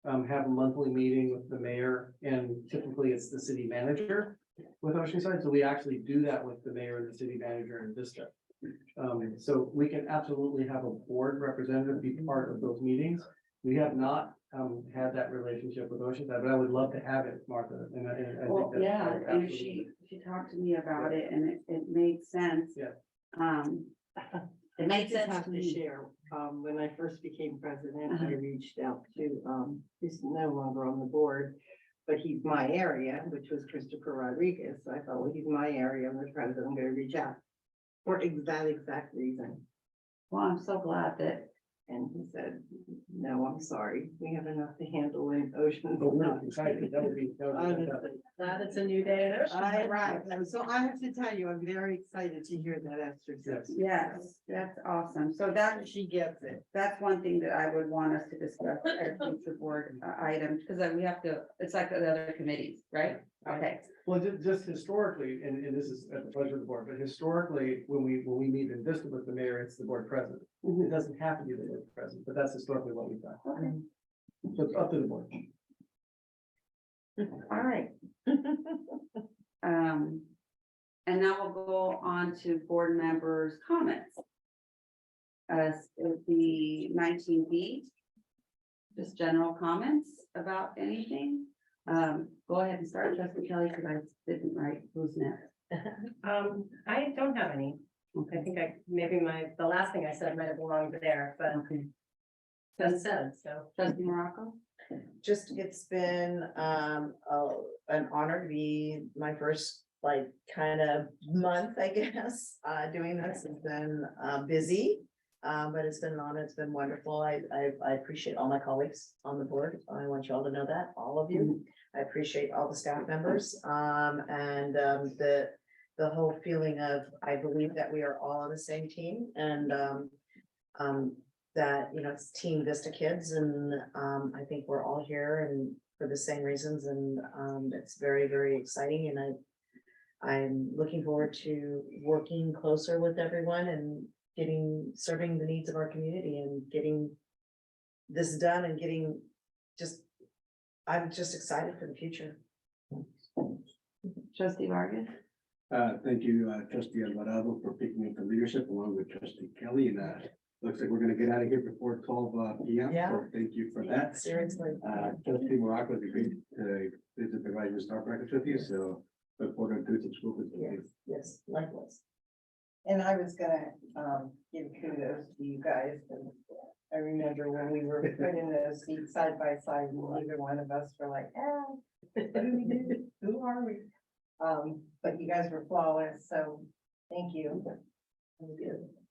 have a monthly meeting with the mayor, and typically it's the city manager with Oceanside. So we actually do that with the mayor and the city manager in Vista. So we can absolutely have a board representative be part of those meetings. We have not had that relationship with Oceanside, but I would love to have it, Martha. And I think well, that's yeah, and absolutely- she talked to me about it and it made sense. Yeah. It made I just sense have to to me. share, when I first became president, I reached out to, he's no longer on the board, but he's my area, which was Christopher Rodriguez. So I thought, well, he's my area, I'm the president, I'm gonna reach out for that exact reason. Well, I'm so glad that, And he said, no, I'm sorry, we have enough to handle in Ocean. But we're not excited. That would be fantastic. Glad it's a new day in Oceanside. Right, so I have to tell you, I'm very excited to hear that Esther says. yes, that's awesome. So that, She gets it. that's one thing that I would want us to discuss at future board items, because we have to, it's like the other committees, right? Okay, Well, just historically, and this is at the pleasure of the board, but historically, when we meet in Vista with the mayor, it's the board president. It doesn't have to be the board president, but that's historically what we've done. okay, So it's up to the board. all right. And now we'll go on to board members' comments. The 19B, just general comments about anything. Go ahead and start, Trustee Kelly, because I didn't write who's next. I don't have any. I think maybe the last thing I said might have belonged there, but Okay, it's said, so. Trustee Morocco? Just, it's been an honor to be my first kind of month, I guess, doing this. It's been busy, but it's been an honor. It's been wonderful. I appreciate all my colleagues on the board. I want you all to know that, all of you. I appreciate all the staff members, and the whole feeling of, I believe that we are all on the same team, and that, you know, it's Team Vista Kids, and I think we're all here and for the same reasons, and it's very, very exciting, and I'm looking forward to working closer with everyone and serving the needs of our community and getting this done and I'm just excited for the future. Trustee Vargas? Thank you, Trustee Alvarado, for picking up the leadership along with Trustee Kelly, and looks like we're gonna get out of here before 12 p.m. Yeah. So thank you for that. Seriously. Trustee Morocco, it's great to visit the Rising Star Breakfast with you, so look forward to doing some school visits with you. Yes, likewise. And I was gonna, give kudos to you guys, and I remember when we were putting those seats side by side, and neither one of us were like, what do we do? Who are we? But you guys were flawless, so thank you.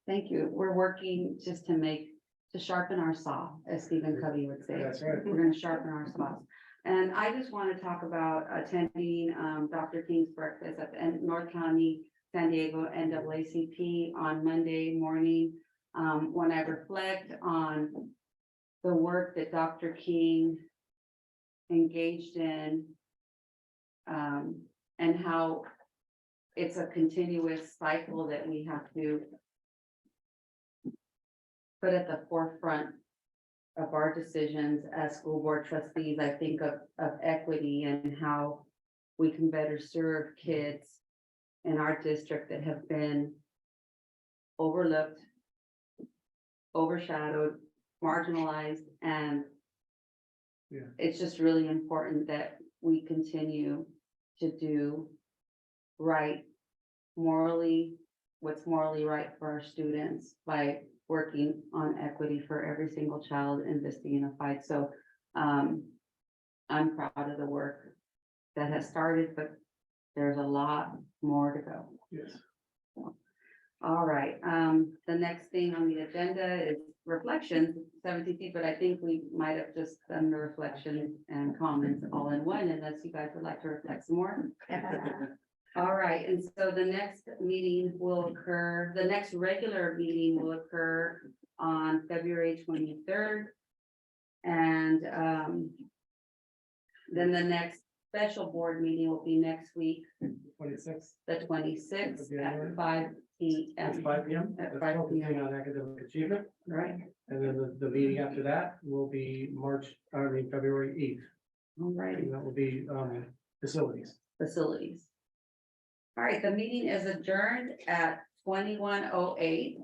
Thank you. We're working just to sharpen our saw, as Stephen Covey would say. That's right. We're gonna sharpen our saws. And I just want to talk about attending Dr. King's breakfast at the North County San Diego NAACP on Monday morning. When I reflect on the work that Dr. King engaged in, and how it's a continuous cycle that we have to put at the forefront of our decisions as school board trustees. I think of equity and how we can better serve kids in our district that have been overlooked, overshadowed, marginalized, and Yeah. it's just really important that we continue to do right morally, what's morally right for our students by working on equity for every single child in Vista Unified. So I'm proud of the work that has started, but there's a lot more to go. Yes. All right, the next thing on the agenda is reflections, 17th, but I think we might have just done the reflections and comments all in one, unless you guys would like to reflect some more. All right, and so the next meeting will occur, the next regular meeting will occur on February 23rd. And then the next special board meeting will be next week, 26th. the 26th January. at 5 At p.m. 5 p.m. At That's 5 focusing p.m. on academic achievement. Right, And then the meeting after that will be February 8th. all right, And that will be, facilities. facilities. All right, the meeting is adjourned at 21:08.